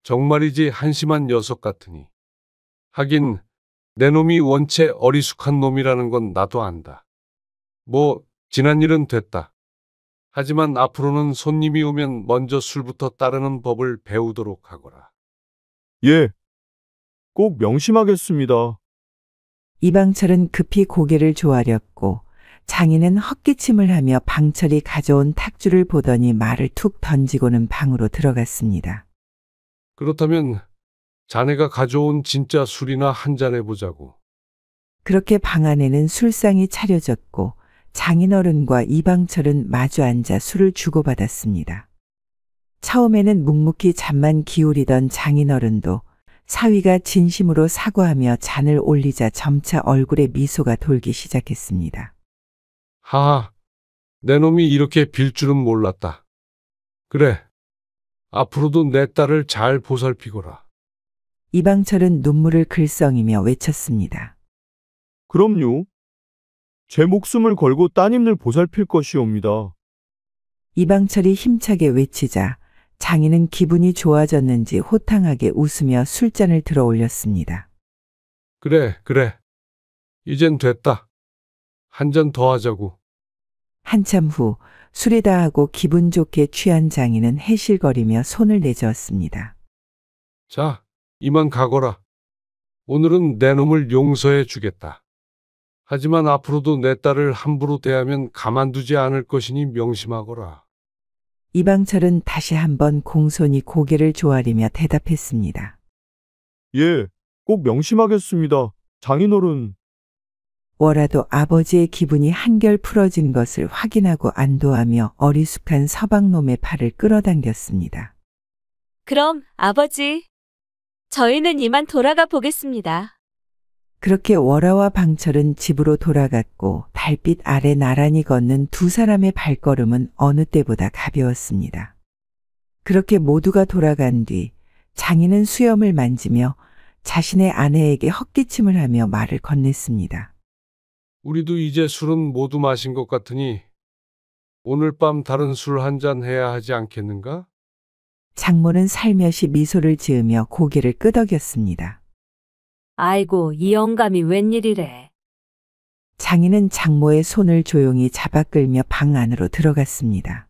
정말이지 한심한 녀석 같으니. 하긴 내 놈이 원체 어리숙한 놈이라는 건 나도 안다. 뭐 지난 일은 됐다. 하지만 앞으로는 손님이 오면 먼저 술부터 따르는 법을 배우도록 하거라. 예. 꼭 명심하겠습니다. 이방철은 급히 고개를 조아렸고 장인은 헛기침을 하며 방철이 가져온 탁주를 보더니 말을 툭 던지고는 방으로 들어갔습니다. 그렇다면 자네가 가져온 진짜 술이나 한잔 해보자고. 그렇게 방 안에는 술상이 차려졌고 장인어른과 이방철은 마주 앉아 술을 주고받았습니다. 처음에는 묵묵히 잠만 기울이던 장인어른도 사위가 진심으로 사과하며 잔을 올리자 점차 얼굴에 미소가 돌기 시작했습니다. 하하, 내 놈이 이렇게 빌 줄은 몰랐다. 그래, 앞으로도 내 딸을 잘 보살피거라. 이방철은 눈물을 글썽이며 외쳤습니다. 그럼요. 제 목숨을 걸고 따님을 보살필 것이옵니다. 이방철이 힘차게 외치자 장인은 기분이 좋아졌는지 호탕하게 웃으며 술잔을 들어 올렸습니다. 그래. 이젠 됐다. 한 잔 더 하자고. 한참 후 술이 다하고 기분 좋게 취한 장인은 해실거리며 손을 내저었습니다. 자, 이만 가거라. 오늘은 내 놈을 용서해 주겠다. 하지만 앞으로도 내 딸을 함부로 대하면 가만두지 않을 것이니 명심하거라. 이방철은 다시 한번 공손히 고개를 조아리며 대답했습니다. 예, 꼭 명심하겠습니다. 장인어른. 월화도 아버지의 기분이 한결 풀어진 것을 확인하고 안도하며 어리숙한 서방놈의 팔을 끌어당겼습니다. 그럼 아버지, 저희는 이만 돌아가 보겠습니다. 그렇게 월화와 방철은 집으로 돌아갔고 달빛 아래 나란히 걷는 두 사람의 발걸음은 어느 때보다 가벼웠습니다. 그렇게 모두가 돌아간 뒤 장인은 수염을 만지며 자신의 아내에게 헛기침을 하며 말을 건넸습니다. 우리도 이제 술은 모두 마신 것 같으니 오늘 밤 다른 술 한 잔 해야 하지 않겠는가? 장모는 살며시 미소를 지으며 고개를 끄덕였습니다. 아이고, 이 영감이 웬일이래. 장인은 장모의 손을 조용히 잡아 끌며 방 안으로 들어갔습니다.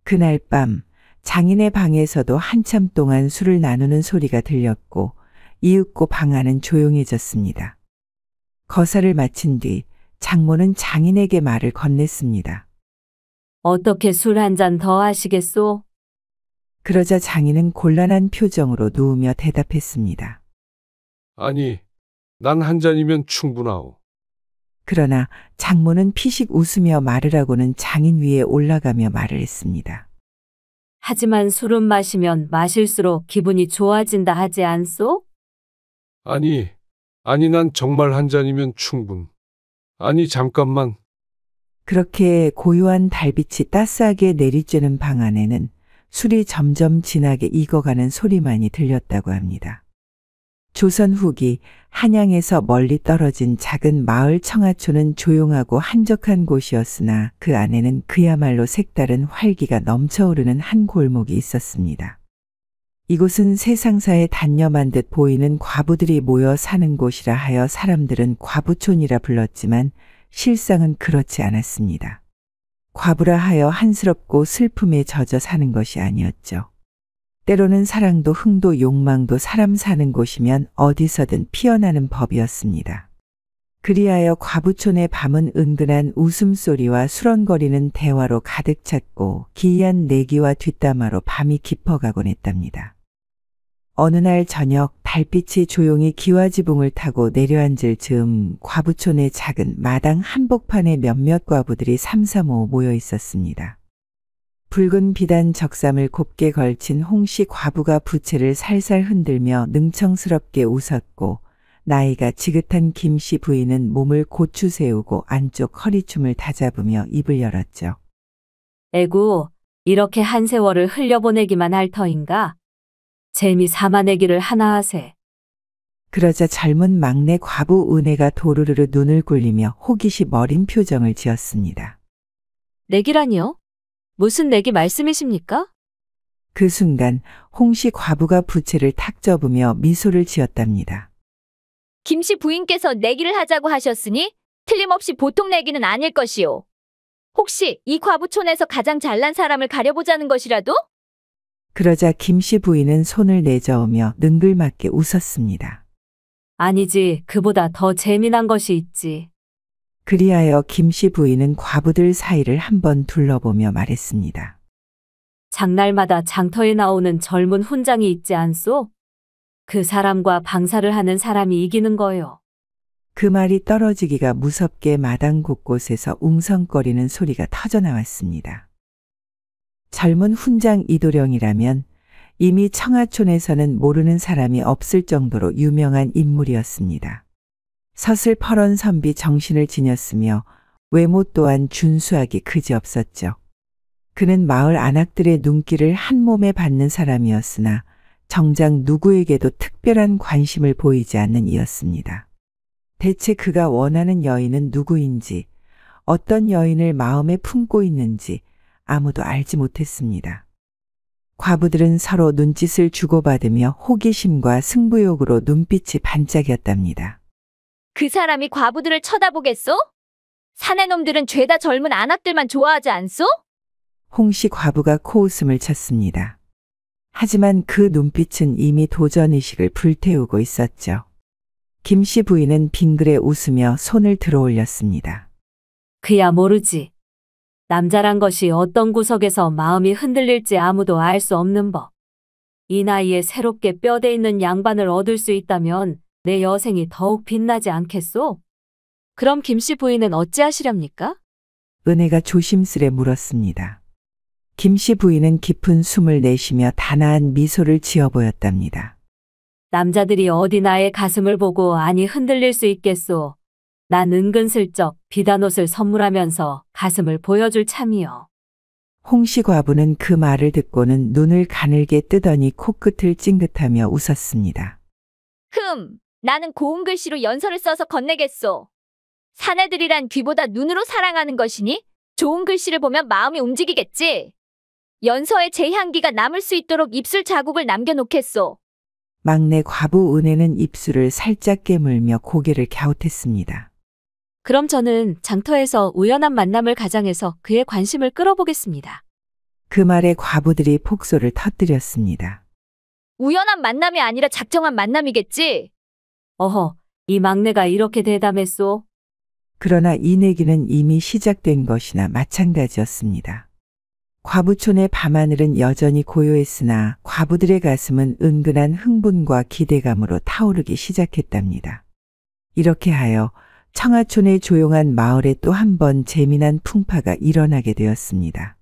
그날 밤 장인의 방에서도 한참 동안 술을 나누는 소리가 들렸고 이윽고 방 안은 조용해졌습니다. 거사를 마친 뒤 장모는 장인에게 말을 건넸습니다. 어떻게 술 한 잔 더 하시겠소? 그러자 장인은 곤란한 표정으로 누우며 대답했습니다. 아니, 난 한 잔이면 충분하오. 그러나 장모는 피식 웃으며 말을 하고는 장인 위에 올라가며 말을 했습니다. 하지만 술은 마시면 마실수록 기분이 좋아진다 하지 않소? 아니, 난 정말 한 잔이면 충분. 아니, 잠깐만. 그렇게 고요한 달빛이 따스하게 내리쬐는 방 안에는 술이 점점 진하게 익어가는 소리만이 들렸다고 합니다. 조선 후기 한양에서 멀리 떨어진 작은 마을 청하초는 조용하고 한적한 곳이었으나 그 안에는 그야말로 색다른 활기가 넘쳐오르는 한 골목이 있었습니다. 이곳은 세상사에 단념한 듯 보이는 과부들이 모여 사는 곳이라 하여 사람들은 과부촌이라 불렀지만 실상은 그렇지 않았습니다. 과부라 하여 한스럽고 슬픔에 젖어 사는 것이 아니었죠. 때로는 사랑도 흥도 욕망도 사람 사는 곳이면 어디서든 피어나는 법이었습니다. 그리하여 과부촌의 밤은 은근한 웃음소리와 수런거리는 대화로 가득 찼고 기이한 내기와 뒷담화로 밤이 깊어가곤 했답니다. 어느 날 저녁 달빛이 조용히 기와지붕을 타고 내려앉을 즈음 과부촌의 작은 마당 한복판에 몇몇 과부들이 삼삼오오 모여 있었습니다. 붉은 비단 적삼을 곱게 걸친 홍씨 과부가 부채를 살살 흔들며 능청스럽게 웃었고 나이가 지긋한 김씨 부인은 몸을 고추 세우고 안쪽 허리춤을 다잡으며 입을 열었죠. 에구, 이렇게 한 세월을 흘려보내기만 할 터인가? 재미 삼아내기를 하나 하세. 그러자 젊은 막내 과부 은혜가 도르르르 눈을 굴리며 호기심 어린 표정을 지었습니다. 내기라니요? 무슨 내기 말씀이십니까? 그 순간 홍씨 과부가 부채를 탁 접으며 미소를 지었답니다. 김씨 부인께서 내기를 하자고 하셨으니 틀림없이 보통 내기는 아닐 것이오. 혹시 이 과부촌에서 가장 잘난 사람을 가려보자는 것이라도? 그러자 김씨 부인은 손을 내저으며 능글맞게 웃었습니다. 아니지, 그보다 더 재미난 것이 있지. 그리하여 김씨 부인은 과부들 사이를 한번 둘러보며 말했습니다. 장날마다 장터에 나오는 젊은 훈장이 있지 않소? 그 사람과 방사를 하는 사람이 이기는 거요. 그 말이 떨어지기가 무섭게 마당 곳곳에서 웅성거리는 소리가 터져나왔습니다. 젊은 훈장 이도령이라면 이미 청하촌에서는 모르는 사람이 없을 정도로 유명한 인물이었습니다. 서슬퍼런 선비 정신을 지녔으며 외모 또한 준수하기 그지없었죠. 그는 마을 안악들의 눈길을 한 몸에 받는 사람이었으나 정작 누구에게도 특별한 관심을 보이지 않는 이였습니다. 대체 그가 원하는 여인은 누구인지, 어떤 여인을 마음에 품고 있는지 아무도 알지 못했습니다. 과부들은 서로 눈짓을 주고받으며 호기심과 승부욕으로 눈빛이 반짝였답니다. 그 사람이 과부들을 쳐다보겠소? 사내놈들은 죄다 젊은 안악들만 좋아하지 않소? 홍씨 과부가 코웃음을 쳤습니다. 하지만 그 눈빛은 이미 도전의식을 불태우고 있었죠. 김씨 부인은 빙그레 웃으며 손을 들어 올렸습니다. 그야 모르지. 남자란 것이 어떤 구석에서 마음이 흔들릴지 아무도 알 수 없는 법. 이 나이에 새롭게 뼈대 있는 양반을 얻을 수 있다면 내 여생이 더욱 빛나지 않겠소? 그럼 김씨 부인은 어찌하시렵니까? 은혜가 조심스레 물었습니다. 김씨 부인은 깊은 숨을 내쉬며 단아한 미소를 지어 보였답니다. 남자들이 어디 나의 가슴을 보고 아니 흔들릴 수 있겠소. 난 은근슬쩍 비단옷을 선물하면서 가슴을 보여줄 참이요. 홍씨 과부는 그 말을 듣고는 눈을 가늘게 뜨더니 코끝을 찡긋하며 웃었습니다. 나는 고운 글씨로 연서를 써서 건네겠소. 사내들이란 귀보다 눈으로 사랑하는 것이니 좋은 글씨를 보면 마음이 움직이겠지. 연서에 제 향기가 남을 수 있도록 입술 자국을 남겨놓겠소. 막내 과부 은혜는 입술을 살짝 깨물며 고개를 갸웃했습니다. 그럼 저는 장터에서 우연한 만남을 가장해서 그의 관심을 끌어보겠습니다. 그 말에 과부들이 폭소를 터뜨렸습니다. 우연한 만남이 아니라 작정한 만남이겠지? 어허, 이 막내가 이렇게 대담했소? 그러나 이 내기는 이미 시작된 것이나 마찬가지였습니다. 과부촌의 밤하늘은 여전히 고요했으나 과부들의 가슴은 은근한 흥분과 기대감으로 타오르기 시작했답니다. 이렇게 하여 청하촌의 조용한 마을에 또 한 번 재미난 풍파가 일어나게 되었습니다.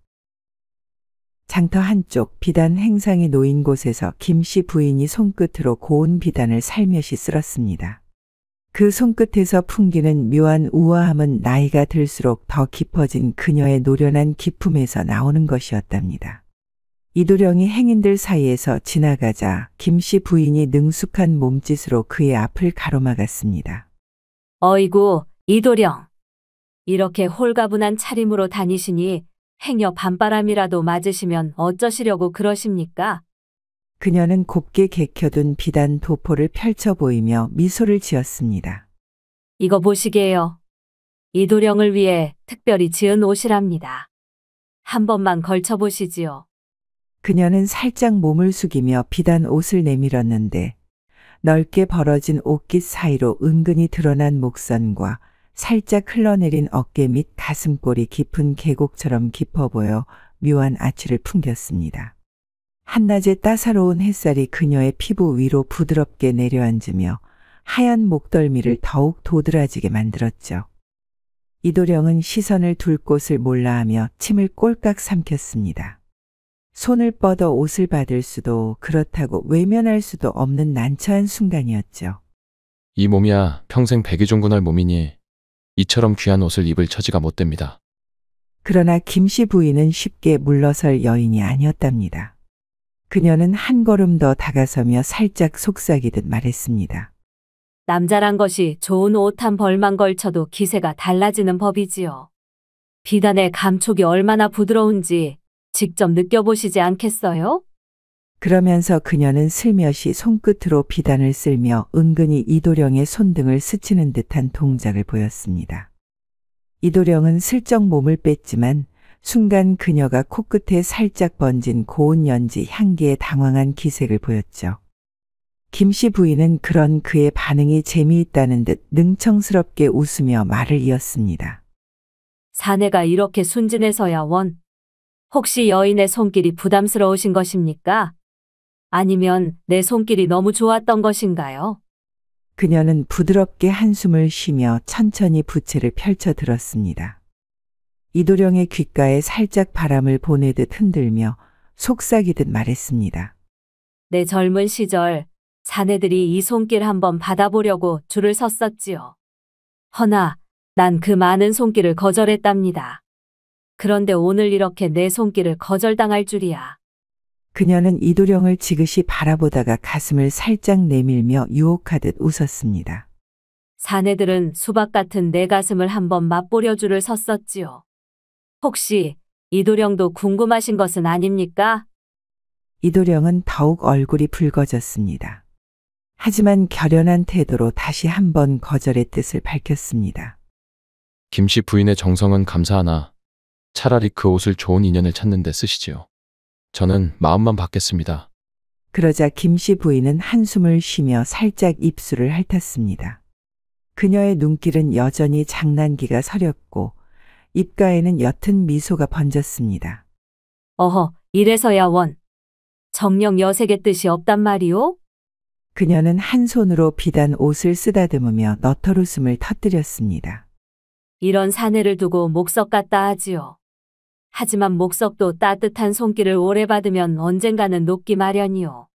장터 한쪽 비단 행상이 놓인 곳에서 김씨 부인이 손끝으로 고운 비단을 살며시 쓸었습니다. 그 손끝에서 풍기는 묘한 우아함은 나이가 들수록 더 깊어진 그녀의 노련한 기품에서 나오는 것이었답니다. 이도령이 행인들 사이에서 지나가자 김씨 부인이 능숙한 몸짓으로 그의 앞을 가로막았습니다. 어이구, 이도령. 이렇게 홀가분한 차림으로 다니시니 행여 밤바람이라도 맞으시면 어쩌시려고 그러십니까? 그녀는 곱게 개켜둔 비단 도포를 펼쳐 보이며 미소를 지었습니다. 이거 보시게요. 이도령을 위해 특별히 지은 옷이랍니다. 한 번만 걸쳐보시지요. 그녀는 살짝 몸을 숙이며 비단 옷을 내밀었는데 넓게 벌어진 옷깃 사이로 은근히 드러난 목선과 살짝 흘러내린 어깨 및 가슴골이 깊은 계곡처럼 깊어 보여 묘한 아치를 풍겼습니다. 한낮의 따사로운 햇살이 그녀의 피부 위로 부드럽게 내려앉으며 하얀 목덜미를 더욱 도드라지게 만들었죠. 이도령은 시선을 둘 곳을 몰라하며 침을 꼴깍 삼켰습니다. 손을 뻗어 옷을 받을 수도 그렇다고 외면할 수도 없는 난처한 순간이었죠. 이 몸이야 평생 백의종군할 몸이니 이처럼 귀한 옷을 입을 처지가 못 됩니다. 그러나 김씨 부인은 쉽게 물러설 여인이 아니었답니다. 그녀는 한 걸음 더 다가서며 살짝 속삭이듯 말했습니다. 남자란 것이 좋은 옷 한 벌만 걸쳐도 기세가 달라지는 법이지요. 비단의 감촉이 얼마나 부드러운지 직접 느껴보시지 않겠어요? 그러면서 그녀는 슬며시 손끝으로 비단을 쓸며 은근히 이도령의 손등을 스치는 듯한 동작을 보였습니다. 이도령은 슬쩍 몸을 뺐지만 순간 그녀가 코끝에 살짝 번진 고운 연지 향기에 당황한 기색을 보였죠. 김씨 부인은 그런 그의 반응이 재미있다는 듯 능청스럽게 웃으며 말을 이었습니다. 사내가 이렇게 순진해서야 원. 혹시 여인의 손길이 부담스러우신 것입니까? 아니면 내 손길이 너무 좋았던 것인가요? 그녀는 부드럽게 한숨을 쉬며 천천히 부채를 펼쳐 들었습니다. 이도령의 귓가에 살짝 바람을 보내듯 흔들며 속삭이듯 말했습니다. 내 젊은 시절 사내들이 이 손길 한번 받아보려고 줄을 섰었지요. 허나 난 그 많은 손길을 거절했답니다. 그런데 오늘 이렇게 내 손길을 거절당할 줄이야. 그녀는 이도령을 지그시 바라보다가 가슴을 살짝 내밀며 유혹하듯 웃었습니다. 사내들은 수박 같은 내 가슴을 한번 맛보려 줄을 섰었지요. 혹시 이도령도 궁금하신 것은 아닙니까? 이도령은 더욱 얼굴이 붉어졌습니다. 하지만 결연한 태도로 다시 한번 거절의 뜻을 밝혔습니다. 김씨 부인의 정성은 감사하나 차라리 그 옷을 좋은 인연을 찾는 데 쓰시지요. 저는 마음만 받겠습니다. 그러자 김씨 부인은 한숨을 쉬며 살짝 입술을 핥았습니다. 그녀의 눈길은 여전히 장난기가 서렸고 입가에는 옅은 미소가 번졌습니다. 어허, 이래서야 원. 정녕 여색의 뜻이 없단 말이오? 그녀는 한 손으로 비단 옷을 쓰다듬으며 너털웃음을 터뜨렸습니다. 이런 사내를 두고 목석 같다 하지요. 하지만 목석도 따뜻한 손길을 오래 받으면 언젠가는 녹기 마련이요.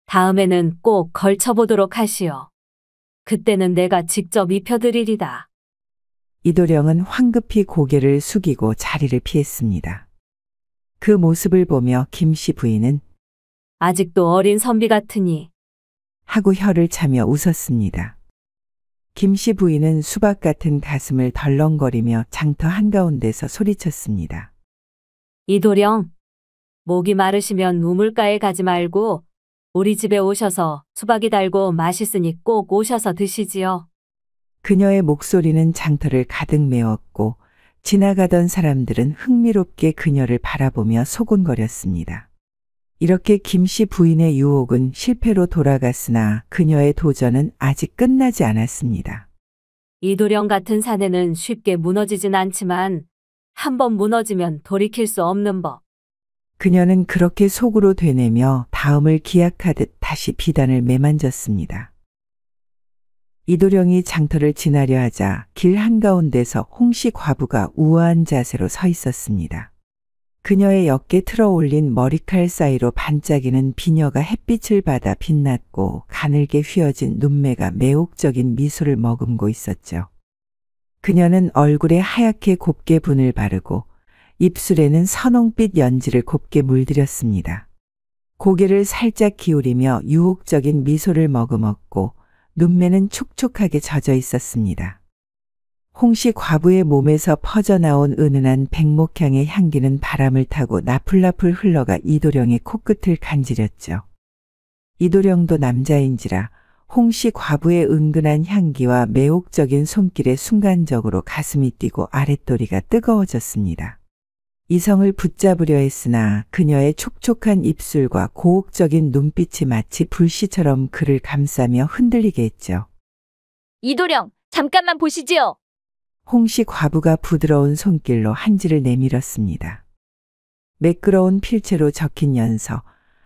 다음에는 꼭 걸쳐보도록 하시오. 그때는 내가 직접 입혀드리리다. 이도령은 황급히 고개를 숙이고 자리를 피했습니다. 그 모습을 보며 김씨 부인은 아직도 어린 선비 같으니 하고 혀를 차며 웃었습니다. 김씨 부인은 수박 같은 가슴을 덜렁거리며 장터 한가운데서 소리쳤습니다. 이도령, 목이 마르시면 우물가에 가지 말고 우리 집에 오셔서 수박이 달고 맛있으니 꼭 오셔서 드시지요. 그녀의 목소리는 장터를 가득 메웠고 지나가던 사람들은 흥미롭게 그녀를 바라보며 소곤거렸습니다. 이렇게 김씨 부인의 유혹은 실패로 돌아갔으나 그녀의 도전은 아직 끝나지 않았습니다. 이도령 같은 사내는 쉽게 무너지진 않지만 한번 무너지면 돌이킬 수 없는 법. 그녀는 그렇게 속으로 되뇌며 다음을 기약하듯 다시 비단을 매만졌습니다. 이도령이 장터를 지나려 하자 길 한가운데서 홍씨 과부가 우아한 자세로 서 있었습니다. 그녀의 어깨 틀어 올린 머리칼 사이로 반짝이는 비녀가 햇빛을 받아 빛났고 가늘게 휘어진 눈매가 매혹적인 미소를 머금고 있었죠. 그녀는 얼굴에 하얗게 곱게 분을 바르고 입술에는 선홍빛 연지를 곱게 물들였습니다. 고개를 살짝 기울이며 유혹적인 미소를 머금었고 눈매는 촉촉하게 젖어 있었습니다. 홍씨 과부의 몸에서 퍼져나온 은은한 백목향의 향기는 바람을 타고 나풀나풀 흘러가 이도령의 코끝을 간지렸죠. 이도령도 남자인지라 홍씨 과부의 은근한 향기와 매혹적인 손길에 순간적으로 가슴이 뛰고 아랫도리가 뜨거워졌습니다. 이성을 붙잡으려 했으나 그녀의 촉촉한 입술과 고혹적인 눈빛이 마치 불씨처럼 그를 감싸며 흔들리게 했죠. 이도령, 잠깐만 보시지요. 홍씨 과부가 부드러운 손길로 한지를 내밀었습니다. 매끄러운 필체로 적힌 연서,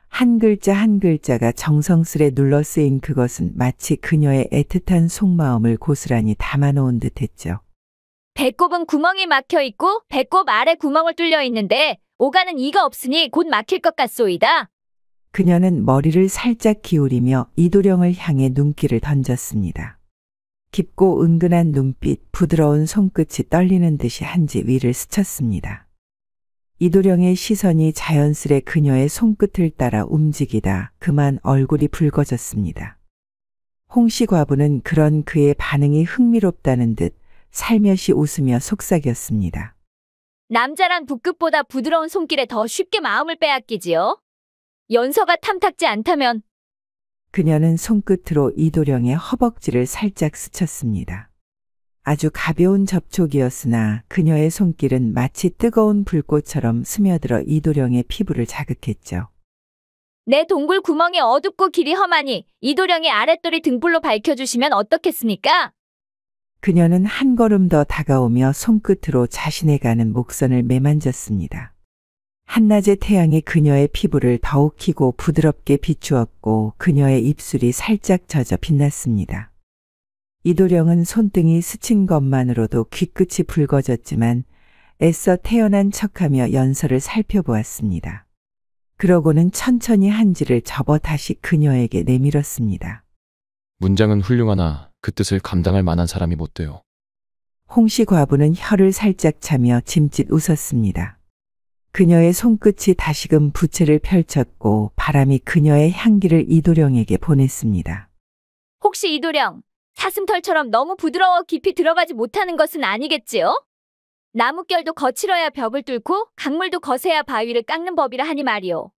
한 글자 한 글자가 정성스레 눌러 쓰인 그것은 마치 그녀의 애틋한 속마음을 고스란히 담아놓은 듯했죠. 배꼽은 구멍이 막혀 있고 배꼽 아래 구멍을 뚫려 있는데 오가는 이가 없으니 곧 막힐 것 같소이다. 그녀는 머리를 살짝 기울이며 이도령을 향해 눈길을 던졌습니다. 깊고 은근한 눈빛, 부드러운 손끝이 떨리는 듯이 한지 위를 스쳤습니다. 이도령의 시선이 자연스레 그녀의 손끝을 따라 움직이다 그만 얼굴이 붉어졌습니다. 홍씨 과부는 그런 그의 반응이 흥미롭다는 듯 살며시 웃으며 속삭였습니다. 남자란 붓끝보다 부드러운 손길에 더 쉽게 마음을 빼앗기지요. 연서가 탐탁지 않다면 그녀는 손끝으로 이도령의 허벅지를 살짝 스쳤습니다. 아주 가벼운 접촉이었으나 그녀의 손길은 마치 뜨거운 불꽃처럼 스며들어 이도령의 피부를 자극했죠. 내 동굴 구멍이 어둡고 길이 험하니 이도령의 아랫돌이 등불로 밝혀주시면 어떻겠습니까? 그녀는 한 걸음 더 다가오며 손끝으로 자신의 가는 목선을 매만졌습니다. 한낮의 태양이 그녀의 피부를 더욱 희고 부드럽게 비추었고 그녀의 입술이 살짝 젖어 빛났습니다. 이도령은 손등이 스친 것만으로도 귀끝이 붉어졌지만 애써 태어난 척하며 연서를 살펴보았습니다. 그러고는 천천히 한지를 접어 다시 그녀에게 내밀었습니다. 문장은 훌륭하나 그 뜻을 감당할 만한 사람이 못 돼요. 홍씨 과부는 혀를 살짝 차며 짐짓 웃었습니다. 그녀의 손끝이 다시금 부채를 펼쳤고 바람이 그녀의 향기를 이도령에게 보냈습니다. 혹시 이도령, 사슴털처럼 너무 부드러워 깊이 들어가지 못하는 것은 아니겠지요? 나뭇결도 거칠어야 벽을 뚫고 강물도 거세야 바위를 깎는 법이라 하니 말이오.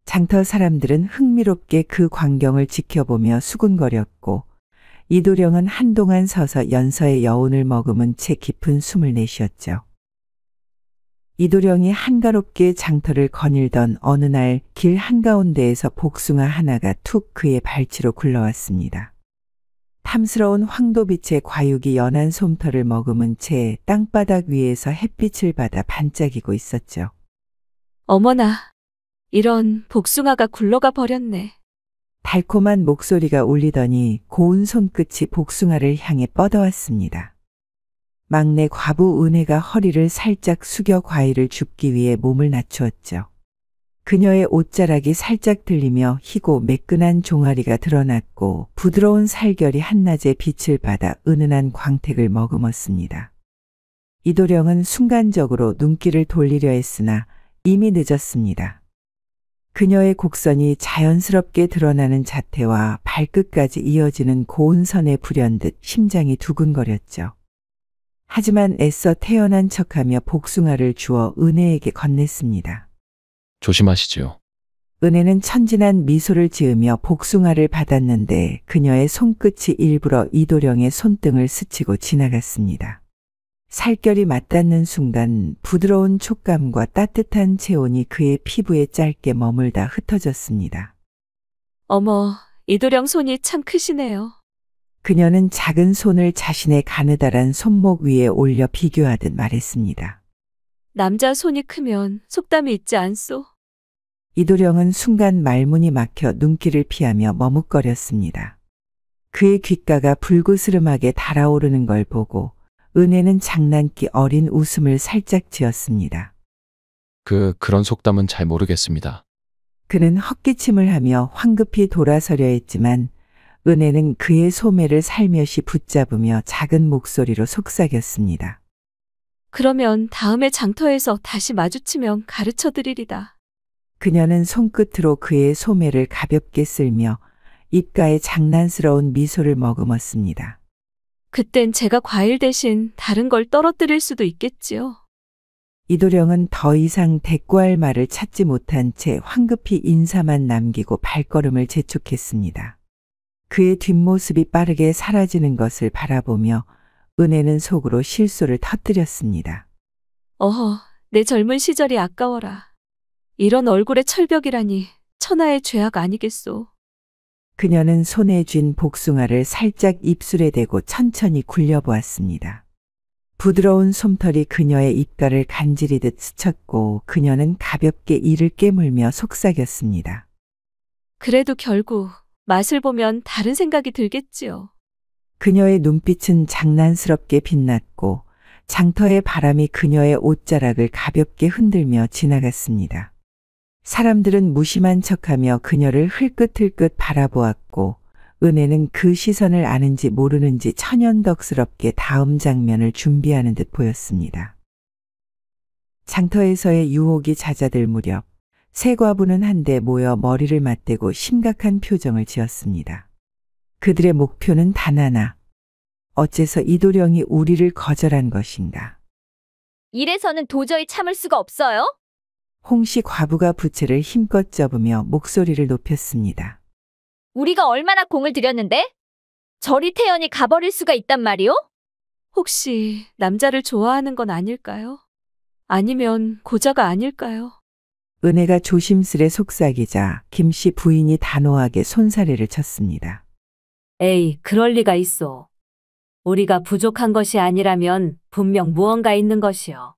장터 사람들은 흥미롭게 그 광경을 지켜보며 수군거렸고 이도령은 한동안 서서 연서의 여운을 머금은 채 깊은 숨을 내쉬었죠. 이도령이 한가롭게 장터를 거닐던 어느 날 길 한가운데에서 복숭아 하나가 툭 그의 발치로 굴러왔습니다. 탐스러운 황도빛의 과육이 연한 솜털을 머금은 채 땅바닥 위에서 햇빛을 받아 반짝이고 있었죠. 어머나, 이런 복숭아가 굴러가 버렸네. 달콤한 목소리가 울리더니 고운 손끝이 복숭아를 향해 뻗어왔습니다. 막내 과부 은혜가 허리를 살짝 숙여 과일을 줍기 위해 몸을 낮추었죠. 그녀의 옷자락이 살짝 들리며 희고 매끈한 종아리가 드러났고 부드러운 살결이 한낮의 빛을 받아 은은한 광택을 머금었습니다. 이도령은 순간적으로 눈길을 돌리려 했으나 이미 늦었습니다. 그녀의 곡선이 자연스럽게 드러나는 자태와 발끝까지 이어지는 고운 선에 불현듯 심장이 두근거렸죠. 하지만 애써 태어난 척하며 복숭아를 주어 은혜에게 건넸습니다. 조심하시지요. 은혜는 천진한 미소를 지으며 복숭아를 받았는데 그녀의 손끝이 일부러 이도령의 손등을 스치고 지나갔습니다. 살결이 맞닿는 순간 부드러운 촉감과 따뜻한 체온이 그의 피부에 짧게 머물다 흩어졌습니다. 어머, 이도령 손이 참 크시네요. 그녀는 작은 손을 자신의 가느다란 손목 위에 올려 비교하듯 말했습니다. 남자 손이 크면 속담이 있지 않소? 이도령은 순간 말문이 막혀 눈길을 피하며 머뭇거렸습니다. 그의 귓가가 불그스름하게 달아오르는 걸 보고 은혜는 장난기 어린 웃음을 살짝 지었습니다. 그런 속담은 잘 모르겠습니다. 그는 헛기침을 하며 황급히 돌아서려 했지만 은혜는 그의 소매를 살며시 붙잡으며 작은 목소리로 속삭였습니다. 그러면 다음에 장터에서 다시 마주치면 가르쳐 드리리다. 그녀는 손끝으로 그의 소매를 가볍게 쓸며 입가에 장난스러운 미소를 머금었습니다. 그땐 제가 과일 대신 다른 걸 떨어뜨릴 수도 있겠지요. 이도령은 더 이상 대꾸할 말을 찾지 못한 채 황급히 인사만 남기고 발걸음을 재촉했습니다. 그의 뒷모습이 빠르게 사라지는 것을 바라보며 은혜는 속으로 실소를 터뜨렸습니다. 어허, 내 젊은 시절이 아까워라. 이런 얼굴의 철벽이라니 천하의 죄악 아니겠소. 그녀는 손에 쥔 복숭아를 살짝 입술에 대고 천천히 굴려보았습니다. 부드러운 솜털이 그녀의 입가를 간지리듯 스쳤고 그녀는 가볍게 이를 깨물며 속삭였습니다. 그래도 결국 맛을 보면 다른 생각이 들겠지요. 그녀의 눈빛은 장난스럽게 빛났고 장터의 바람이 그녀의 옷자락을 가볍게 흔들며 지나갔습니다. 사람들은 무심한 척하며 그녀를 흘끗흘끗 바라보았고 은혜는 그 시선을 아는지 모르는지 천연덕스럽게 다음 장면을 준비하는 듯 보였습니다. 장터에서의 유혹이 잦아들 무렵 세 과부는 한데 모여 머리를 맞대고 심각한 표정을 지었습니다. 그들의 목표는 단 하나. 어째서 이도령이 우리를 거절한 것인가. 이래서는 도저히 참을 수가 없어요? 홍씨 과부가 부채를 힘껏 접으며 목소리를 높였습니다. 우리가 얼마나 공을 들였는데? 저리 태연히 가버릴 수가 있단 말이오? 혹시 남자를 좋아하는 건 아닐까요? 아니면 고자가 아닐까요? 은혜가 조심스레 속삭이자 김씨 부인이 단호하게 손사래를 쳤습니다. 에이, 그럴 리가 있어. 우리가 부족한 것이 아니라면 분명 무언가 있는 것이요.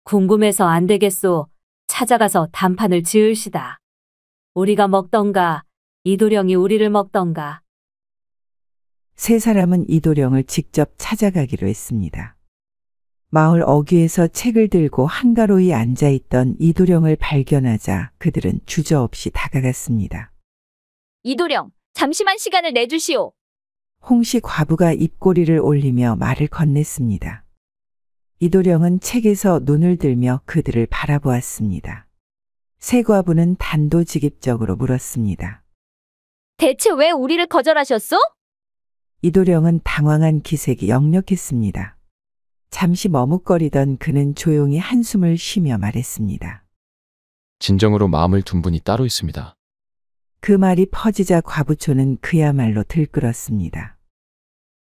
궁금해서 안 되겠소. 찾아가서 단판을 지으시다. 우리가 먹던가 이도령이 우리를 먹던가. 세 사람은 이도령을 직접 찾아가기로 했습니다. 마을 어귀에서 책을 들고 한가로이 앉아있던 이도령을 발견하자 그들은 주저없이 다가갔습니다. 이도령, 잠시만 시간을 내주시오. 홍씨 과부가 입꼬리를 올리며 말을 건넸습니다. 이도령은 책에서 눈을 들며 그들을 바라보았습니다. 세 과부는 단도직입적으로 물었습니다. 대체 왜 우리를 거절하셨소? 이도령은 당황한 기색이 역력했습니다. 잠시 머뭇거리던 그는 조용히 한숨을 쉬며 말했습니다. 진정으로 마음을 둔 분이 따로 있습니다. 그 말이 퍼지자 과부초는 그야말로 들끓었습니다.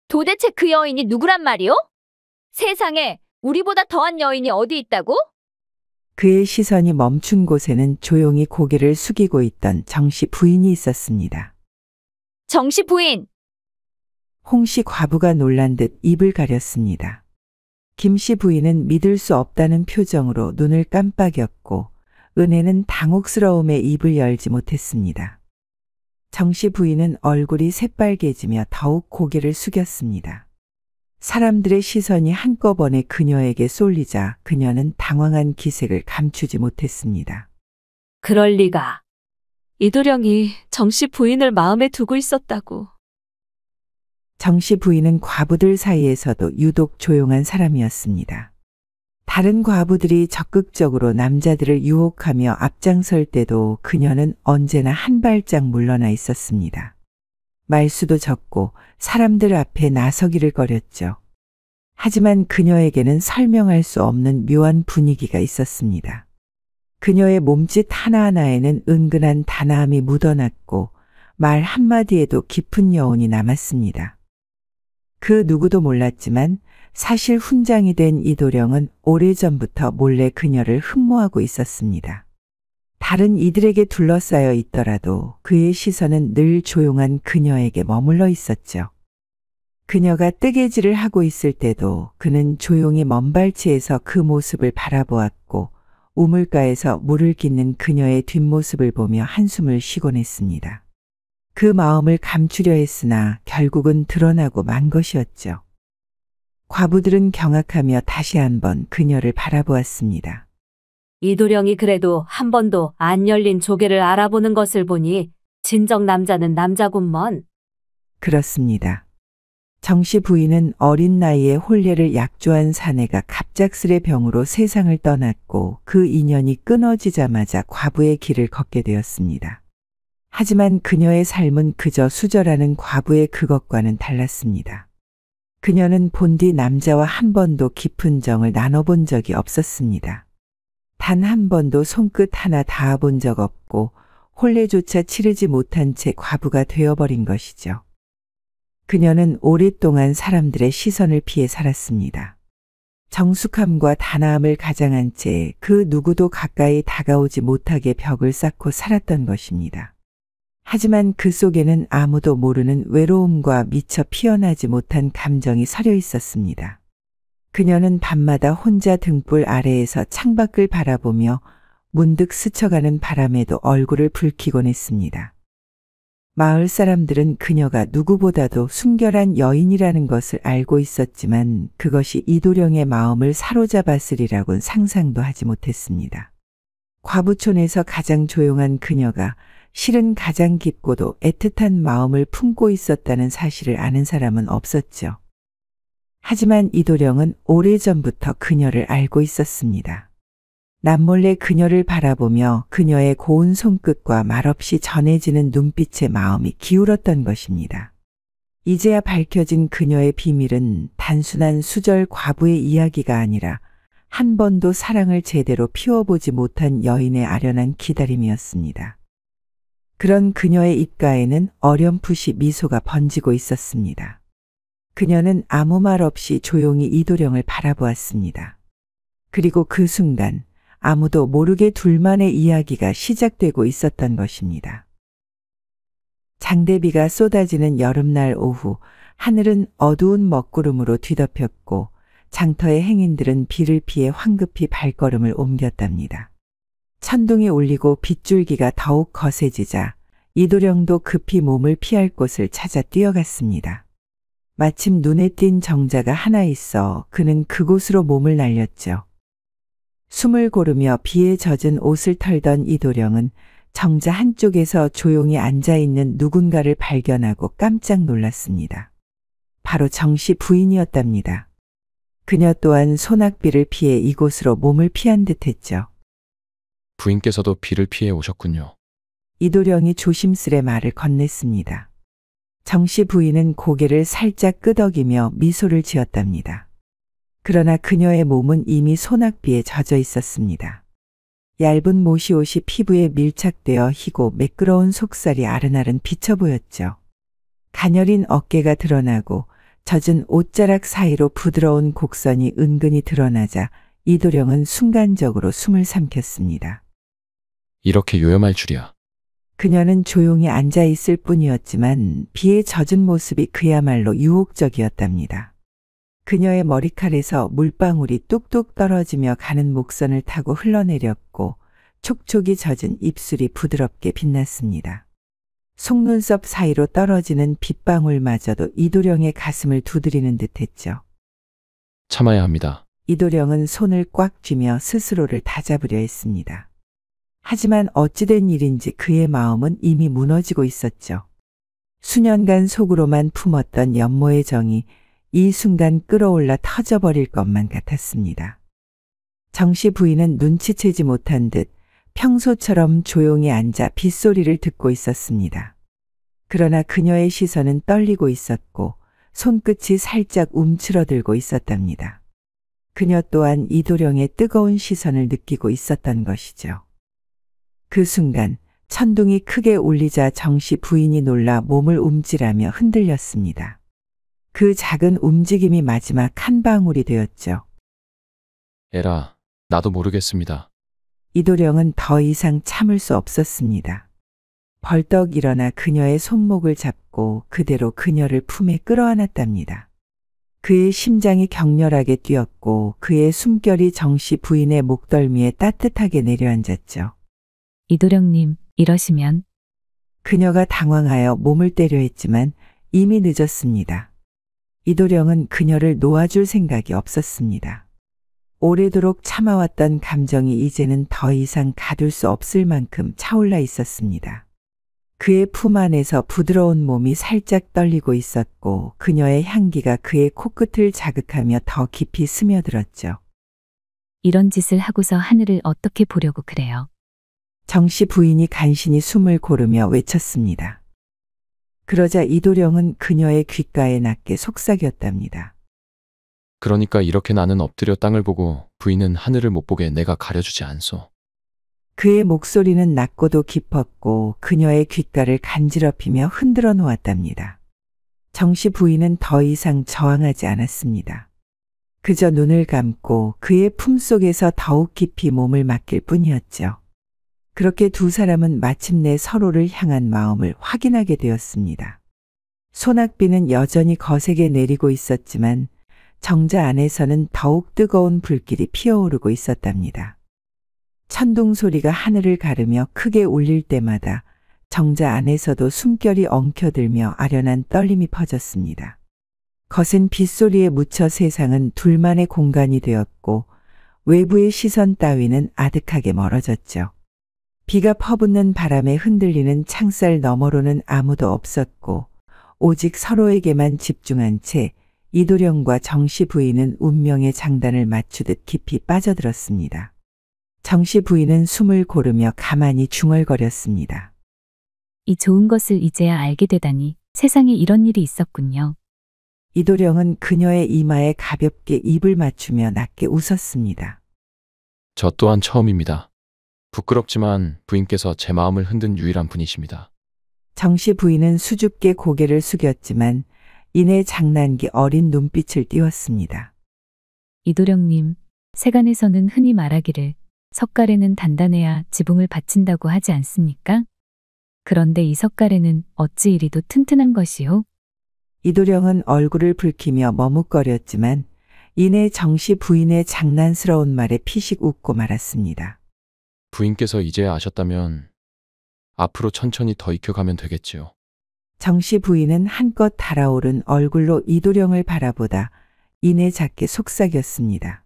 도대체 그 여인이 누구란 말이오? 세상에 우리보다 더한 여인이 어디 있다고? 그의 시선이 멈춘 곳에는 조용히 고개를 숙이고 있던 정씨 부인이 있었습니다. 정씨 부인! 홍씨 과부가 놀란 듯 입을 가렸습니다. 김씨 부인은 믿을 수 없다는 표정으로 눈을 깜빡였고 은혜는 당혹스러움에 입을 열지 못했습니다. 정씨 부인은 얼굴이 새빨개지며 더욱 고개를 숙였습니다. 사람들의 시선이 한꺼번에 그녀에게 쏠리자 그녀는 당황한 기색을 감추지 못했습니다. 그럴 리가. 이도령이 정씨 부인을 마음에 두고 있었다고. 정씨 부인은 과부들 사이에서도 유독 조용한 사람이었습니다. 다른 과부들이 적극적으로 남자들을 유혹하며 앞장설 때도 그녀는 언제나 한 발짝 물러나 있었습니다. 말수도 적고 사람들 앞에 나서기를 꺼렸죠. 하지만 그녀에게는 설명할 수 없는 묘한 분위기가 있었습니다. 그녀의 몸짓 하나하나에는 은근한 단아함이 묻어났고 말 한마디에도 깊은 여운이 남았습니다. 그 누구도 몰랐지만 사실 훈장이 된 이도령은 오래전부터 몰래 그녀를 흠모하고 있었습니다. 다른 이들에게 둘러싸여 있더라도 그의 시선은 늘 조용한 그녀에게 머물러 있었죠. 그녀가 뜨개질을 하고 있을 때도 그는 조용히 먼발치에서 그 모습을 바라보았고 우물가에서 물을 깃는 그녀의 뒷모습을 보며 한숨을 쉬곤 했습니다. 그 마음을 감추려 했으나 결국은 드러나고 만 것이었죠. 과부들은 경악하며 다시 한번 그녀를 바라보았습니다. 이도령이 그래도 한 번도 안 열린 조개를 알아보는 것을 보니 진정 남자는 남자군먼. 그렇습니다. 정씨 부인은 어린 나이에 혼례를 약조한 사내가 갑작스레 병으로 세상을 떠났고 그 인연이 끊어지자마자 과부의 길을 걷게 되었습니다. 하지만 그녀의 삶은 그저 수절하는 과부의 그것과는 달랐습니다. 그녀는 본디 남자와 한 번도 깊은 정을 나눠본 적이 없었습니다. 단 한 번도 손끝 하나 닿아본 적 없고 혼례조차 치르지 못한 채 과부가 되어버린 것이죠. 그녀는 오랫동안 사람들의 시선을 피해 살았습니다. 정숙함과 단아함을 가장한 채 그 누구도 가까이 다가오지 못하게 벽을 쌓고 살았던 것입니다. 하지만 그 속에는 아무도 모르는 외로움과 미처 피어나지 못한 감정이 서려 있었습니다. 그녀는 밤마다 혼자 등불 아래에서 창밖을 바라보며 문득 스쳐가는 바람에도 얼굴을 붉히곤 했습니다. 마을 사람들은 그녀가 누구보다도 순결한 여인이라는 것을 알고 있었지만 그것이 이도령의 마음을 사로잡았으리라고는 상상도 하지 못했습니다. 과부촌에서 가장 조용한 그녀가 실은 가장 깊고도 애틋한 마음을 품고 있었다는 사실을 아는 사람은 없었죠. 하지만 이도령은 오래전부터 그녀를 알고 있었습니다. 남몰래 그녀를 바라보며 그녀의 고운 손끝과 말없이 전해지는 눈빛에 마음이 기울었던 것입니다. 이제야 밝혀진 그녀의 비밀은 단순한 수절 과부의 이야기가 아니라 한 번도 사랑을 제대로 피워보지 못한 여인의 아련한 기다림이었습니다. 그런 그녀의 입가에는 어렴풋이 미소가 번지고 있었습니다. 그녀는 아무 말 없이 조용히 이도령을 바라보았습니다. 그리고 그 순간 아무도 모르게 둘만의 이야기가 시작되고 있었던 것입니다. 장대비가 쏟아지는 여름날 오후, 하늘은 어두운 먹구름으로 뒤덮였고 장터의 행인들은 비를 피해 황급히 발걸음을 옮겼답니다. 천둥이 울리고 빗줄기가 더욱 거세지자 이도령도 급히 몸을 피할 곳을 찾아 뛰어갔습니다. 마침 눈에 띈 정자가 하나 있어 그는 그곳으로 몸을 날렸죠. 숨을 고르며 비에 젖은 옷을 털던 이도령은 정자 한쪽에서 조용히 앉아있는 누군가를 발견하고 깜짝 놀랐습니다. 바로 정씨 부인이었답니다. 그녀 또한 소낙비를 피해 이곳으로 몸을 피한 듯했죠. 부인께서도 비를 피해 오셨군요. 이도령이 조심스레 말을 건넸습니다. 정씨 부인은 고개를 살짝 끄덕이며 미소를 지었답니다. 그러나 그녀의 몸은 이미 소낙비에 젖어 있었습니다. 얇은 모시옷이 피부에 밀착되어 희고 매끄러운 속살이 아른아른 비쳐 보였죠. 가녀린 어깨가 드러나고 젖은 옷자락 사이로 부드러운 곡선이 은근히 드러나자 이도령은 순간적으로 숨을 삼켰습니다. 이렇게 요염할 줄이야. 그녀는 조용히 앉아 있을 뿐이었지만 비에 젖은 모습이 그야말로 유혹적이었답니다. 그녀의 머리칼에서 물방울이 뚝뚝 떨어지며 가는 목선을 타고 흘러내렸고 촉촉이 젖은 입술이 부드럽게 빛났습니다. 속눈썹 사이로 떨어지는 빗방울마저도 이도령의 가슴을 두드리는 듯했죠. 참아야 합니다. 이도령은 손을 꽉 쥐며 스스로를 다잡으려 했습니다. 하지만 어찌된 일인지 그의 마음은 이미 무너지고 있었죠. 수년간 속으로만 품었던 연모의 정이 이 순간 끌어올라 터져버릴 것만 같았습니다. 정씨 부인은 눈치채지 못한 듯 평소처럼 조용히 앉아 빗소리를 듣고 있었습니다. 그러나 그녀의 시선은 떨리고 있었고 손끝이 살짝 움츠러들고 있었답니다. 그녀 또한 이도령의 뜨거운 시선을 느끼고 있었던 것이죠. 그 순간 천둥이 크게 울리자 정씨 부인이 놀라 몸을 움찔하며 흔들렸습니다. 그 작은 움직임이 마지막 한 방울이 되었죠. 에라, 나도 모르겠습니다. 이도령은 더 이상 참을 수 없었습니다. 벌떡 일어나 그녀의 손목을 잡고 그대로 그녀를 품에 끌어안았답니다. 그의 심장이 격렬하게 뛰었고 그의 숨결이 정씨 부인의 목덜미에 따뜻하게 내려앉았죠. 이도령님, 이러시면. 그녀가 당황하여 몸을 떼려 했지만 이미 늦었습니다. 이도령은 그녀를 놓아줄 생각이 없었습니다. 오래도록 참아왔던 감정이 이제는 더 이상 가둘 수 없을 만큼 차올라 있었습니다. 그의 품 안에서 부드러운 몸이 살짝 떨리고 있었고 그녀의 향기가 그의 코끝을 자극하며 더 깊이 스며들었죠. 이런 짓을 하고서 하늘을 어떻게 보려고 그래요? 정씨 부인이 간신히 숨을 고르며 외쳤습니다. 그러자 이도령은 그녀의 귓가에 낮게 속삭였답니다. 그러니까 이렇게 나는 엎드려 땅을 보고 부인은 하늘을 못 보게 내가 가려주지 않소. 그의 목소리는 낮고도 깊었고 그녀의 귓가를 간지럽히며 흔들어 놓았답니다. 정씨 부인은 더 이상 저항하지 않았습니다. 그저 눈을 감고 그의 품속에서 더욱 깊이 몸을 맡길 뿐이었죠. 그렇게 두 사람은 마침내 서로를 향한 마음을 확인하게 되었습니다. 소낙비는 여전히 거세게 내리고 있었지만 정자 안에서는 더욱 뜨거운 불길이 피어오르고 있었답니다. 천둥 소리가 하늘을 가르며 크게 울릴 때마다 정자 안에서도 숨결이 엉켜들며 아련한 떨림이 퍼졌습니다. 거센 빗소리에 묻혀 세상은 둘만의 공간이 되었고 외부의 시선 따위는 아득하게 멀어졌죠. 비가 퍼붓는 바람에 흔들리는 창살 너머로는 아무도 없었고 오직 서로에게만 집중한 채 이도령과 정씨 부인은 운명의 장단을 맞추듯 깊이 빠져들었습니다. 정씨 부인은 숨을 고르며 가만히 중얼거렸습니다. 이 좋은 것을 이제야 알게 되다니 세상에 이런 일이 있었군요. 이도령은 그녀의 이마에 가볍게 입을 맞추며 낮게 웃었습니다. 저 또한 처음입니다. 부끄럽지만 부인께서 제 마음을 흔든 유일한 분이십니다. 정씨 부인은 수줍게 고개를 숙였지만 이내 장난기 어린 눈빛을 띄웠습니다. 이도령님, 세간에서는 흔히 말하기를 석가래는 단단해야 지붕을 받친다고 하지 않습니까? 그런데 이 석가래는 어찌 이리도 튼튼한 것이요? 이도령은 얼굴을 붉히며 머뭇거렸지만 이내 정씨 부인의 장난스러운 말에 피식 웃고 말았습니다. 부인께서 이제야 아셨다면 앞으로 천천히 더 익혀가면 되겠지요. 정씨 부인은 한껏 달아오른 얼굴로 이도령을 바라보다 이내 작게 속삭였습니다.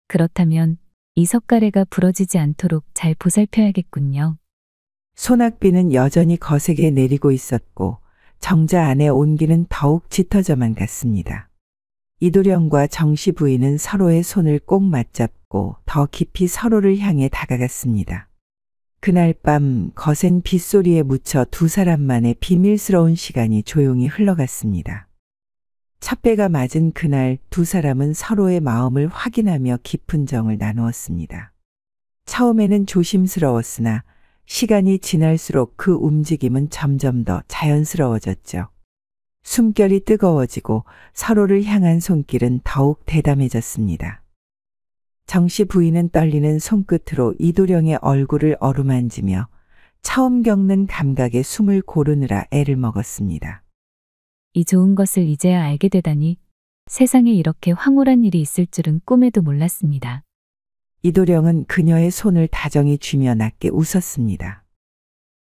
그렇다면 이 석가래가 부러지지 않도록 잘 보살펴야겠군요. 소낙비는 여전히 거세게 내리고 있었고 정자 안의 온기는 더욱 짙어져만 갔습니다. 이도령과 정씨 부인은 서로의 손을 꼭 맞잡고 더 깊이 서로를 향해 다가갔습니다. 그날 밤 거센 빗소리에 묻혀 두 사람만의 비밀스러운 시간이 조용히 흘러갔습니다. 첫 배가 맞은 그날 두 사람은 서로의 마음을 확인하며 깊은 정을 나누었습니다. 처음에는 조심스러웠으나 시간이 지날수록 그 움직임은 점점 더 자연스러워졌죠. 숨결이 뜨거워지고 서로를 향한 손길은 더욱 대담해졌습니다. 정씨 부인은 떨리는 손끝으로 이도령의 얼굴을 어루만지며 처음 겪는 감각에 숨을 고르느라 애를 먹었습니다. 이 좋은 것을 이제야 알게 되다니 세상에 이렇게 황홀한 일이 있을 줄은 꿈에도 몰랐습니다. 이도령은 그녀의 손을 다정히 쥐며 낮게 웃었습니다.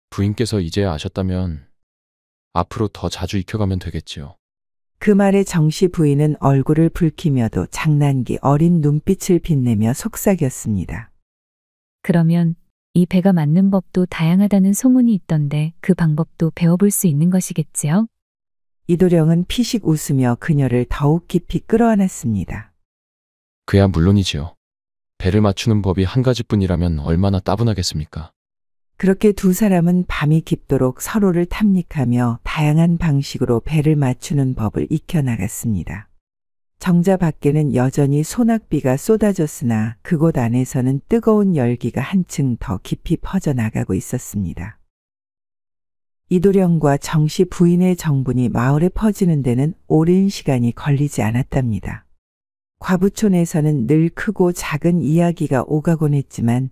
부인께서 이제야 아셨다면 앞으로 더 자주 익혀가면 되겠지요. 그 말에 정씨 부인은 얼굴을 붉히며도 장난기 어린 눈빛을 빛내며 속삭였습니다. 그러면 이 배가 맞는 법도 다양하다는 소문이 있던데 그 방법도 배워볼 수 있는 것이겠지요? 이도령은 피식 웃으며 그녀를 더욱 깊이 끌어안았습니다. 그야 물론이지요. 배를 맞추는 법이 한 가지뿐이라면 얼마나 따분하겠습니까? 그렇게 두 사람은 밤이 깊도록 서로를 탐닉하며 다양한 방식으로 배를 맞추는 법을 익혀나갔습니다. 정자 밖에는 여전히 소낙비가 쏟아졌으나 그곳 안에서는 뜨거운 열기가 한층 더 깊이 퍼져나가고 있었습니다. 이도령과 정씨 부인의 정분이 마을에 퍼지는 데는 오랜 시간이 걸리지 않았답니다. 과부촌에서는 늘 크고 작은 이야기가 오가곤 했지만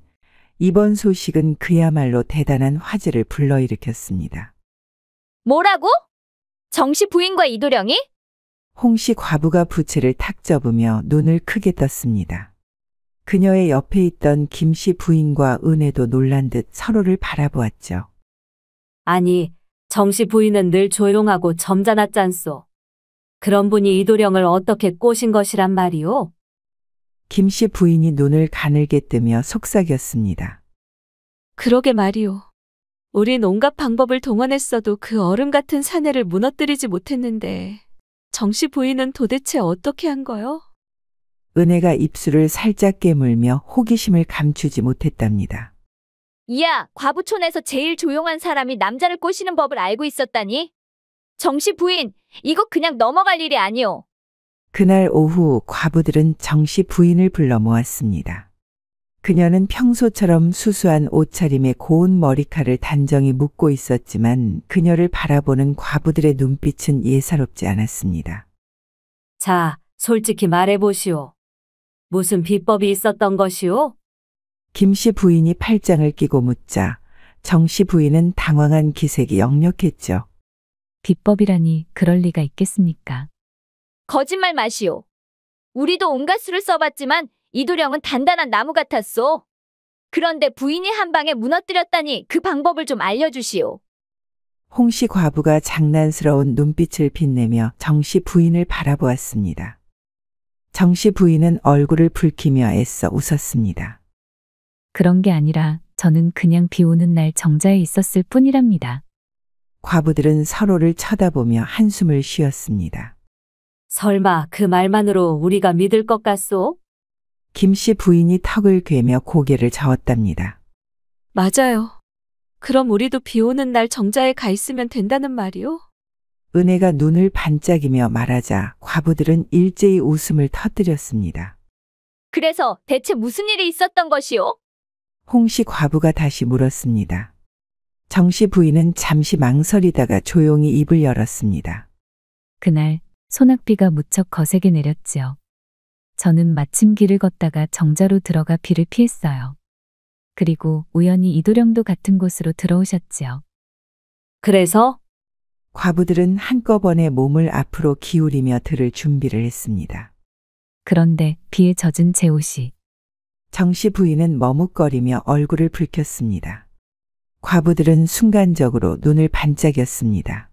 이번 소식은 그야말로 대단한 화제를 불러일으켰습니다. 뭐라고? 정씨 부인과 이도령이? 홍씨 과부가 부채를 탁 접으며 눈을 크게 떴습니다. 그녀의 옆에 있던 김씨 부인과 은혜도 놀란 듯 서로를 바라보았죠. 아니, 정씨 부인은 늘 조용하고 점잖았잖소. 그런 분이 이도령을 어떻게 꼬신 것이란 말이오? 김씨 부인이 눈을 가늘게 뜨며 속삭였습니다. 그러게 말이오. 우린 온갖 방법을 동원했어도 그 얼음 같은 사내를 무너뜨리지 못했는데 정씨 부인은 도대체 어떻게 한 거요? 은혜가 입술을 살짝 깨물며 호기심을 감추지 못했답니다. 이야, 과부촌에서 제일 조용한 사람이 남자를 꼬시는 법을 알고 있었다니? 정씨 부인, 이거 그냥 넘어갈 일이 아니오. 그날 오후 과부들은 정씨 부인을 불러 모았습니다. 그녀는 평소처럼 수수한 옷차림에 고운 머리칼을 단정히 묶고 있었지만 그녀를 바라보는 과부들의 눈빛은 예사롭지 않았습니다. 자, 솔직히 말해보시오. 무슨 비법이 있었던 것이오? 김씨 부인이 팔짱을 끼고 묻자 정씨 부인은 당황한 기색이 역력했죠. 비법이라니 그럴 리가 있겠습니까? 거짓말 마시오. 우리도 온갖 수를 써봤지만 이도령은 단단한 나무 같았소. 그런데 부인이 한 방에 무너뜨렸다니 그 방법을 좀 알려주시오. 홍씨 과부가 장난스러운 눈빛을 빛내며 정씨 부인을 바라보았습니다. 정씨 부인은 얼굴을 붉히며 애써 웃었습니다. 그런 게 아니라 저는 그냥 비 오는 날 정자에 있었을 뿐이랍니다. 과부들은 서로를 쳐다보며 한숨을 쉬었습니다. 설마 그 말만으로 우리가 믿을 것 같소? 김씨 부인이 턱을 괴며 고개를 저었답니다. 맞아요. 그럼 우리도 비 오는 날 정자에 가 있으면 된다는 말이오? 은혜가 눈을 반짝이며 말하자 과부들은 일제히 웃음을 터뜨렸습니다. 그래서 대체 무슨 일이 있었던 것이오? 홍씨 과부가 다시 물었습니다. 정씨 부인은 잠시 망설이다가 조용히 입을 열었습니다. 그날 소낙비가 무척 거세게 내렸지요. 저는 마침 길을 걷다가 정자로 들어가 비를 피했어요. 그리고 우연히 이도령도 같은 곳으로 들어오셨지요. 그래서? 과부들은 한꺼번에 몸을 앞으로 기울이며 들을 준비를 했습니다. 그런데 비에 젖은 제 옷이. 정씨 부인은 머뭇거리며 얼굴을 붉혔습니다. 과부들은 순간적으로 눈을 반짝였습니다.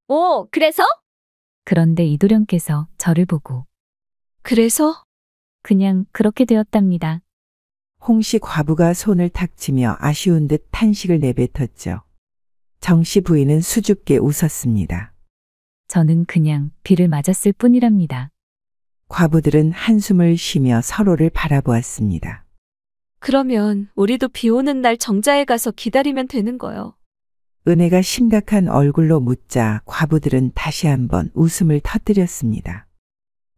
오, 그래서? 그런데 이도령께서 저를 보고 그래서? 그냥 그렇게 되었답니다. 홍씨 과부가 손을 탁 치며 아쉬운 듯 탄식을 내뱉었죠. 정씨 부인은 수줍게 웃었습니다. 저는 그냥 비를 맞았을 뿐이랍니다. 과부들은 한숨을 쉬며 서로를 바라보았습니다. 그러면 우리도 비 오는 날 정자에 가서 기다리면 되는 거요. 은혜가 심각한 얼굴로 묻자 과부들은 다시 한번 웃음을 터뜨렸습니다.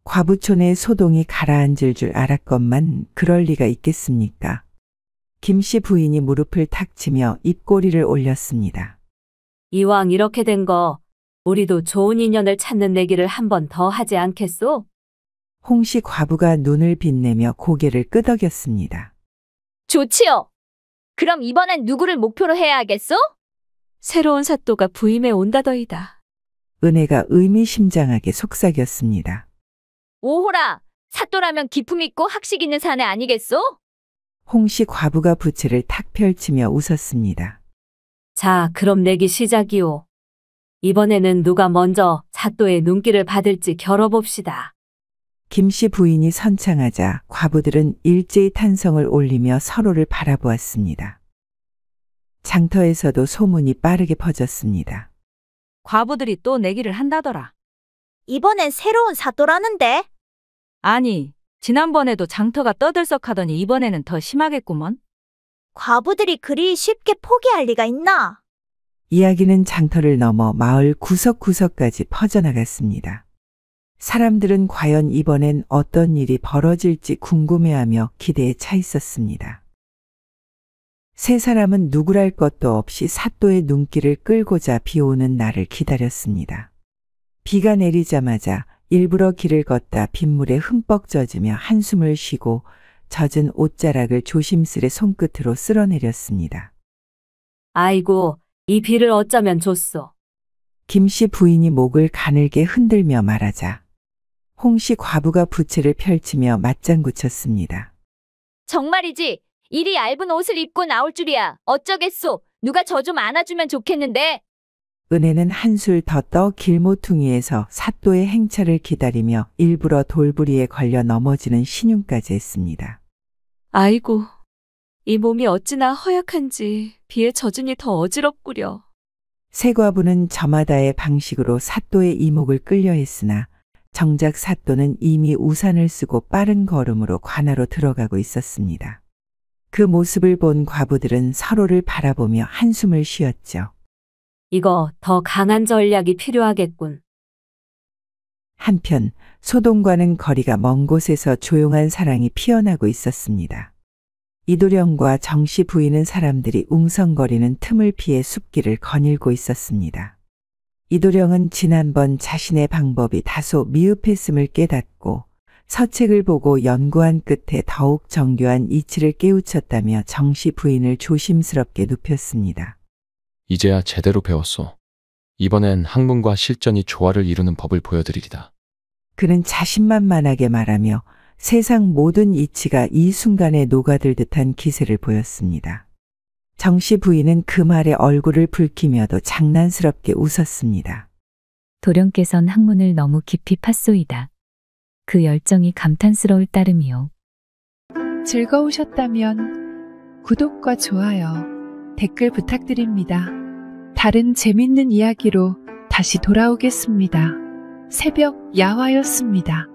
과부촌의 소동이 가라앉을 줄 알았건만 그럴 리가 있겠습니까? 김씨 부인이 무릎을 탁 치며 입꼬리를 올렸습니다. 이왕 이렇게 된 거 우리도 좋은 인연을 찾는 내기를 한 번 더 하지 않겠소? 홍씨 과부가 눈을 빛내며 고개를 끄덕였습니다. 좋지요. 그럼 이번엔 누구를 목표로 해야 하겠소? 새로운 사또가 부임해 온다더이다. 은혜가 의미심장하게 속삭였습니다. 오호라, 사또라면 기품 있고 학식 있는 사내 아니겠소? 홍씨 과부가 부채를 탁 펼치며 웃었습니다. 자, 그럼 내기 시작이오. 이번에는 누가 먼저 사또의 눈길을 받을지 겨뤄봅시다. 김씨 부인이 선창하자 과부들은 일제히 탄성을 올리며 서로를 바라보았습니다. 장터에서도 소문이 빠르게 퍼졌습니다. 과부들이 또 내기를 한다더라. 이번엔 새로운 사또라는데? 아니, 지난번에도 장터가 떠들썩하더니 이번에는 더 심하겠구먼. 과부들이 그리 쉽게 포기할 리가 있나? 이야기는 장터를 넘어 마을 구석구석까지 퍼져나갔습니다. 사람들은 과연 이번엔 어떤 일이 벌어질지 궁금해하며 기대에 차 있었습니다. 세 사람은 누구랄 것도 없이 사또의 눈길을 끌고자 비 오는 날을 기다렸습니다. 비가 내리자마자 일부러 길을 걷다 빗물에 흠뻑 젖으며 한숨을 쉬고 젖은 옷자락을 조심스레 손끝으로 쓸어내렸습니다. 아이고, 이 비를 어쩌면 좋소. 김씨 부인이 목을 가늘게 흔들며 말하자 홍씨 과부가 부채를 펼치며 맞장구 쳤습니다. 정말이지. 이리 얇은 옷을 입고 나올 줄이야. 어쩌겠소. 누가 저 좀 안아주면 좋겠는데. 은혜는 한술 더 떠 길모퉁이에서 사또의 행차를 기다리며 일부러 돌부리에 걸려 넘어지는 신용까지 했습니다. 아이고, 이 몸이 어찌나 허약한지 비에 젖으니 더 어지럽구려. 세 과부는 저마다의 방식으로 사또의 이목을 끌려 했으나 정작 사또는 이미 우산을 쓰고 빠른 걸음으로 관하로 들어가고 있었습니다. 그 모습을 본 과부들은 서로를 바라보며 한숨을 쉬었죠. 이거 더 강한 전략이 필요하겠군. 한편 소동과는 거리가 먼 곳에서 조용한 사랑이 피어나고 있었습니다. 이도령과 정씨 부인은 사람들이 웅성거리는 틈을 피해 숲길을 거닐고 있었습니다. 이도령은 지난번 자신의 방법이 다소 미흡했음을 깨닫고 서책을 보고 연구한 끝에 더욱 정교한 이치를 깨우쳤다며 정씨 부인을 조심스럽게 눕혔습니다. 이제야 제대로 배웠소. 이번엔 학문과 실전이 조화를 이루는 법을 보여드리리다. 그는 자신만만하게 말하며 세상 모든 이치가 이 순간에 녹아들 듯한 기세를 보였습니다. 정씨 부인은 그 말에 얼굴을 붉히며도 장난스럽게 웃었습니다. 도령께선 학문을 너무 깊이 팠소이다. 그 열정이 감탄스러울 따름이요. 즐거우셨다면 구독과 좋아요, 댓글 부탁드립니다. 다른 재밌는 이야기로 다시 돌아오겠습니다. 새벽 야화였습니다.